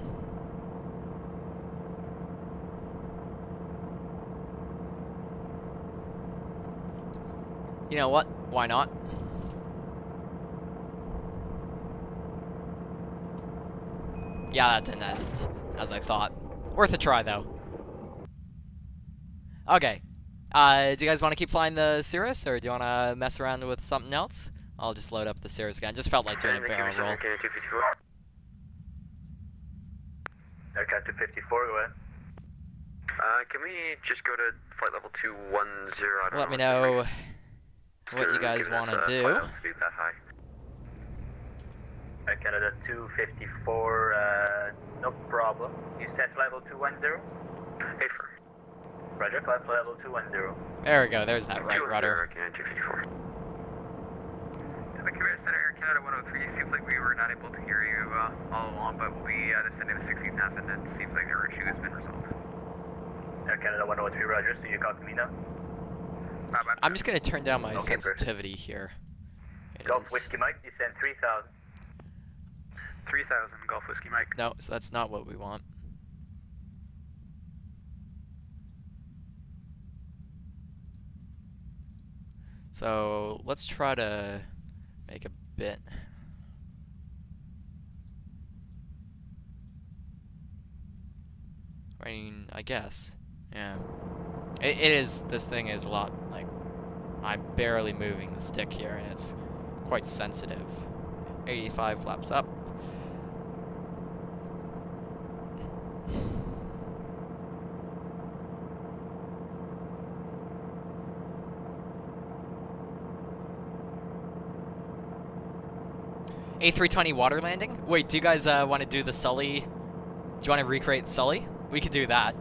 You know what? Why not? Yeah, that didn't as I thought. Worth a try, though. Okay. Do you guys want to keep flying the Cirrus, or do you want to mess around with something else? I'll just load up the Cirrus again. Just felt like doing a barrel roll. Aircraft 254, go ahead. Can we just go to flight level 210? Let me know what you guys want to do. That high. Canada 254, no problem. You set level 210? Affirm. Roger, climb to level 210. There we go. There's that right rudder. Canada 254. Evacuation Center, Air Canada 103. Seems like we were not able to hear you all along, but we'll be descending to 16,000. It seems like their issue has been resolved. Air Canada 103, Roger. So you copy me now? I'm just going to turn down my Okay, sensitivity here. It Golf is- Whiskey Mike, descend 3,000. 3,000, Golf Whiskey Mike. No, so that's not what we want. So let's try to make a bit. I mean, I guess. Yeah. It is, this thing is a lot, like, I'm barely moving the stick here, and it's quite sensitive. 85 flaps up. A320 water landing? Wait, do you guys want to do the Sully? Do you want to recreate Sully? We could do that.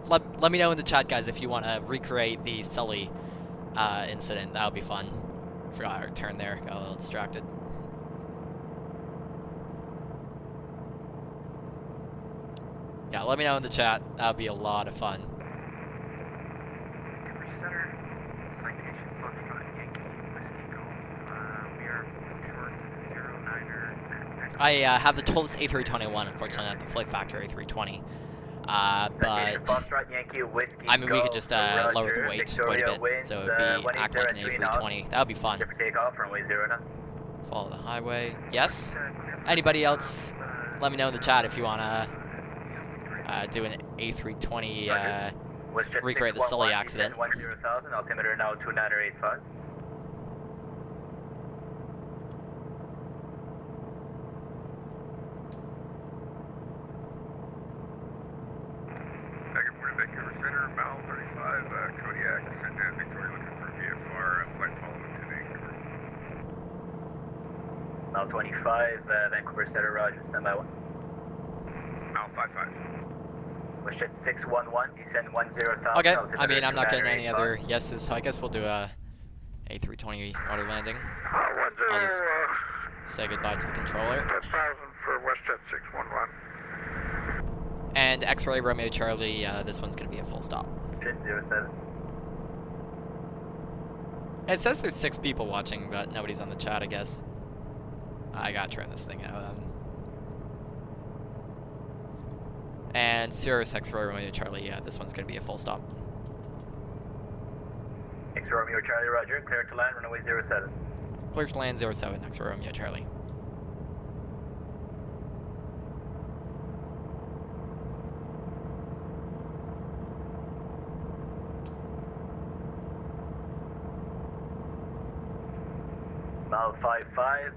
Let me know in the chat, guys, if you want to recreate the Sully incident. That would be fun. Forgot our turn there. Got a little distracted. Yeah, let me know in the chat. That would be a lot of fun. I have the Tolus A321, unfortunately, not the Flight Factor A320. But I mean, we could just lower the weight quite a bit, so it would be act like an A320. That would be fun. Follow the highway. Yes. Anybody else? Let me know in the chat if you wanna do an A320 recreate the Sully accident. 10,000, altimeter now 2985. Vancouver Center, mile 35, Kodiak, and Victoria looking for VFR, flight following to Vancouver. Mile 25, Vancouver Center, Roger, stand by 1. Mile 55. Wish at 611, descend 10,000. Okay, I mean, I'm not getting any other yeses, so I guess we'll do a A320 water landing. I'll just say goodbye to the controller. 10,000 for WestJet 611. And X-Ray Romeo Charlie, this one's going to be a full stop. 07. It says there's 6 people watching, but nobody's on the chat, I guess. I gotta turn this thing out. And Cirrus X-Ray Romeo Charlie, this one's going to be a full stop. X-Ray Romeo Charlie, Roger, clear to land, runway 07. Clear to land 07, X-Ray Romeo Charlie. Mile 55,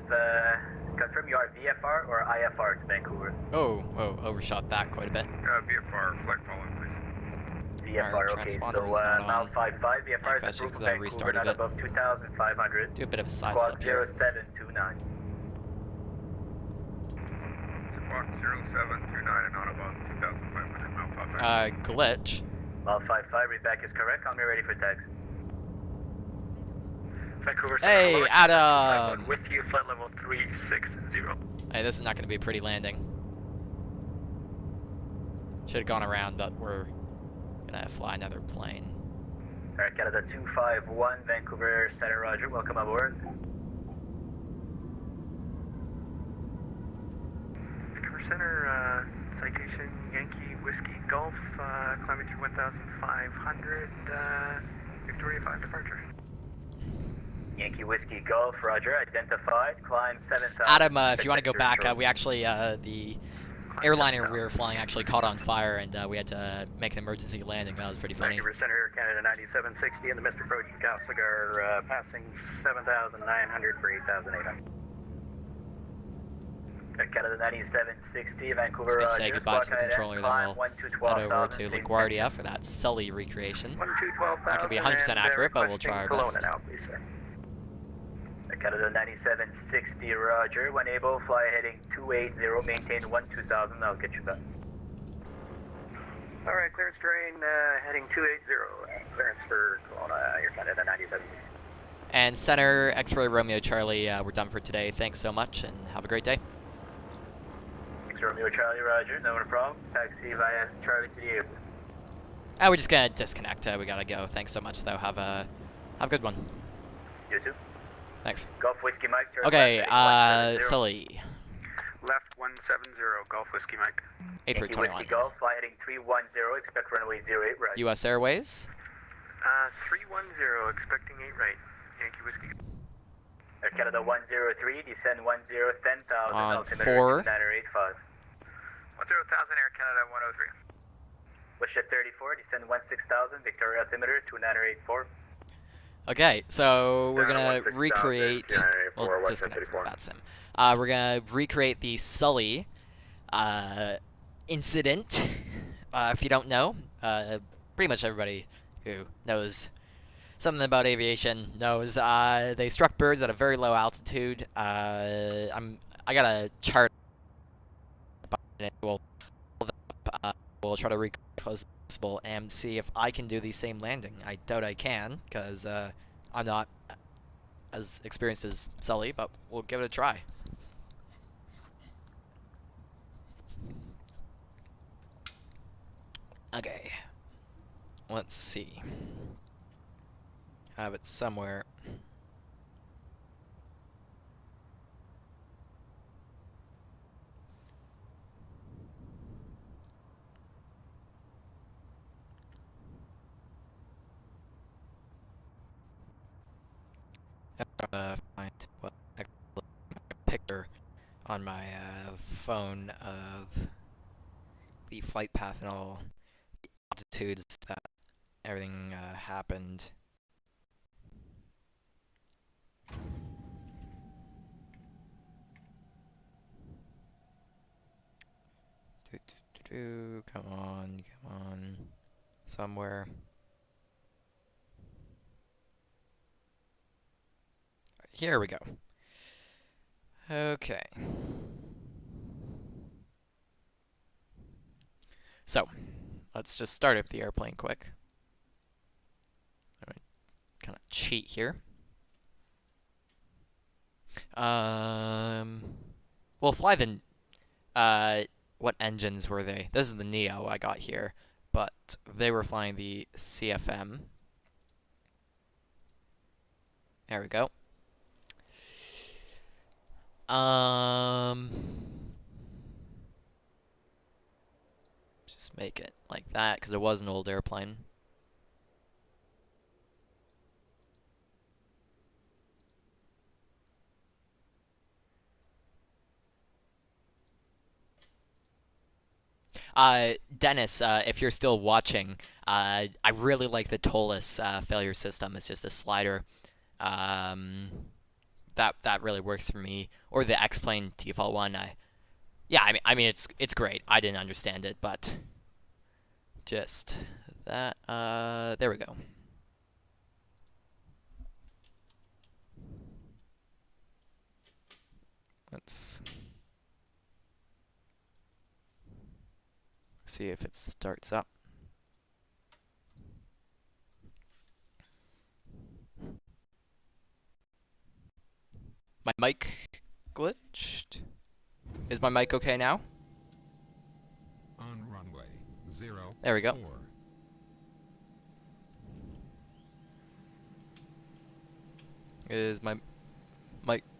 confirm you are VFR or IFR to Vancouver? Oh, overshot that quite a bit. VFR, flight following, please. VFR, okay, so mile 55, VFR that's is just approved 'cause for I Vancouver, restarted not it. above 2,500. Do a bit of a side Squad step here. 0729. Squawk 0729 and not above 2,500, mile 55. Glitch. Mile 55, read back is correct, I'll be ready for taxi. Vancouver Hey, Center, Adam! with you, flight level 360. Hey, this is not going to be a pretty landing. Should have gone around, but we're going to fly another plane. Alright, Canada 251, Vancouver Center, Roger, welcome aboard. Vancouver Center, citation Yankee Whiskey Golf, climbing through 1,500, Victoria 5 departure. Yankee Whiskey Golf, Roger, identified, climb 7,000. Adam, if you want to go back, we actually, the airliner we were flying actually caught on fire, and we had to make an emergency landing. That was pretty funny. Vancouver Center, Canada 9760 in the Mist approach from Cal Cigar, passing 7,900 for 8,800. Canada 9760, Vancouver, Just gonna Roger. say goodbye to the controller, then we'll head over to LaGuardia for that Sully recreation. Not gonna be 100% accurate, but we'll try our best. Canada 9760, roger. When able, fly heading 280, maintain 12000, I'll get you back. Alright, clearance terrain, heading 280. Clearance for Kelowna, Air Canada 97. And Center, X-Ray Romeo Charlie, we're done for today. Thanks so much, and have a great day. Thanks, Romeo Charlie, roger. No problem. Taxi via Charlie to the airport. We're just gonna disconnect. We gotta go. Thanks so much, though. Have a good one. You too. Thanks. Golf Whiskey Mike. Okay, Sully. Left 170, Golf Whiskey Mike. 8321. Whiskey Golf, fly heading 310, expect runway 08, right. U.S. Airways. 310, expecting 8 right. Yankee Whiskey. Air Canada 103, descend 10, 10,000, On altimeter 4. 2985. 10,000, Air Canada 103. Westjet 34, descend 16,000, Victoria altimeter 2984. Okay, so we're Down gonna 16,000, recreate. 2984, Well, Westjet disconnect. 34. That's him. We're gonna recreate the Sully incident. If you don't know, pretty much everybody who knows something about aviation knows they struck birds at a very low altitude. I got a chart. We'll try to recreate as close as possible and see if I can do the same landing. I doubt I can, because I'm not as experienced as Sully, but we'll give it a try. Okay. Let's see. Have it somewhere. Find what picture on my phone of the flight path and all the altitudes that everything happened. Come on, somewhere. Here we go. Okay. So, let's just start up the airplane quick. I'm gonna kind of cheat here. We'll fly the. What engines were they? This is the Neo I got here, but they were flying the CFM. There we go. Just make it like that, because it was an old airplane. Dennis, if you're still watching, I really like the TOLUS failure system. It's just a slider. That really works for me. Or the X-Plane default one. Yeah, I mean it's great. I didn't understand it, but just that. There we go. Let's see if it starts up. My mic glitched. Is my mic okay now? On runway 0. There we go. 4. Is my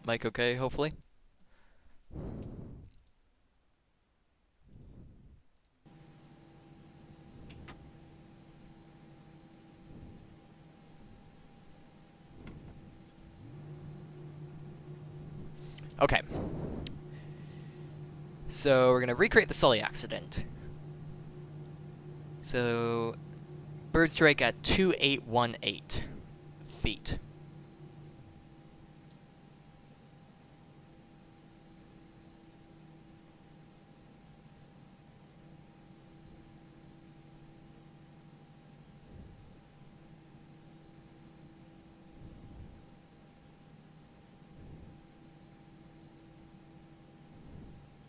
mic okay, hopefully? Okay. So we're gonna recreate the Sully accident. So bird strike at 2818 feet.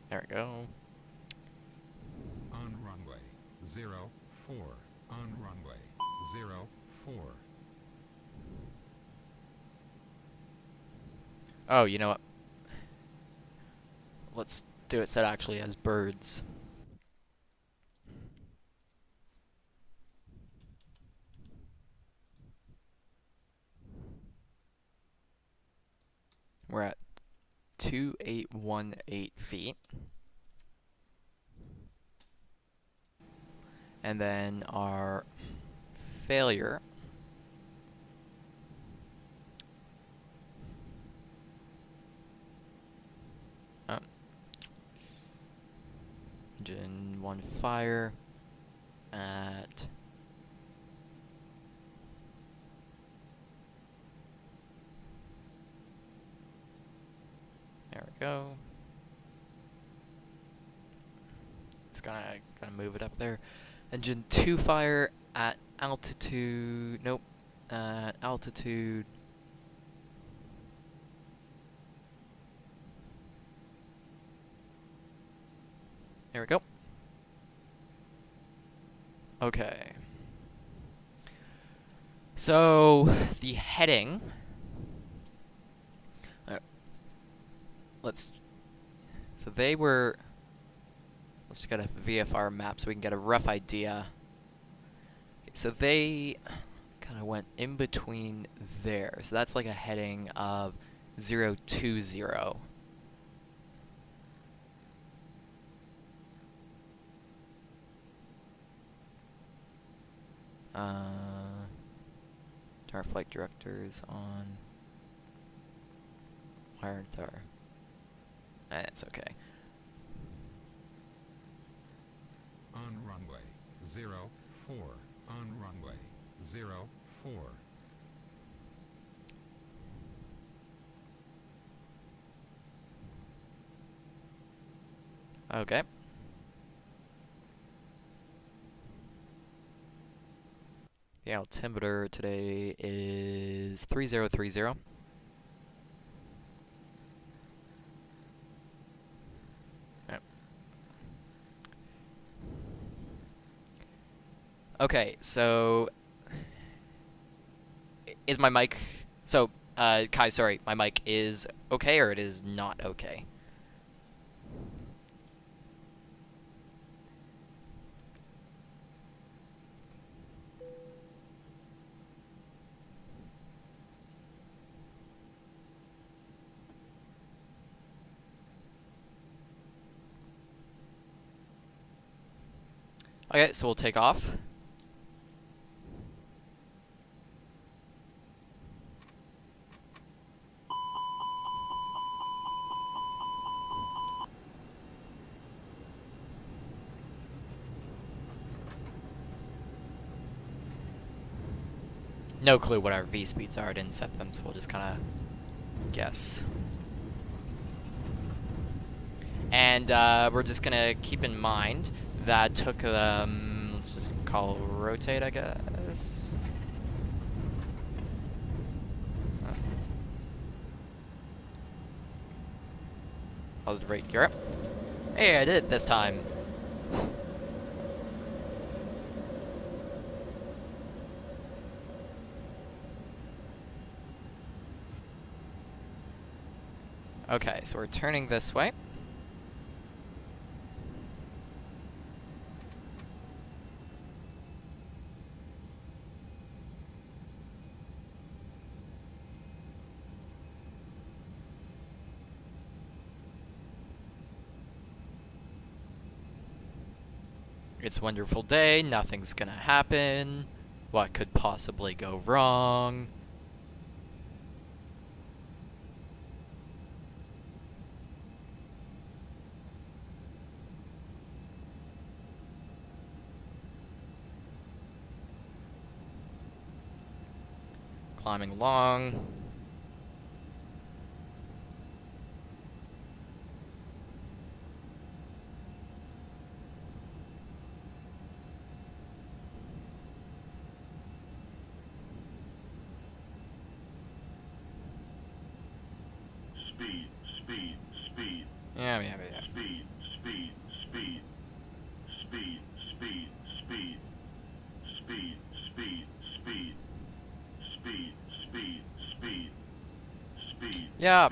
There we go. On runway 04. On runway 04. Oh, you know what? Let's do it set actually as birds. We're at 2818 feet. And then our failure engine 1 fire at there we go. It's gonna move it up there. Engine 2 fire at altitude. Nope. At altitude. There we go. Okay. So the heading. So they were. Let's just get a VFR map so we can get a rough idea. So they kind of went in between there. So that's like a heading of 020. Our flight directors on. Why aren't there? That's okay. On runway 04. On runway 04. Okay. The altimeter today is 3030. Yep. Okay, so is my mic Kai, sorry, my mic is okay or it is not okay? Okay, so we'll take off. No clue what our V speeds are. I didn't set them, so we'll just kind of guess. And we're just gonna keep in mind that took them, let's just call rotate, I guess. Positive rate gear up. Hey, I did it this time. Okay, so we're turning this way. It's a wonderful day, nothing's gonna happen. What could possibly go wrong? Climbing along. Speed. Yeah. Speed. Yeah.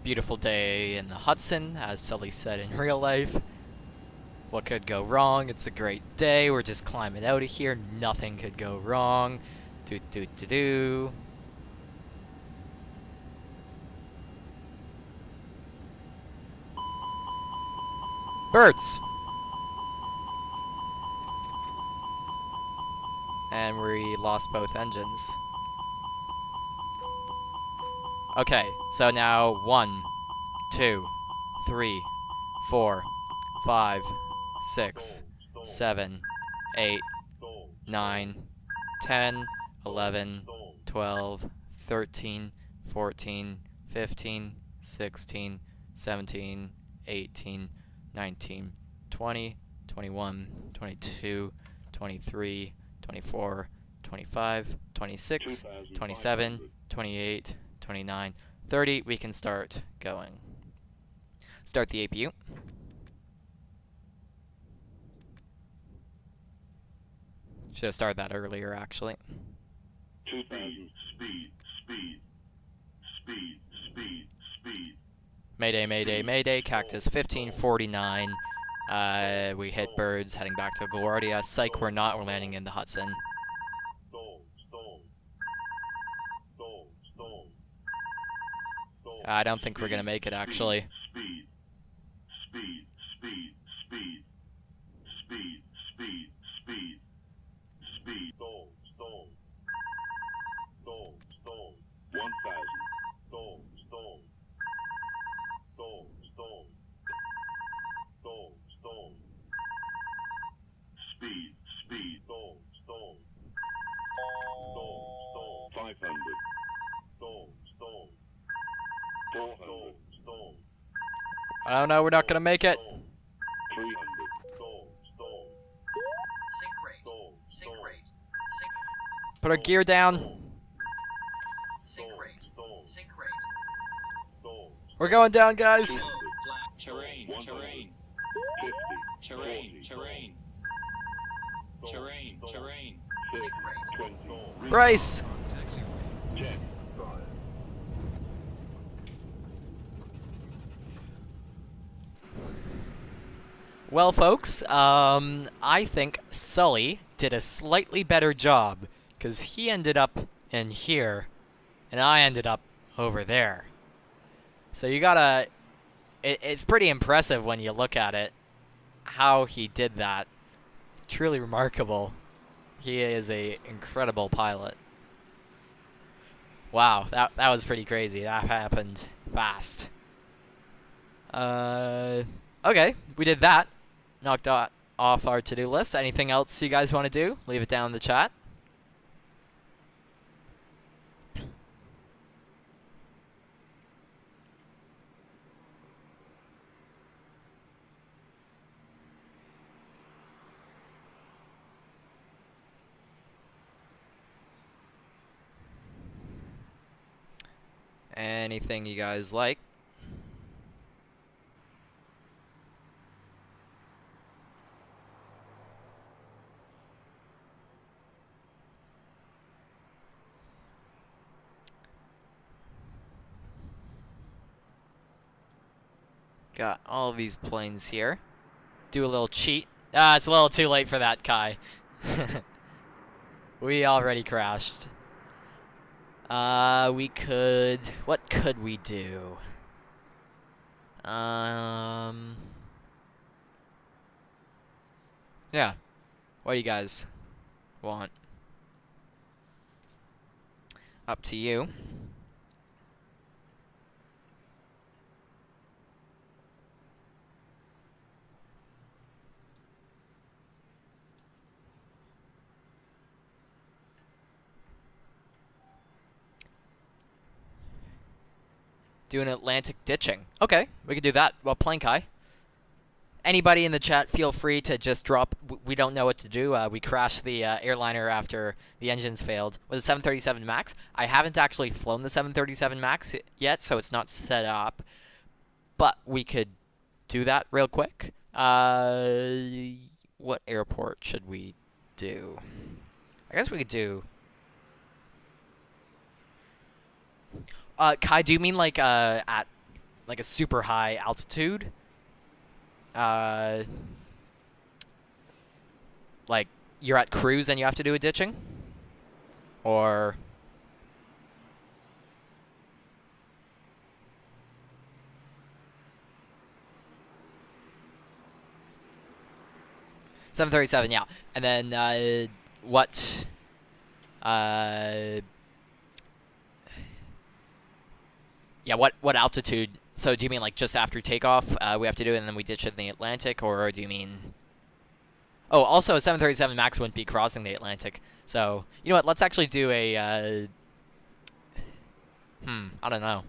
Beautiful day in the Hudson, as Sully said in real life. What could go wrong? It's a great day. We're just climbing out of here. Nothing could go wrong. Do do do do. Birds. And we lost both engines. Okay, so now 1, 2, 3, 4, 5, 6, 7, 8, 9, 10, 11, 12, 13, 14, 15, 16, 17, 18, 19, 20, 21, 22, 23, 24, 25, 26, 27, 28, 29, 30. We can start going. Start the APU. Should have started that earlier, actually. 2000, speed. Mayday, mayday, mayday. Cactus 1549. We hit birds heading back to LaGuardia. Psych, we're not. We're landing in the Hudson. I don't think we're gonna make it, actually. Speed. Stall. 1000. Stall. Speed. Stall. 500. Stall. 400. I don't know, we're not gonna make it. 300. Sink rate. Put our gear down. Sink rate. We're going down, guys. Terrain. 50. Terrain. 20. Bryce. 10. Well, folks, I think Sully did a slightly better job, because he ended up in here, and I ended up over there. So you gotta... It's pretty impressive when you look at it, how he did that. Truly remarkable. He is an incredible pilot. Wow, that was pretty crazy. That happened fast. Okay, we did that. Knocked off our to-do list. Anything else you guys want to do? Leave it down in the chat. Anything you guys like? Got all of these planes here. Do a little cheat. Ah, it's a little too late for that, Kai. We already crashed. We could... What could we do? Yeah. What do you guys want? Up to you. Do an Atlantic ditching. Okay, we can do that. Well, plank high. Anybody in the chat, feel free to just drop. We don't know what to do. We crashed the airliner after the engines failed with a 737 MAX. I haven't actually flown the 737 MAX yet, so it's not set up. But we could do that real quick. What airport should we do? I guess we could do... Kai, do you mean like at like a super high altitude? Like you're at cruise and you have to do a ditching? Or... 737, yeah. And then what? Yeah, what altitude? So do you mean like just after takeoff we have to do it and then we ditch it in the Atlantic, or do you mean? Oh, also a 737 MAX wouldn't be crossing the Atlantic. So you know what? Let's actually do a. I don't know.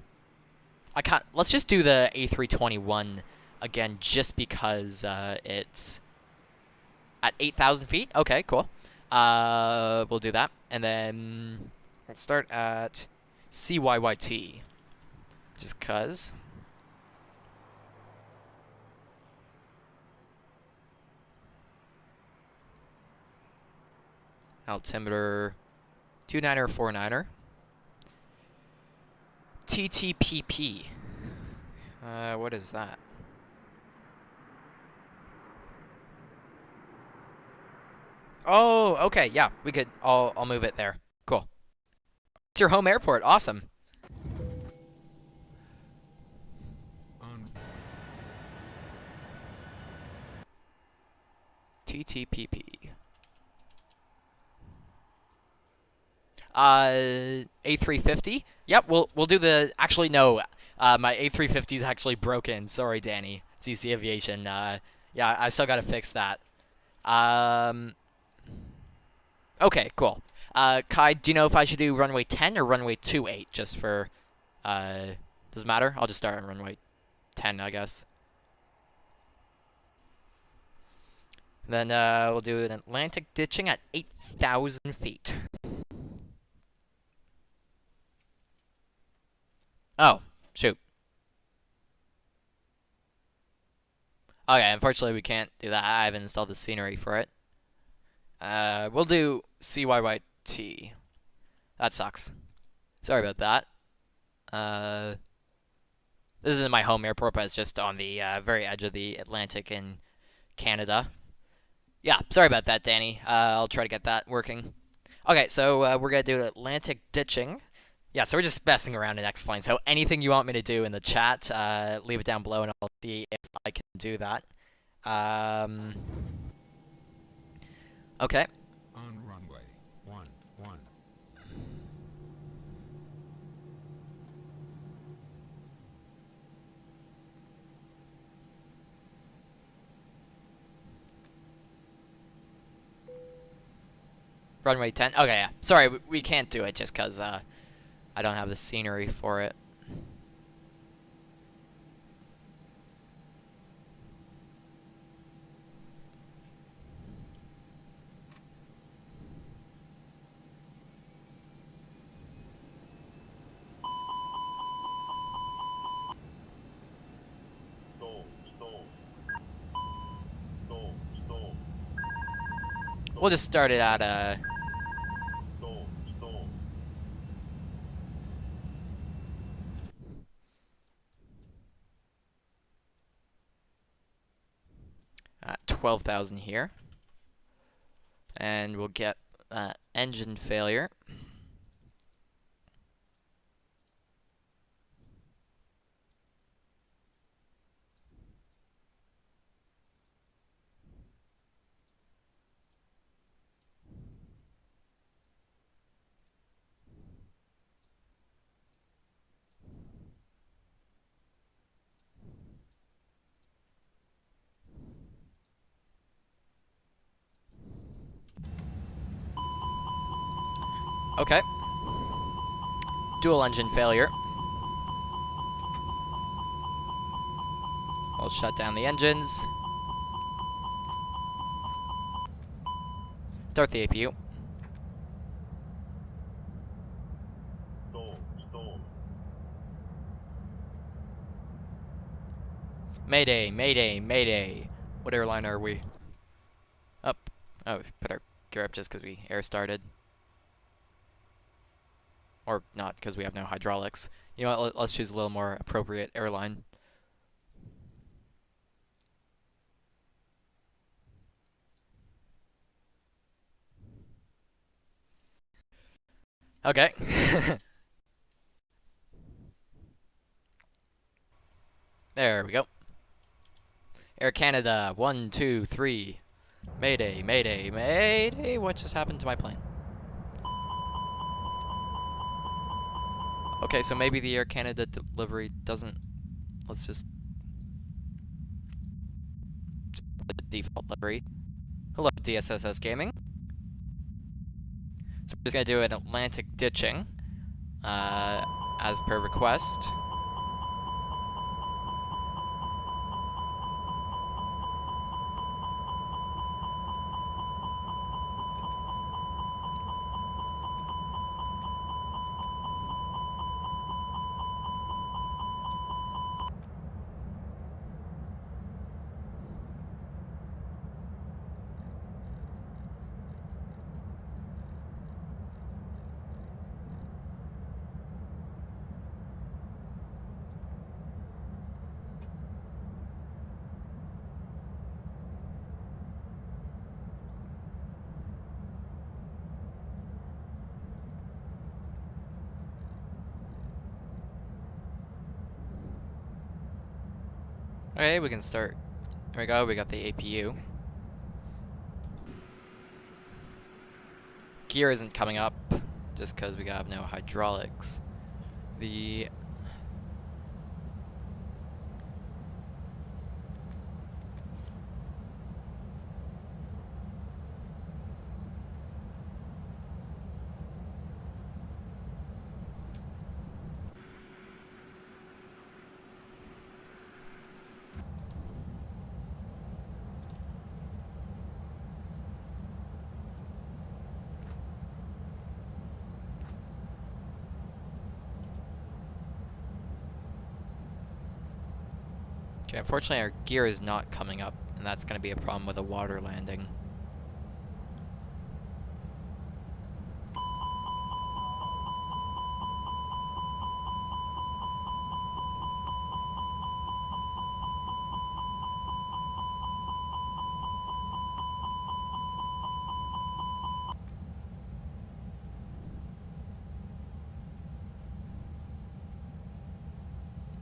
I can't. Let's just do the A321 again, just because it's at 8,000 feet. Okay, cool. We'll do that, and then we'll start at CYYT, just cause. Altimeter 29er 49er. TTPP. What is that? Oh, okay, yeah, we could. I'll move it there. Cool. It's your home airport. Awesome. TTPP. A350. Yep, we'll do the. Actually, no. My A350 is actually broken. Sorry, Danny. CC Aviation. Yeah, I still gotta fix that. Okay, cool. Kai, do you know if I should do runway 10 or runway 28? Just for. Doesn't matter. I'll just start on runway 10, I guess. Then we'll do an Atlantic ditching at 8,000 feet. Oh, shoot. Okay, unfortunately we can't do that. I haven't installed the scenery for it. We'll do CYYT. That sucks. Sorry about that. This isn't my home airport, but it's just on the very edge of the Atlantic in Canada. Yeah, sorry about that, Danny. I'll try to get that working. Okay, so we're going to do Atlantic ditching. Yeah, so we're just messing around in X-Plane. So anything you want me to do in the chat, leave it down below, and I'll see if I can do that. Okay. On runway 11. Runway 10. Okay, yeah. Sorry, we can't do it just because I don't have the scenery for it. We'll just start it at at 12,000 here, and we'll get engine failure. Okay. Dual engine failure. I'll shut down the engines. Start the APU. Mayday, mayday, mayday. What airline are we? Up. Oh, we put our gear up just because we air started. Or not, because we have no hydraulics. You know what, let's choose a little more appropriate airline. Okay. There we go. Air Canada, 1, 2, 3. Mayday, mayday, mayday. What just happened to my plane? Okay, so maybe the Air Canada delivery doesn't... Let's just... The default delivery. Hello, DSSS Gaming. So we're just going to do an Atlantic ditching, as per request. Okay, we can start. There we go, we got the APU. Gear isn't coming up, just because we have no hydraulics. The... Okay, unfortunately our gear is not coming up, and that's going to be a problem with a water landing.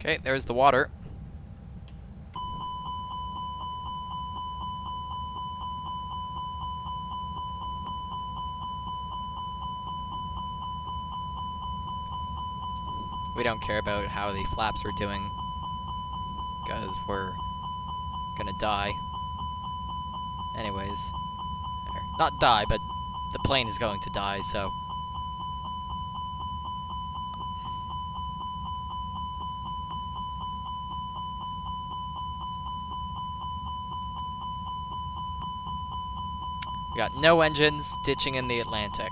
Okay, there's the water. We don't care about how the flaps are doing, because we're gonna die. Anyways. Not die, but the plane is going to die, so... We got no engines, ditching in the Atlantic.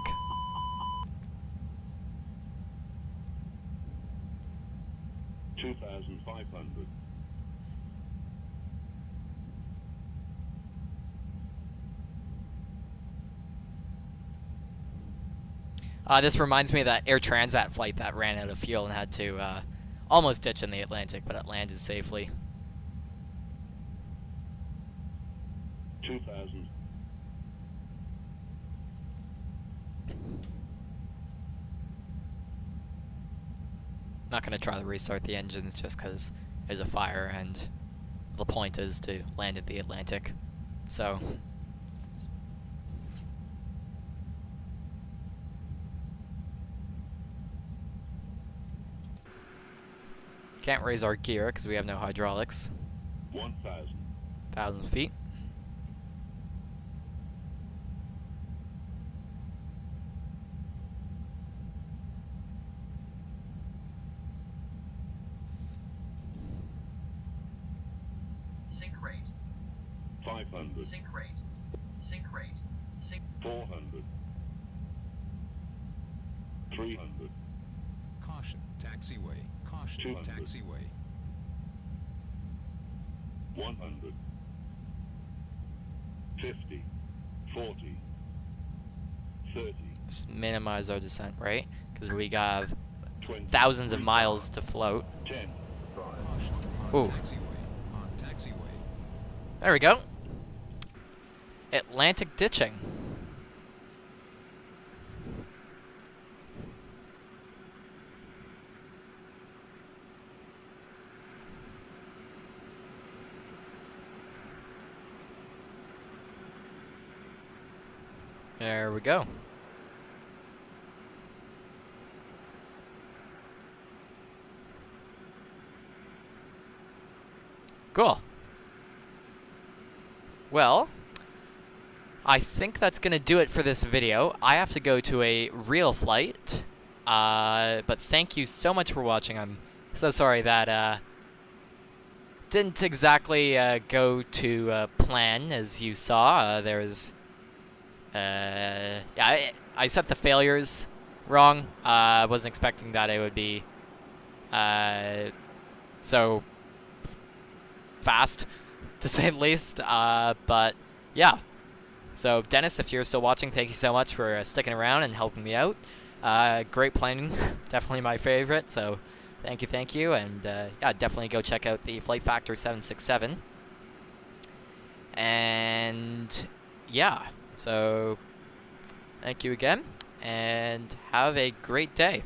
This reminds me of that Air Transat flight that ran out of fuel and had to almost ditch in the Atlantic, but it landed safely. 2000. Not going to try to restart the engines just because there's a fire, and the point is to land in the Atlantic. So... Can't raise our gear because we have no hydraulics. 1,000. 1,000 feet. Sink rate. 500. Sink rate. Sink rate. Sink. 400. 300. Caution, taxiway. Caution, 200. taxiway. 100. 50, 40, 30, Let's minimize our descent, right? Because we got 20, thousands of miles to float. 10, Caution on Ooh. taxiway. On taxiway. There we go. Atlantic ditching. There we go. Cool. Well, I think that's going to do it for this video. I have to go to a real flight. But thank you so much for watching. I'm so sorry that didn't exactly go to plan, as you saw. There was... yeah, I set the failures wrong. I wasn't expecting that it would be so fast, to say the least. But yeah. So Dennis, if you're still watching, thank you so much for sticking around and helping me out. Great planning, definitely my favorite. So thank you, and yeah, definitely go check out the Flight Factor 767. And yeah. So, thank you again, and have a great day.